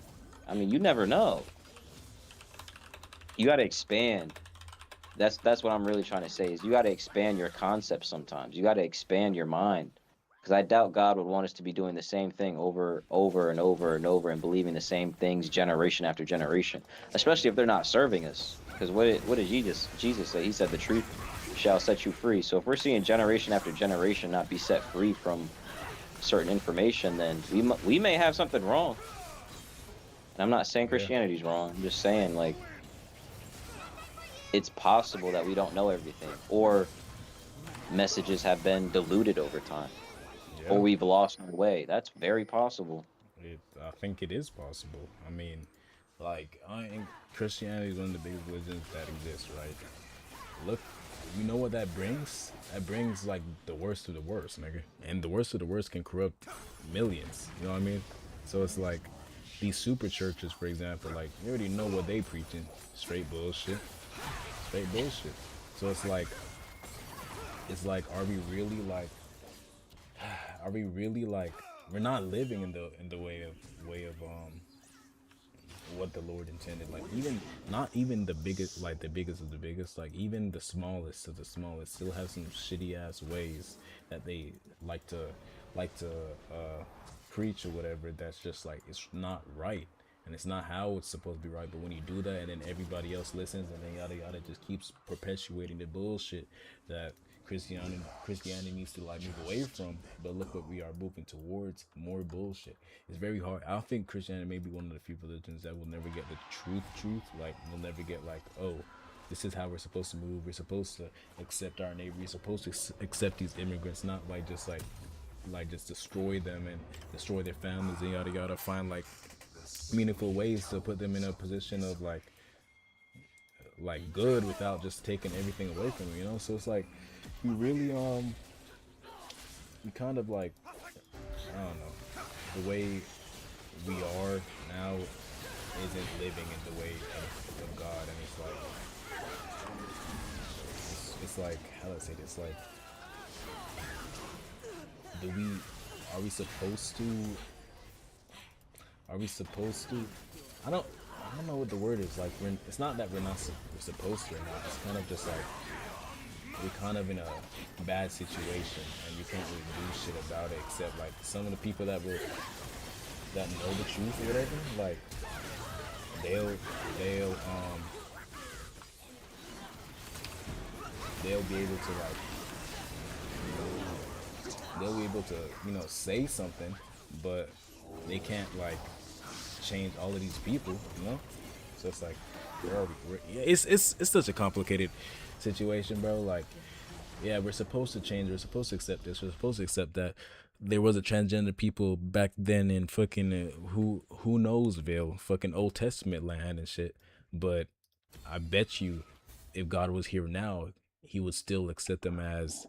I mean, you never know. You got to expand. That's what I'm really trying to say is you got to expand your concepts sometimes. You got to expand your mind. Because I doubt God would want us to be doing the same thing over and over and believing the same things generation after generation, especially if they're not serving us. Because what did Jesus say? He said the truth shall set you free. So if we're seeing generation after generation not be set free from certain information, then we may have something wrong. And I'm not saying Yeah. Christianity's wrong. I'm just saying like it's possible that we don't know everything, or messages have been diluted over time, or Yeah. we've lost our way. That's very possible. I think it is possible. I mean, like, I ain't, Christianity is one of the biggest religions that exists, right? Look, you know what that brings? That brings like the worst of the worst, nigga. And the worst of the worst can corrupt millions. You know what I mean? So it's like these super churches, for example, like you already know what they preaching. Straight bullshit. Straight bullshit. So it's like, are we really like we're not living in the way of what the Lord intended. Like even not even the biggest, like the biggest of the biggest, like even the smallest of the smallest still have some shitty ass ways that they like to like to preach or whatever. That's just like it's not right. And it's not how it's supposed to be right, but when you do that and then everybody else listens and then yada yada just keeps perpetuating the bullshit that Christianity needs to like move away from. But look what we are moving towards, more bullshit. It's very hard. I think Christianity may be one of the few religions that will never get the truth. Like we'll never get like, oh, this is how we're supposed to move. We're supposed to accept our neighbor. We're supposed to accept these immigrants, not like just destroy them and destroy their families and yada yada. Find like meaningful ways to put them in a position of like good without just taking everything away from them, you know. So it's like you really you kind of like, I don't know, the way we are now isn't living in the way of God. And it's like how do I say this, like do we are we supposed to are we supposed to I don't know what the word is. Like it's not that we're supposed to or not. It's kind of just like we're kind of in a bad situation and you can't really do shit about it except like some of the people that know the truth or whatever. Like they'll they'll be able to like they'll be able to say something, but they can't like change all of these people, you know. So it's like where are we? Yeah, it's such a complicated situation, bro. Like, yeah, we're supposed to change. We're supposed to accept this. We're supposed to accept that. There was a transgender people back then in fucking who knowsville, fucking Old Testament land and shit. But I bet you, if God was here now, He would still accept them as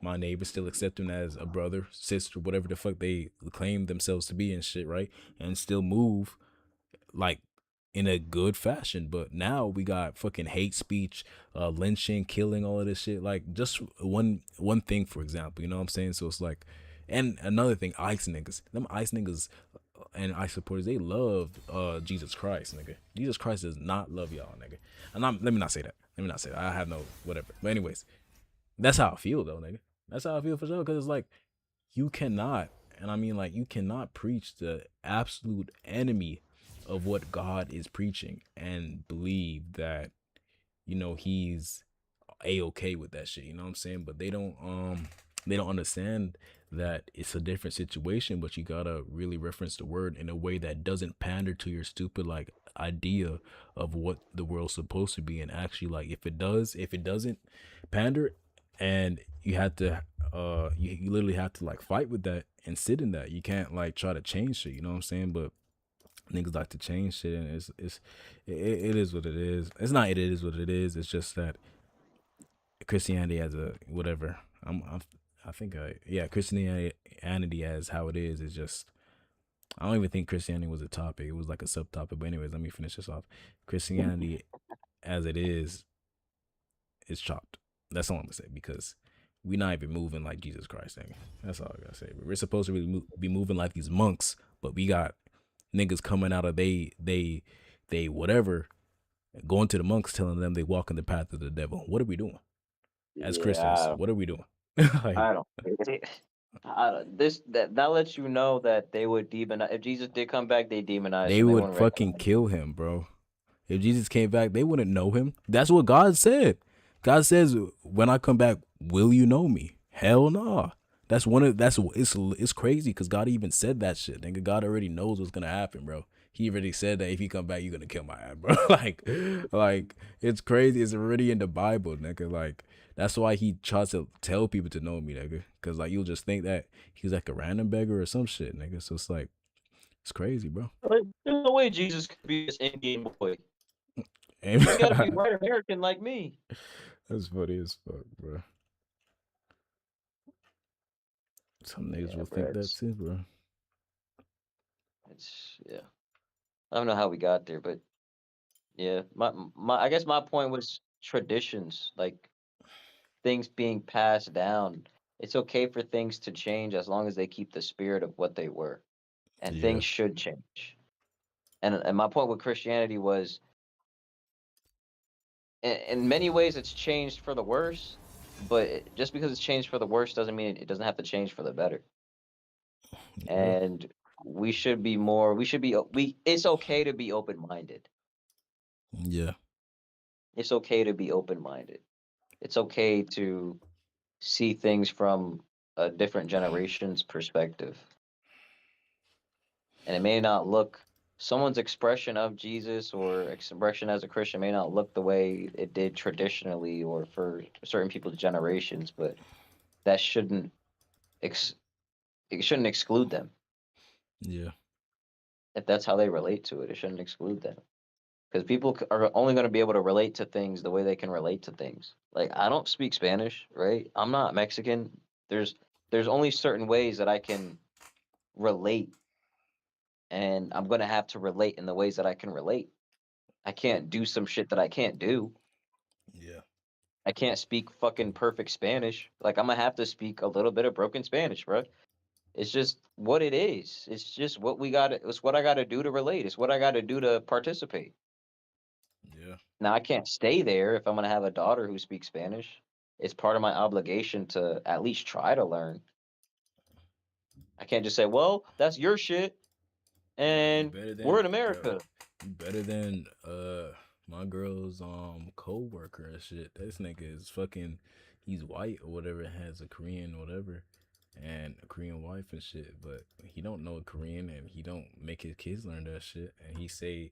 my neighbor, still accept them as a brother, sister, whatever the fuck they claim themselves to be and shit, right? And still move like in a good fashion. But now we got fucking hate speech, lynching, killing, all of this shit. Like just one thing, for example, you know what I'm saying? So it's like, and another thing, ICE niggas, them ICE niggas and ICE supporters, they love Jesus Christ, nigga. Jesus Christ does not love y'all, nigga. And let me not say that. Let me not say that. I have no whatever. But anyways, that's how I feel though, nigga. That's how I feel for sure. Cause it's like you cannot, and I mean like you cannot preach the absolute enemy of what God is preaching and believe that he's a-okay with that shit, you know what I'm saying? But they don't understand that it's a different situation, but you gotta really reference the word in a way that doesn't pander to your stupid like idea of what the world's supposed to be. And actually, like, if it doesn't pander, and you have to you literally have to like fight with that and sit in that. You can't like try to change shit, you know what I'm saying? But niggas like to change shit, and it is what it is. It's not it is what it is. It's just that Christianity as a whatever. I think yeah, Christianity as how it is just, I don't even think Christianity was a topic. It was like a subtopic. But anyways, let me finish this off. Christianity as it is chopped. That's all I'm gonna say, because we're not even moving like Jesus Christ, nigga. That's all I gotta say. We're supposed to really be moving like these monks, but we got niggas coming out of they whatever, going to the monks telling them they walk in the path of the devil. What are we doing as Christians? Yeah, What are we doing? Like, I don't get it. That lets you know that they would demonize. If Jesus did come back, they demonize They him. They would wouldn't fucking recognize him. kill him, bro. If Jesus came back, they wouldn't know him. That's what God said. God says, "When I come back, will you know me?" Hell no. That's one of that's it's crazy because God even said that shit. Nigga, God already knows what's gonna happen, bro. He already said that if he come back, you're gonna kill my ass, bro. like it's crazy. It's already in the Bible, nigga. Like that's why he tries to tell people to know me, nigga. Cause like you'll just think that he's like a random beggar or some shit, nigga. So it's like it's crazy, bro. Like, there's no way Jesus could be this Indian boy. And He's got to be white American like me. that's funny as fuck, bro. Some niggas Yeah, will bro. think that too, bro. Yeah. I don't know how we got there, but yeah, my I guess my point was traditions, like things being passed down. It's okay for things to change as long as they keep the spirit of what they were, and Yeah, things should change. And my point with Christianity was, in many ways, it's changed for the worse, but just because it's changed for the worse doesn't mean it doesn't have to change for the better. yeah, And we should be more. We should be. We. It's okay to be open minded. yeah, It's okay to be open minded. It's okay to see things from a different generation's perspective. And it may not look, someone's expression of Jesus or expression as a Christian may not look the way it did traditionally or for certain people's generations, but that ex, it shouldn't exclude them. yeah, If that's how they relate to it, it shouldn't exclude them. Because people are only going to be able to relate to things the way they can relate to things. Like I don't speak Spanish, right? I'm not Mexican. There's there's only certain ways that I can relate, and I'm going to have to relate in the ways that I can relate. I can't do some shit that I can't do. yeah, I can't speak fucking perfect Spanish. Like I'm gonna have to speak a little bit of broken Spanish, bro. It's just what it is. It's just what we got. It's what I got to do to relate. It's what I got to do to participate. yeah, Now I can't stay there if I'm gonna have a daughter who speaks Spanish. It's part of my obligation to at least try to learn. I can't just say, "Well, that's your shit," yeah. You and better we're than in yo. America. You better than my girl's co-worker and shit. This nigga is fucking. He's white or whatever. Has a Korean whatever, and a Korean wife and shit. But he don't know Korean and he don't make his kids learn that shit. And he say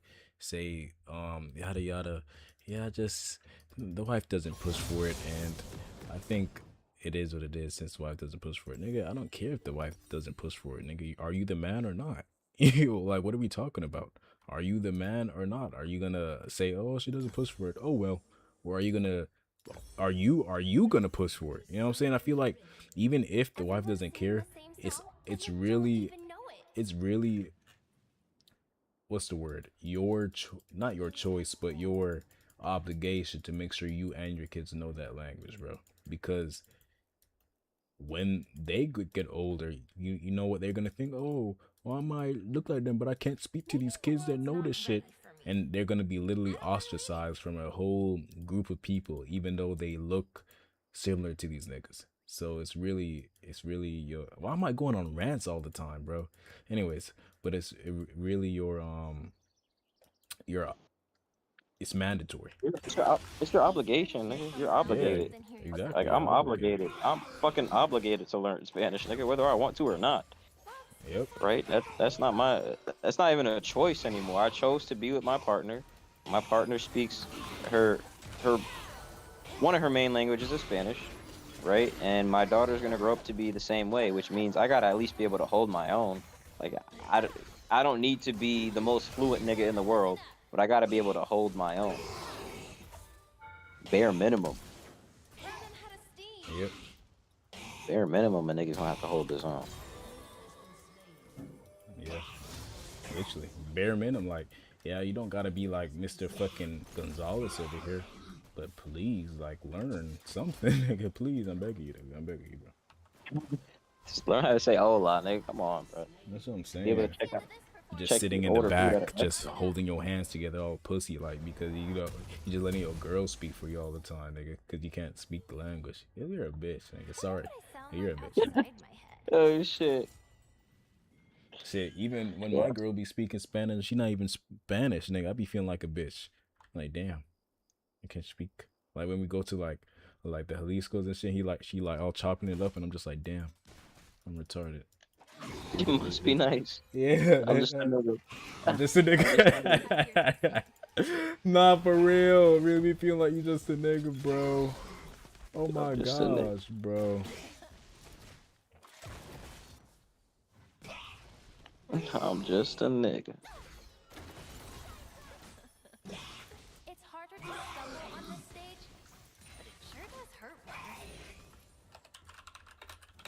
yada yada. Yeah, just the wife doesn't push for it, and I think it is what it is since the wife doesn't push for it. Nigga, I don't care if the wife doesn't push for it. Nigga, are you the man or not? Like, what are we talking about? Are you the man or not? Are you gonna say, oh, she doesn't push for it? Oh well. Or are you gonna are you gonna push for it? You know what I'm saying? I feel like even if the wife Everyone doesn't singing care, the same it's song, it's and you don't really even know it. it's really what's the word? Not your choice, but your obligation to make sure you and your kids know that language, bro. Because when they get older, you know what they're gonna think. Oh, well, I might look like them, but I can't speak to Maybe these the kids that world's know not this shit, ready for me. and they're gonna be literally I don't know either. ostracized from a whole group of people, even though they look similar to these niggas. So it's really your. Why am I going on rants all the time, bro? Anyways, but really your it's mandatory. It's your obligation, nigga. You're Yeah, obligated. Then here's Like exactly. You're I'm something. obligated. obligated. I'm fucking obligated to learn Spanish, nigga, whether I want to or not. Yep. Right? That's not even a choice anymore. I chose to be with my partner. My partner speaks her her one of her main languages is Spanish, right? And my daughter's gonna grow up to be the same way, which means I gotta at least be able to hold my own. Like I, I don't need to be the most fluent nigga in the world, but I gotta be able to hold my own. Bare minimum. Learn them how to steam. Yep. Bare minimum, a nigga's gonna have to hold his own. Yeah. Literally, bare minimum. Like, yeah, you don't gotta be like Mr. fucking Gonzalez over here, but please, like, learn something, nigga. Please, I'm begging you, nigga. I'm begging you, bro. Just learn how to say hola, nigga. Come on, bro. That's what I'm Be able saying. to check out, Do this for Just check 45 sitting your in the order food at a back, just restaurant. holding your hands together, all pussy, like because you just letting your girl speak for you all the time, nigga, because you can't speak the language. Yeah, you're a bitch, nigga. What Sorry, would I sound you're a like bitch, outside nigga. my head? Oh shit. Shit, even when Yeah. my girl be speaking Spanish, she not even Spanish, nigga. I be feeling like a bitch. Like, damn, I can't speak. Like when we go to like the Jalisco's and shit, she like all chopping it up, and I'm just like, damn, I'm retarded. You must be nice. Yeah, I'm just a man. nigga. I'm just a I'm just a nigga. nigga. Nah, for real. Really feel like you just a nigga, bro. Oh I'm my just a nigga. gosh, bro. I'm just a nigga. It's harder to stumble on this stage, but it sure does hurt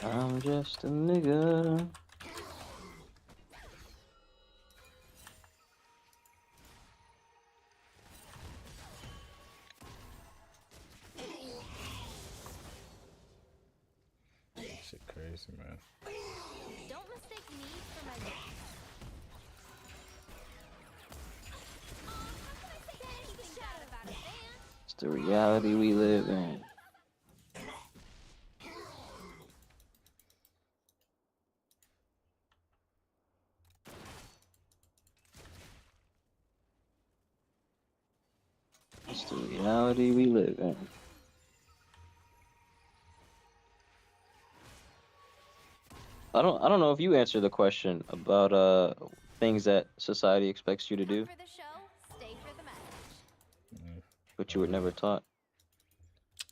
more. I'm just a nigga. Shit crazy, man. Don't mistake me for my weakness. How can I say anything bad about a fan? It's the reality we live in. It's the reality we live in. I don't know if you answered the question about things that society expects you to Come do, for the show, stay for the message. but you were never taught.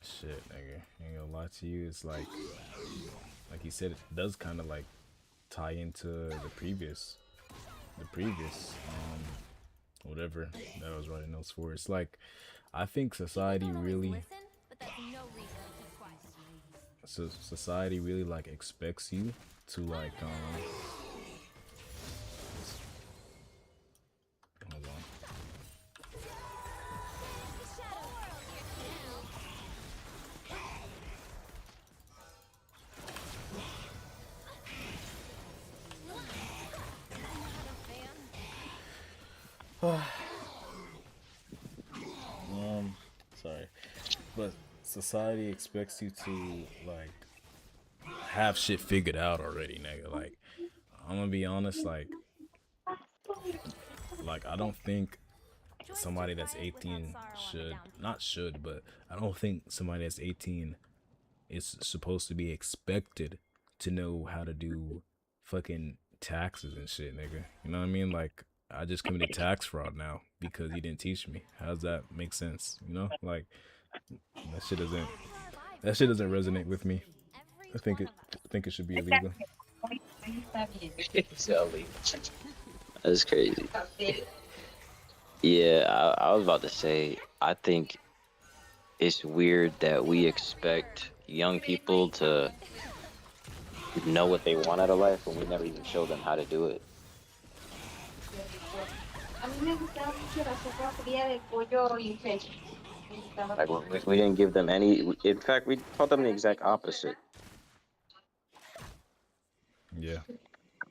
Shit, nigga. Ain't gonna lie to you. It's like you said, it does kind of like tie into the previous, whatever that I was writing notes for. It's like, I think society People don't always really, listen, but that's no reason to keep quiet. society really like expects you to like, hold on. Sorry, but society expects you to like have shit figured out already, nigga. Like, I'm gonna be honest, like I don't think somebody that's 18 should, but I don't think somebody that's 18 is supposed to be expected to know how to do fucking taxes and shit, nigga. You know what I mean? Like, I just committed tax fraud now because you didn't teach me. How does that make sense? You know, like that shit doesn't resonate with me. I think it should be illegal. Silly. That's crazy. Yeah, I was about to say, I think it's weird that we expect young people to know what they want out of life when we never even show them how to do it. Like we didn't give them any. In fact, we taught them the exact opposite. Yeah.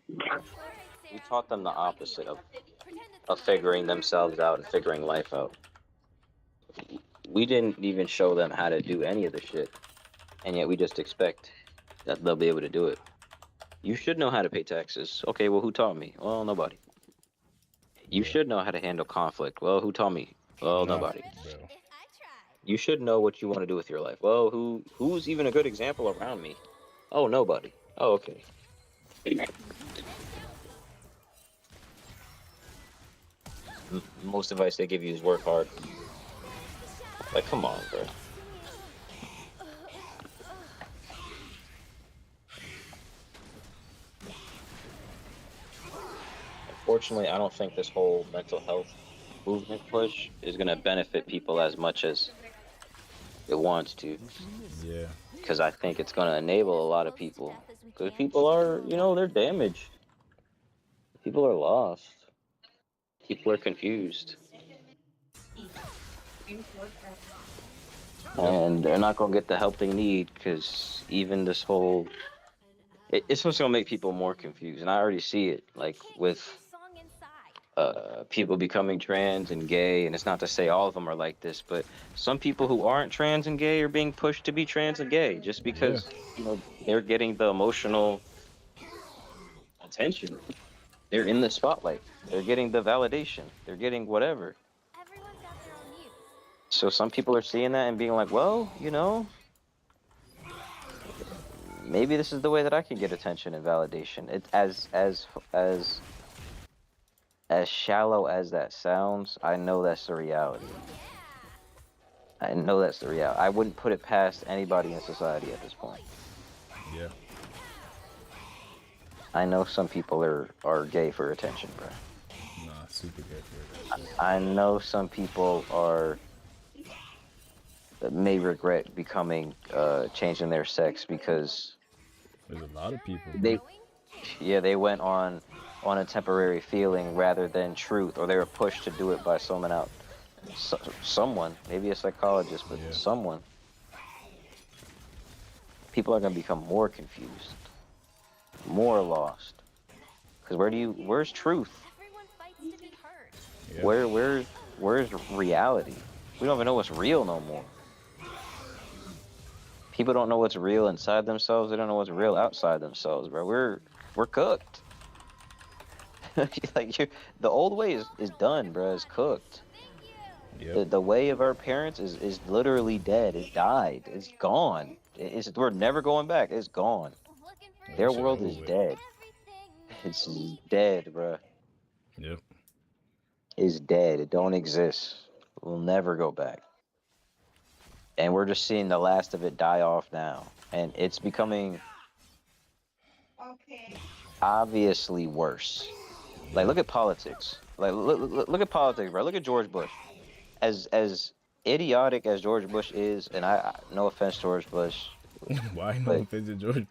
We taught them the opposite of figuring themselves out and figuring life out. We didn't even show them how to do any of the shit, and yet we just expect that they'll be able to do it. You should know how to pay taxes. Okay, well, who taught me? Well, nobody. You Yeah. should know how to handle conflict. Well, who taught me? Well, Nah, nobody. bro. You should know what you want to do with your life. Well, who's even a good example around me? Oh, nobody. Oh, okay. Most advice they give you is work hard. Like, come on, bro. Unfortunately, I don't think this whole mental health movement push is going to benefit people as much as it wants to. Yeah. Because I think it's going to enable a lot of people. Because people are, they're damaged. People are lost. People are confused. And they're not going to get the help they need because even this whole... It's just going to make people more confused. And I already see it, like, with people becoming trans and gay. And it's not to say all of them are like this, but some people who aren't trans and gay are being pushed to be trans and gay just Yeah. because, they're getting the emotional attention. They're in the spotlight. They're getting the validation. They're getting whatever. Everyone's got their own muse. So some people are seeing that and being like, well, you know, maybe this is the way that I can get attention and validation. It as shallow as that sounds, I know that's the reality. I know that's the reality. I wouldn't put it past anybody in society at this point. Yeah. I know some people are gay for attention, bro. Nah, super good for that shit. I know some people are may regret becoming changing their sex because There's a lot of people, bro. they they went on a temporary feeling rather than truth, or they were pushed to do it by someone, maybe a psychologist, but Yeah. someone. People are gonna become more confused, more lost. Because where's truth? Everyone fights to be heard. Yeah. Where's reality? We don't even know what's real no more. People don't know what's real inside themselves. They don't know what's real outside themselves, bro. We're cooked. Like the old way is done, bro. It's cooked. Yep. The way of our parents is literally dead. It died. It's gone. We're never going back. It's gone. Looking for Their That shit world over is with. dead. everything. It's dead, bro. Yep. It's dead. It don't exist. We'll never go back. And we're just seeing the last of it die off now. And it's becoming obviously worse. Like, look at politics. Like, look at politics, bro. Look at George Bush. As idiotic as George Bush is, and no offense, George Bush, Why no but offense to George?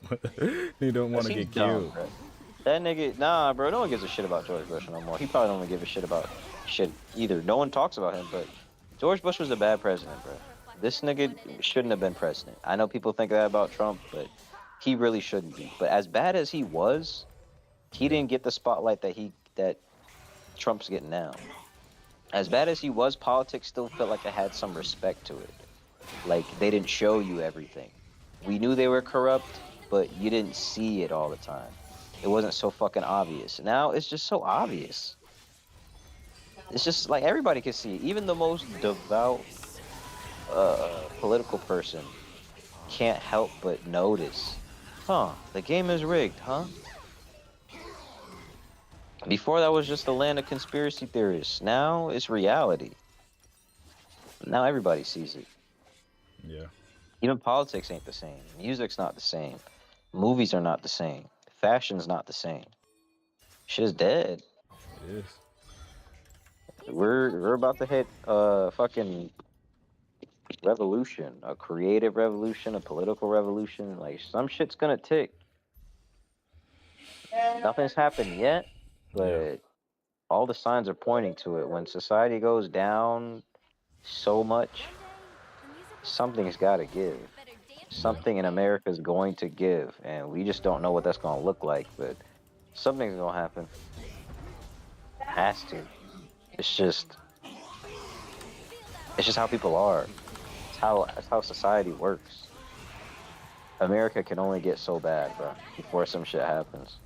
They don't want to he's get dumb, killed. bro. That nigga, nah, bro. No one gives a shit about George Bush no more. He probably don't even give a shit about shit either. No one talks about him, but George Bush was a bad president, bro. This nigga shouldn't have been president. I know people think that about Trump, but he really shouldn't be. But as bad as he was, he didn't get the spotlight that Trump's getting now. As bad as he was, politics still felt like it had some respect to it. Like, they didn't show you everything. We knew they were corrupt, but you didn't see it all the time. It wasn't so fucking obvious. Now it's just so obvious. It's just like everybody can see it. Even the most devout political person can't help but notice. Huh, the game is rigged, huh? Before that was just the land of conspiracy theorists. Now it's reality. Now everybody sees it. Yeah. Even politics ain't the same. Music's not the same. Movies are not the same. Fashion's not the same. Shit's dead. It is. We're about to hit fucking revolution, a creative revolution, a political revolution. Like, some shit's gonna tick. Nothing's happened yet, Yeah. but all the signs are pointing to it. When society goes down so much, something's got to give. Something in America is going to give, and we just don't know what that's going to look like, but something's going to happen. It has to. It's just how people are. It's how society works. America can only get so bad, bro, before some shit happens.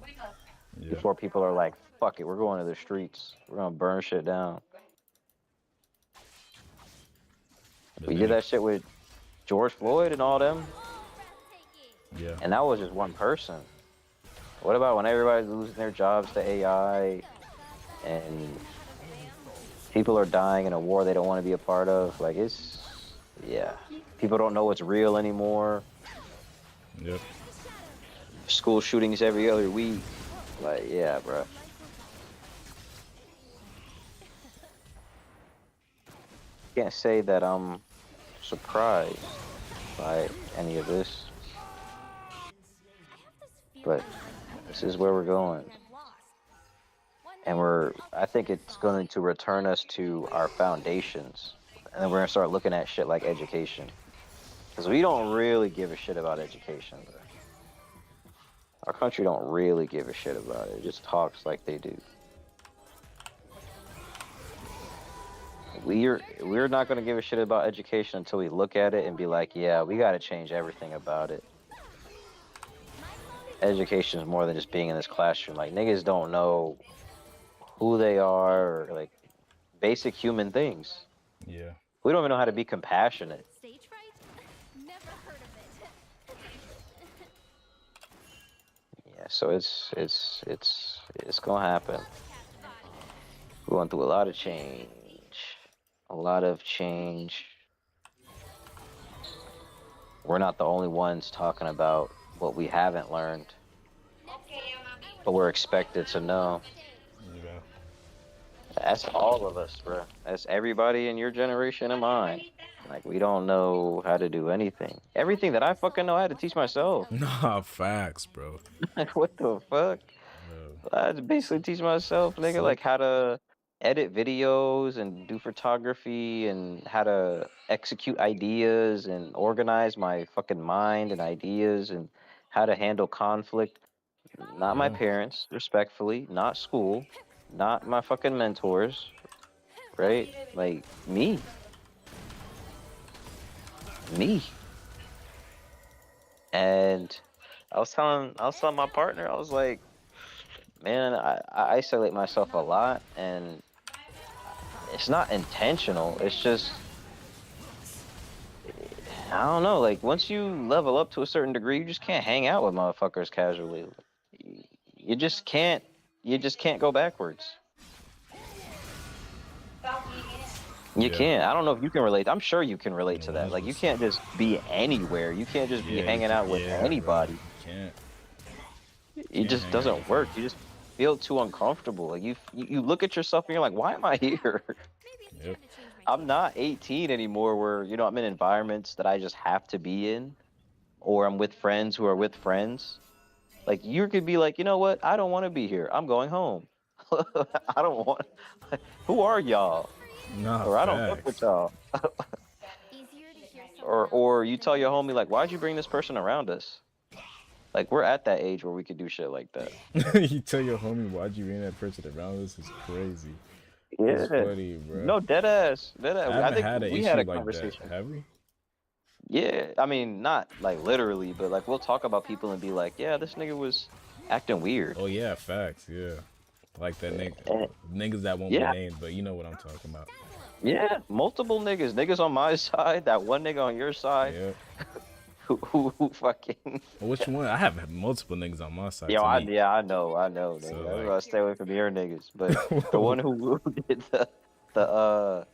Yeah. Before people are like, fuck it, we're going to the streets. We're going to burn shit down. But We then did that shit with George Floyd and all them, Yeah. and that was just one person. What about when everybody's losing their jobs to AI and people are dying in a war they don't want to be a part of? Like, people don't know what's real anymore. Yep. School shootings every other week. Like, yeah, bro. Can't say that I'm surprised by any of this, but this is where we're going. And I think it's going to return us to our foundations. And then we're going to start looking at shit like education. Because we don't really give a shit about education, bro. Our country don't really give a shit about it. It just talks like they do. We're not going to give a shit about education until we look at it and be like, yeah, we got to change everything about it. education is more than just being in this classroom. Like niggas don't know who they are or like basic human things. Yeah. We don't even know how to be compassionate. Stage fright? Never heard of it. Yeah, so it's gonna happen. We're going through a lot of change. A lot of change. We're not the only ones talking about what we haven't learned, but we're expected to know. Yeah. That's all of us, bro. That's everybody in your generation and mine. Like, we don't know how to do anything. Everything that I fucking know, I had to teach myself. Nah, facts, bro. Like, what the fuck? Bro. I had to basically teach myself, nigga, Some like how to edit videos and do photography and how to execute ideas and organize my fucking mind and ideas and how to handle conflict. Not my yeah. parents, respectfully, not school, not my fucking mentors, right? Like me. And I was telling my partner, I was like, man, I isolate myself a lot, and it's not intentional. It's just I don't know. Like once you level up to a certain degree, you just can't hang out with motherfuckers casually. You just can't. You just can't go backwards. You Yeah. can't. I don't know if you can relate. I'm sure you can relate to that. Like you 100%. can't just be anywhere. You can't just be Yeah, you hanging can, out with yeah, bro. anybody. Can't It can't just hang out doesn't with work. him. You just feel too uncomfortable. Like you look at yourself and you're like, why am I here? Maybe it's Yep. time to change my I'm not 18 anymore where, I'm in environments that I just have to be in, or I'm with friends who are with friends. Like you could be like, you know what? I don't want to be here. I'm going home. I don't want. Who are y'all? Nah, Or I don't fuck with facts. y'all. Easier to hear someone Or else you than tell to your hear homie like, yourself. why'd you bring this person around us? Like we're at that age where we could do shit like that. You tell your homie why'd you bring that person around? This is crazy. It's Yeah. funny, bro. No, dead ass. Dead I ass. I haven't think had an we had issue a like that, conversation. have we? Yeah, I mean, not like literally, but like we'll talk about people and be like, yeah, this nigga was acting weird. Oh yeah, facts, yeah. Like that nigga, And niggas that won't be yeah, named, but you know what I'm talking about. yeah, multiple niggas. Niggas on my side, that one nigga on your side, Yeah. who fucking. Which one? I have multiple niggas on my side Yo, to me. I know, So nigga. That's like, why I stay away from your niggas. But the one who did the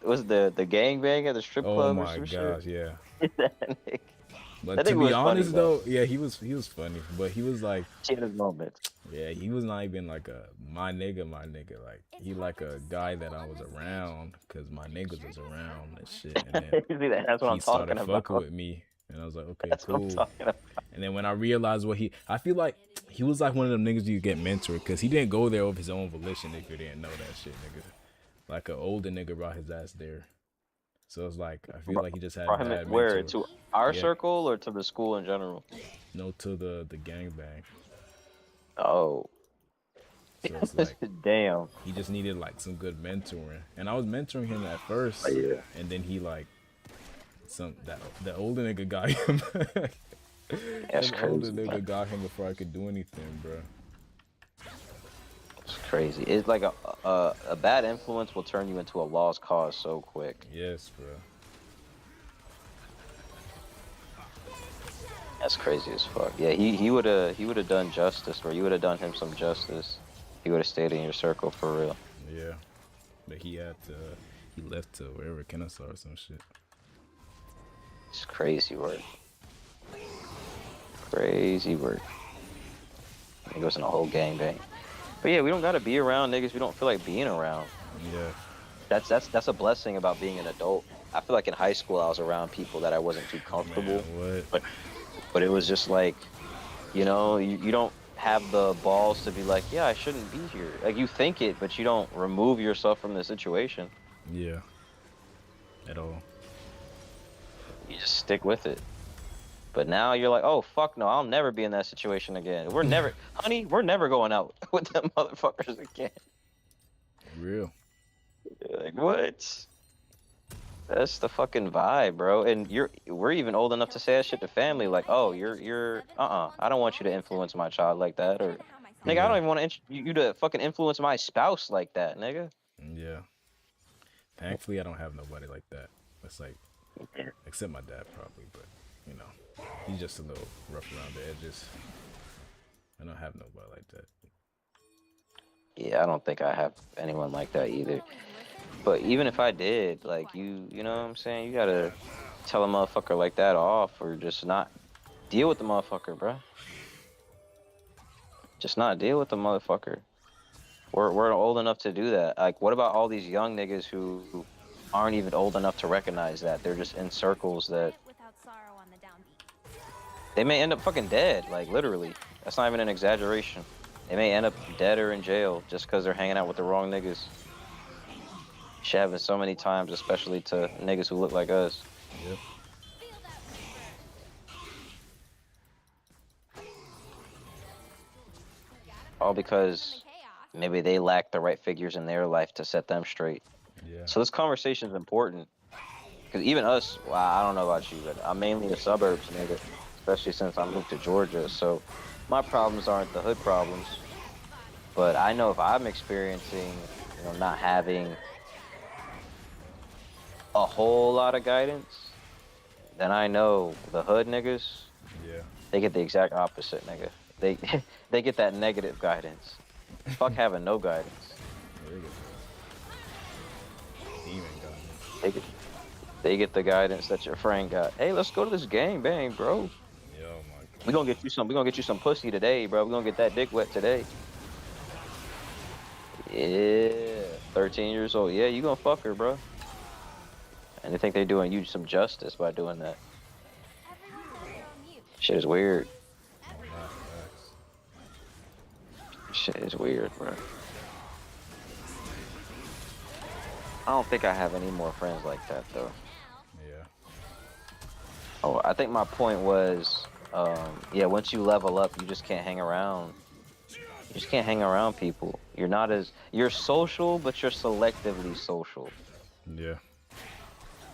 was the gangbang at the strip oh club or my some shit. gosh, yeah. that nigga, But that to nigga be was funny honest though. though, yeah, he was funny, but he was like, He had his moments. yeah, he was not even like a my nigga, my nigga. Like he like a guy that I was around because my niggas was around and shit, and then See, that's what he I'm started talking fucking about. with me, and I was like, okay, That's what I'm cool. talking about. And then when I realized I feel like he was like one of them niggas you get mentored because he didn't go there of his own volition. If you didn't know that shit, nigga, like an older nigga brought his ass there. So it's like I feel like he just had a Brought him bad where? mentor. To our Yeah, circle or to the school in general? no to the gangbang. Oh, So it's like damn. he just needed like some good mentoring, and I was mentoring him at first, Yeah. and then he like the older nigga got him. That's That older crazy, nigga man. got him before I could do anything, bro. It's crazy. It's like a bad influence will turn you into a lost cause so quick. Yes, bro. That's crazy as fuck. Yeah, he would have done justice, or you would have done him some justice. He would have stayed in your circle for real. Yeah, but he left to wherever Kennesaw or some shit. It's crazy work. Crazy work. It goes in a whole gangbang. But yeah, we don't gotta be around niggas we don't feel like being around. Yeah, That's a blessing about being an adult. I feel like in high school I was around people that I wasn't too man, comfortable, what? but it was just like, you don't have the balls to be like, yeah, I shouldn't be here. Like you think it, but you don't remove yourself from the situation. Yeah, at all. You just stick with it. But now you're like, oh fuck no, I'll never be in that situation again. Honey, we're never going out with them motherfuckers again. Real. You're like what? That's the fucking vibe, bro. And we're even old enough to say that shit to family, like, oh, I don't want you to influence my child like that, or nigga, I don't Yeah, even want to you to fucking influence my spouse like that, nigga. yeah. Thankfully, I don't have nobody like that. It's like, except my dad probably, but you know, he's just a little rough around the edges. I don't have nobody like that. Yeah, I don't think I have anyone like that either. But even if I did, like you know what I'm saying? You gotta tell a motherfucker like that off, or just not deal with the motherfucker, bro. Just not deal with the motherfucker. We're old enough to do that. Like, what about all these young niggas who aren't even old enough to recognize that? They're just in circles that they may end up fucking dead, like literally. That's not even an exaggeration. They may end up dead or in jail just because they're hanging out with the wrong niggas. Shit happens so many times, especially to niggas who look like us. Yep. All because maybe they lack the right figures in their life to set them straight. Yeah. So this conversation is important. Because even us, well, I don't know about you, but I'm mainly the suburbs, nigga. Especially since I moved to Georgia. So my problems aren't the hood problems. But I know if I'm experiencing, not having a whole lot of guidance, then I know the hood niggas, Yeah. they get the exact opposite, nigga. They they get that negative guidance. Fuck having no guidance. There you go. Demon got They get they get the guidance that your friend got. Hey, let's go to this game, bang, bro. me. Yo, my We God. gonna get you some. We gonna get you some pussy today, bro. We gonna get that dick wet today. Yeah, 13 years old. Yeah, you gonna fuck her, bro. And they think they're doing you some justice by doing that. Shit is weird. Nah, facts. Shit is weird, bro. I don't think I have any more friends like that though. Yeah. Oh, I think my point was, yeah, once you level up, you just can't hang around. You just can't hang around people. You're social, but you're selectively social. Yeah.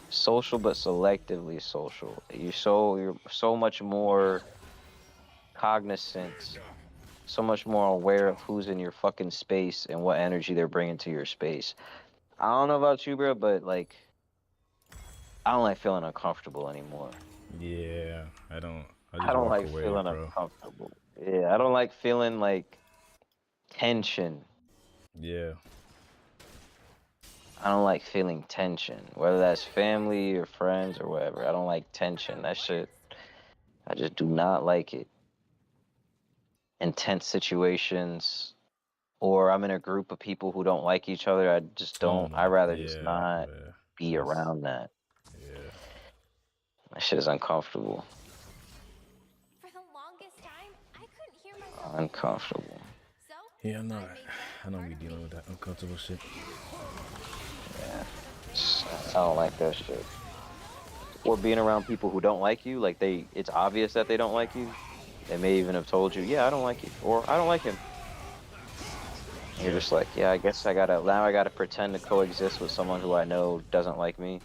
Social, but selectively social. You're so much more cognizant, so much more aware of who's in your fucking space and what energy they're bringing to your space. I don't know about you, bro, but like, I don't like feeling uncomfortable anymore. Yeah. I don't. I I just don't walk like away, feeling bro. uncomfortable. Yeah, I don't like feeling like tension. Yeah. I don't like feeling tension, whether that's family or friends or whatever. I don't like tension. That shit, I just do not like it. Intense situations, or I'm in a group of people who don't like each other. I just Oh don't. I'd no. rather just Yeah. not Yeah. be That's. around that. Yeah. That shit is uncomfortable. For the longest time, I couldn't hear myself Uncomfortable. So, Yeah. I'm not. I made I don't be part of dealing me. with that uncomfortable shit. Yeah. I don't like that shit. Or being around people who don't like you, like it's obvious that they don't like you. They may even have told you, yeah, I don't like you, or I don't like him. And you're Yeah. just like, yeah, I guess I gotta pretend to coexist with someone who I know doesn't like me.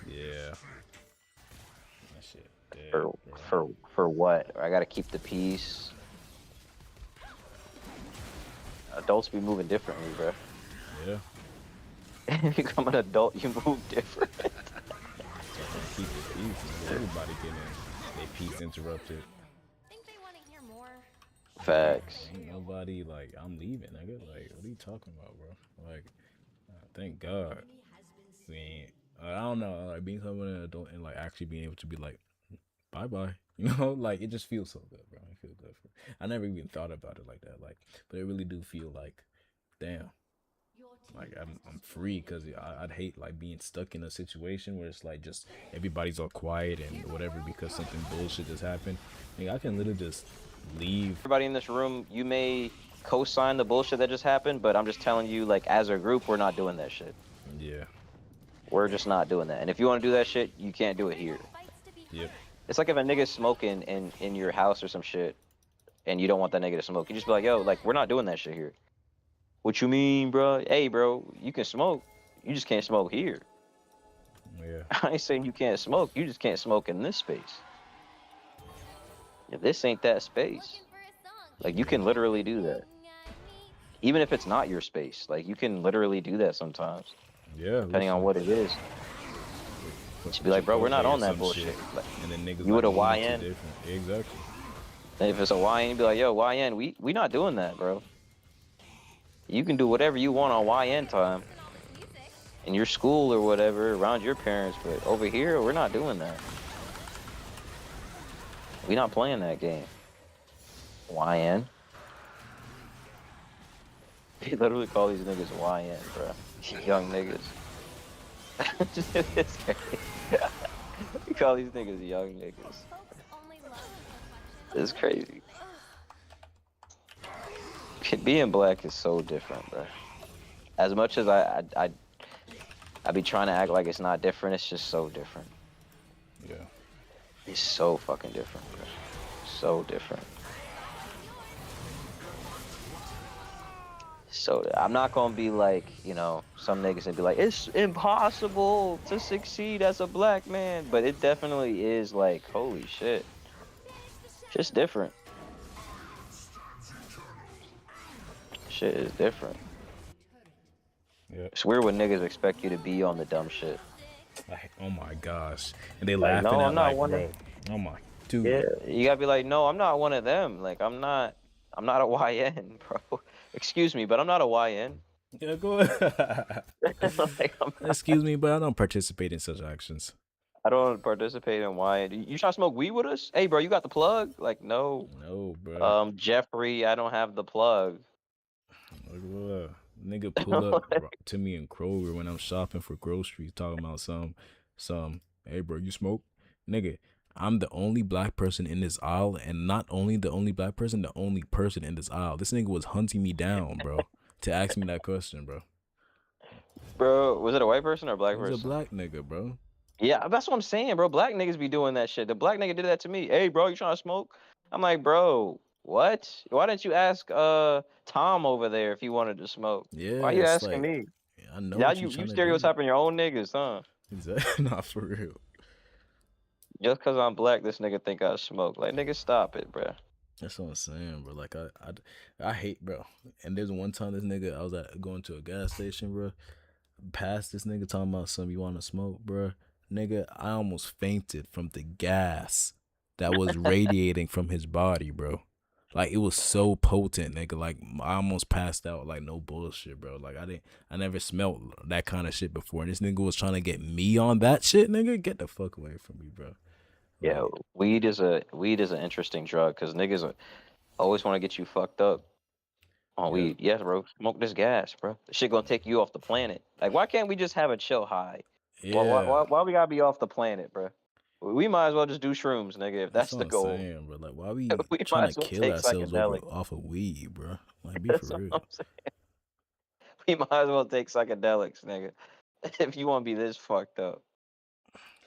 Yeah. That shit dead, For bro. for what? I gotta keep the peace. Adults be moving differently, bro. Yeah. If you become an adult, you move different. So I can't keep the peace, nigga. Everybody getting their peace interrupted. Think they want to hear more? Facts. Ain't nobody like I'm leaving, nigga. Like, what are you talking about, bro? Like, thank God. We ain't. I don't know. Like being someone an adult and like actually being able to be like, bye bye. You know, like it just feels so good, bro. I feel good for. I never even thought about it like that. Like, but it really do feel like, damn. Like I'm free because I'd hate like being stuck in a situation where it's like just everybody's all quiet and whatever because something bullshit just happened. Like, I can literally just leave. Everybody in this room, you may co-sign the bullshit that just happened, but I'm just telling you, like, as a group, we're not doing that shit. Yeah. We're just not doing that. And if you want to do that shit, you can't do it here. Yep. It's like if a nigga's smoking in your house or some shit, and you don't want that nigga to smoke, you just be like, yo, like, we're not doing that shit here. What you mean, bro? Hey, bro, you can smoke. You just can't smoke here. Yeah. I ain't saying you can't smoke. You just can't smoke in this space. If this ain't that space, Looking for a song. like you Yeah. can literally do that. Everything I need. Even if it's not your space, like you can literally do that sometimes, Yeah. depending on Listen. what it is. Should be like, bro, we're not Chipotle or on that some shit, bullshit. Like, and then niggas you with like a move to YN? different. Exactly. And if it's a YN, be like, yo, YN, we not doing that, bro. You can do whatever you want on YN time Listen all this music. in your school or whatever around your parents, but over here, we're not doing that. We not playing that game. YN. They literally call these niggas YN, bro. Young niggas. It's crazy. You call these niggas young niggas. Folks only love the It's perfection. crazy. Being black is so different, bro. As much as I be trying to act like it's not different, it's just so different. Yeah. It's so fucking different, bro. So different. So I'm not gonna be like, some niggas and be like, it's impossible to succeed as a black man, but it definitely is like, holy shit, just different. Shit is different. Yeah. It's weird when niggas expect you to be on the dumb shit. Oh my gosh, and they Like, laughing no, I'm at not like, one of. bro. Oh my dude. Yeah, you gotta be like, no, I'm not one of them. Like, I'm not a YN, bro. Excuse me, but I'm not a YN. Yeah, go ahead. Like, Excuse me, but I don't participate in such actions. I don't participate in YN. You trying to smoke weed with us? Hey, bro, you got the plug? Like, no. No, bro. Jeffrey, I don't have the plug. Like, what? Nigga pull up to me in Kroger when I'm shopping for groceries, talking about some. Hey, bro, you smoke, nigga? I'm the only black person in this aisle, and not only the only black person, the only person in this aisle. This nigga was hunting me down, bro, to ask me that question, bro. Bro, was it a white person or a black It was a person? black nigga, bro. Yeah, that's what I'm saying, bro. Black niggas be doing that shit. The black nigga did that to me. Hey, bro, you trying to smoke? I'm like, bro, what? Why didn't you ask Tom over there if he wanted to smoke? Yeah, Why you it's asking like, me? I know Now what you you trying to do. stereotyping your own niggas, huh? Exactly, not for real. Just cause I'm black, this nigga think I smoke. Like, nigga, stop it, bro. That's what I'm saying, bro. Like I hate, bro. And there's one time this nigga, I was going to a gas station, bro. Past this nigga talking about something you want to smoke, bro. Nigga, I almost fainted from the gas that was radiating from his body, bro. Like it was so potent, nigga. Like I almost passed out. Like no bullshit, bro. Like I never smelled that kind of shit before. And this nigga was trying to get me on that shit, nigga. Get the fuck away from me, bro. Yeah, Like, weed is an interesting drug because niggas always want to get you fucked up on yeah, weed. Yes, bro. Smoke this gas, bro. This shit gonna take you off the planet. Like, why can't we just have a chill high? yeah. Why we gotta be off the planet, bro? We might as well just do shrooms, nigga, if That's that's what the I'm goal. saying, bro. Like, why we We trying might to as well kill take ourselves over psychedelics. off of weed, bro? Like, be for That's what real. I'm saying. We might as well take psychedelics, nigga. If you want to be this fucked up.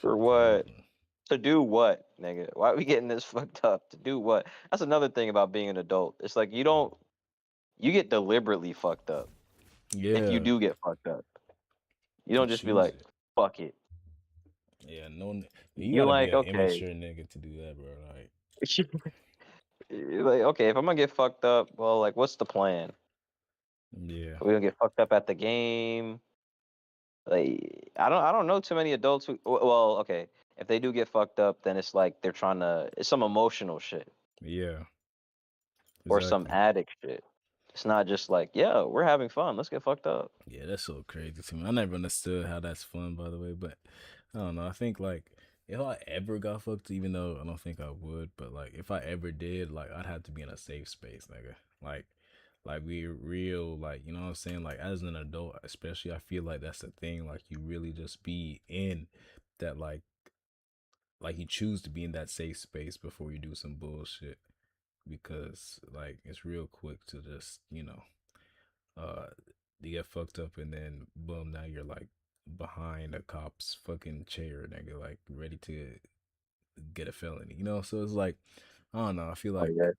For what? Crazy. To do what, nigga? Why are we getting this fucked up? To do what? That's another thing about being an adult. It's like you get deliberately fucked up if you Yeah, do get fucked up. You you don't just be choose like, it. fuck it. Yeah, no, you You're gotta be like, an okay. immature nigga to do that, bro. Like, You're like, okay, if I'm gonna get fucked up, well, like, what's the plan? yeah, Are we gonna get fucked up at the game? Like, I don't know too many adults who, well, okay, if they do get fucked up, then it's like it's some emotional shit yeah, or some exactly. addict shit. It's not just like, yeah, we're having fun. Let's get fucked up. Yeah, that's so crazy to me. I never understood how that's fun, by the way. But I don't know. I think like if I ever got fucked, even though I don't think I would, but like if I ever did, like I'd have to be in a safe space, nigga. Like we real, like you know what I'm saying. Like as an adult, especially, I feel like that's the thing. Like you really just be in that, like you choose to be in that safe space before you do some bullshit because like it's real quick to just uh you get fucked up and then boom, now you're like behind a cop's fucking chair, nigga, like ready to get a felony, so it's like I don't know, I feel Oh like yeah,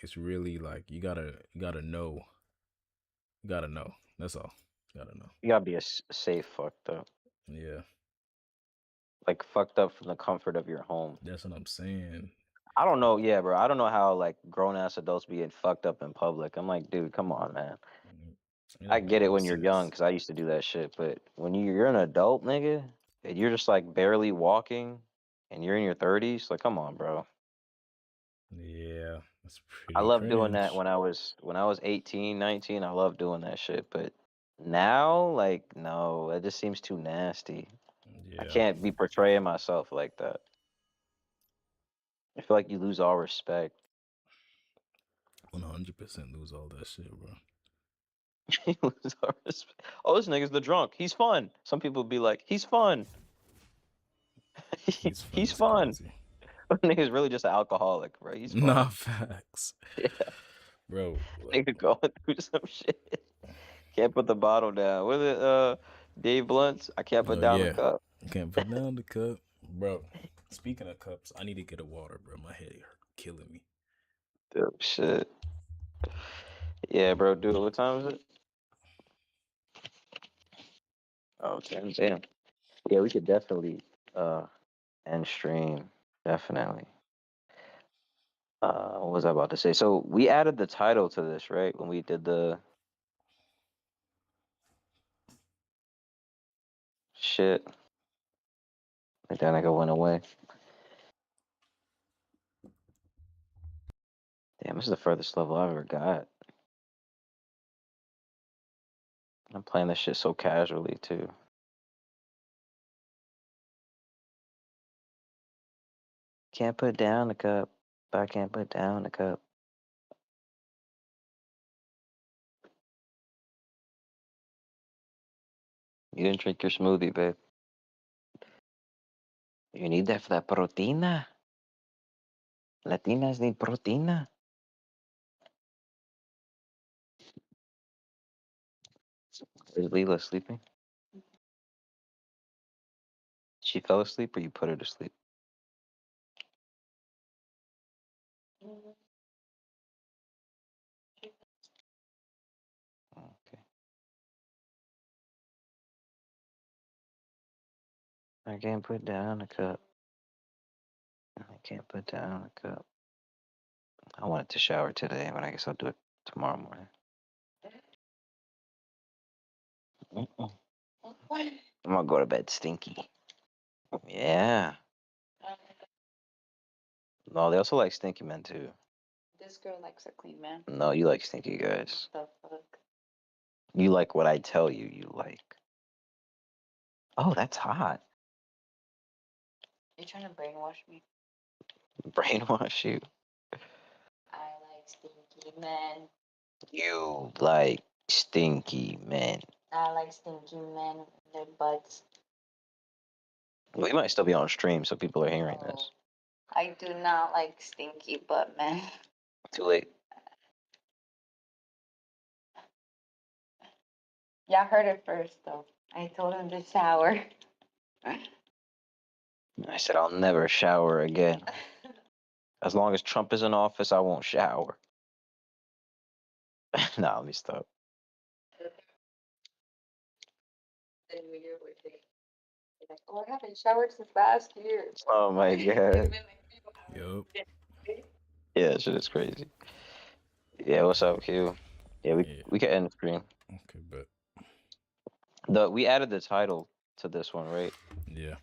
it's really like you gotta know, that's all, you gotta know. you gotta be a safe fucked up. Yeah. like fucked up from the comfort of your home. That's what I'm saying. I don't know, yeah, bro. I don't know how like grown ass adults be getting fucked up in public. I'm like, dude, come on, man. It I don't make get it no when you're young sense. because I used to do that shit, but when you're an adult, nigga, and you're just like barely walking, and you're in your 30s, like, come on, bro. Yeah, that's I pretty loved doing that cringe. when I was 18, 19. I loved doing that shit, but now, like, no, it just seems too nasty. I Yeah, can't be portraying myself like that. I feel like you lose all respect. 100% lose all that shit, bro. You lose all respect. Oh, this nigga's the drunk. He's fun. Some people be like, he's fun. He's fun He's is fun. crazy. Nigga's really just an alcoholic, bro. He's Nah, fun. facts, Yeah, bro. Like, nigga going through some shit. Can't put the bottle down. What is it, Dave Blunt's? I can't put oh down the yeah, cup. can't put down the cup, bro. Speaking of cups, I need to get a water, bro. My head hurt, killing me. Dude, shit. Yeah, bro, dude, what time is it? Oh, 10, damn. Yeah, we could definitely end stream. Definitely. What was I about to say? So we added the title to this, right? When we did the shit. And then I went away. Damn, this is the furthest level I've ever got. I'm playing this shit so casually too. Can't put down the cup. I can't put down the cup. You didn't drink your smoothie, babe. You need that for that proteina. Latinas need proteina. Is Leela sleeping? She fell asleep or you put her to sleep? Okay. I can't put down a cup. I can't put down a cup. I wanted to shower today, but I guess I'll do it tomorrow morning. Mm-mm. I'm gonna go to bed stinky. Yeah. No, they also like stinky men too. This girl likes a clean man. No, you like stinky guys. What the fuck? You like what I tell you you like. Oh, that's hot. You trying to brainwash me? Brainwash you. I like stinky men. You like stinky men. I like stinky men with their butts. We might still be on stream, so people are hearing No, this. I do not like stinky butt men. Too late. Y'all heard it first, though. I told him to shower. I said I'll never shower again. As long as Trump is in office, I won't shower. Nah, let me stop. Then when you're with it, you're like, oh, I haven't showered since last year. Oh my god. Yup. Yeah, that shit is crazy. Yeah, what's up, Q? Yeah, Yeah. we can end the stream. Okay, but We added the title to this one, right? yeah.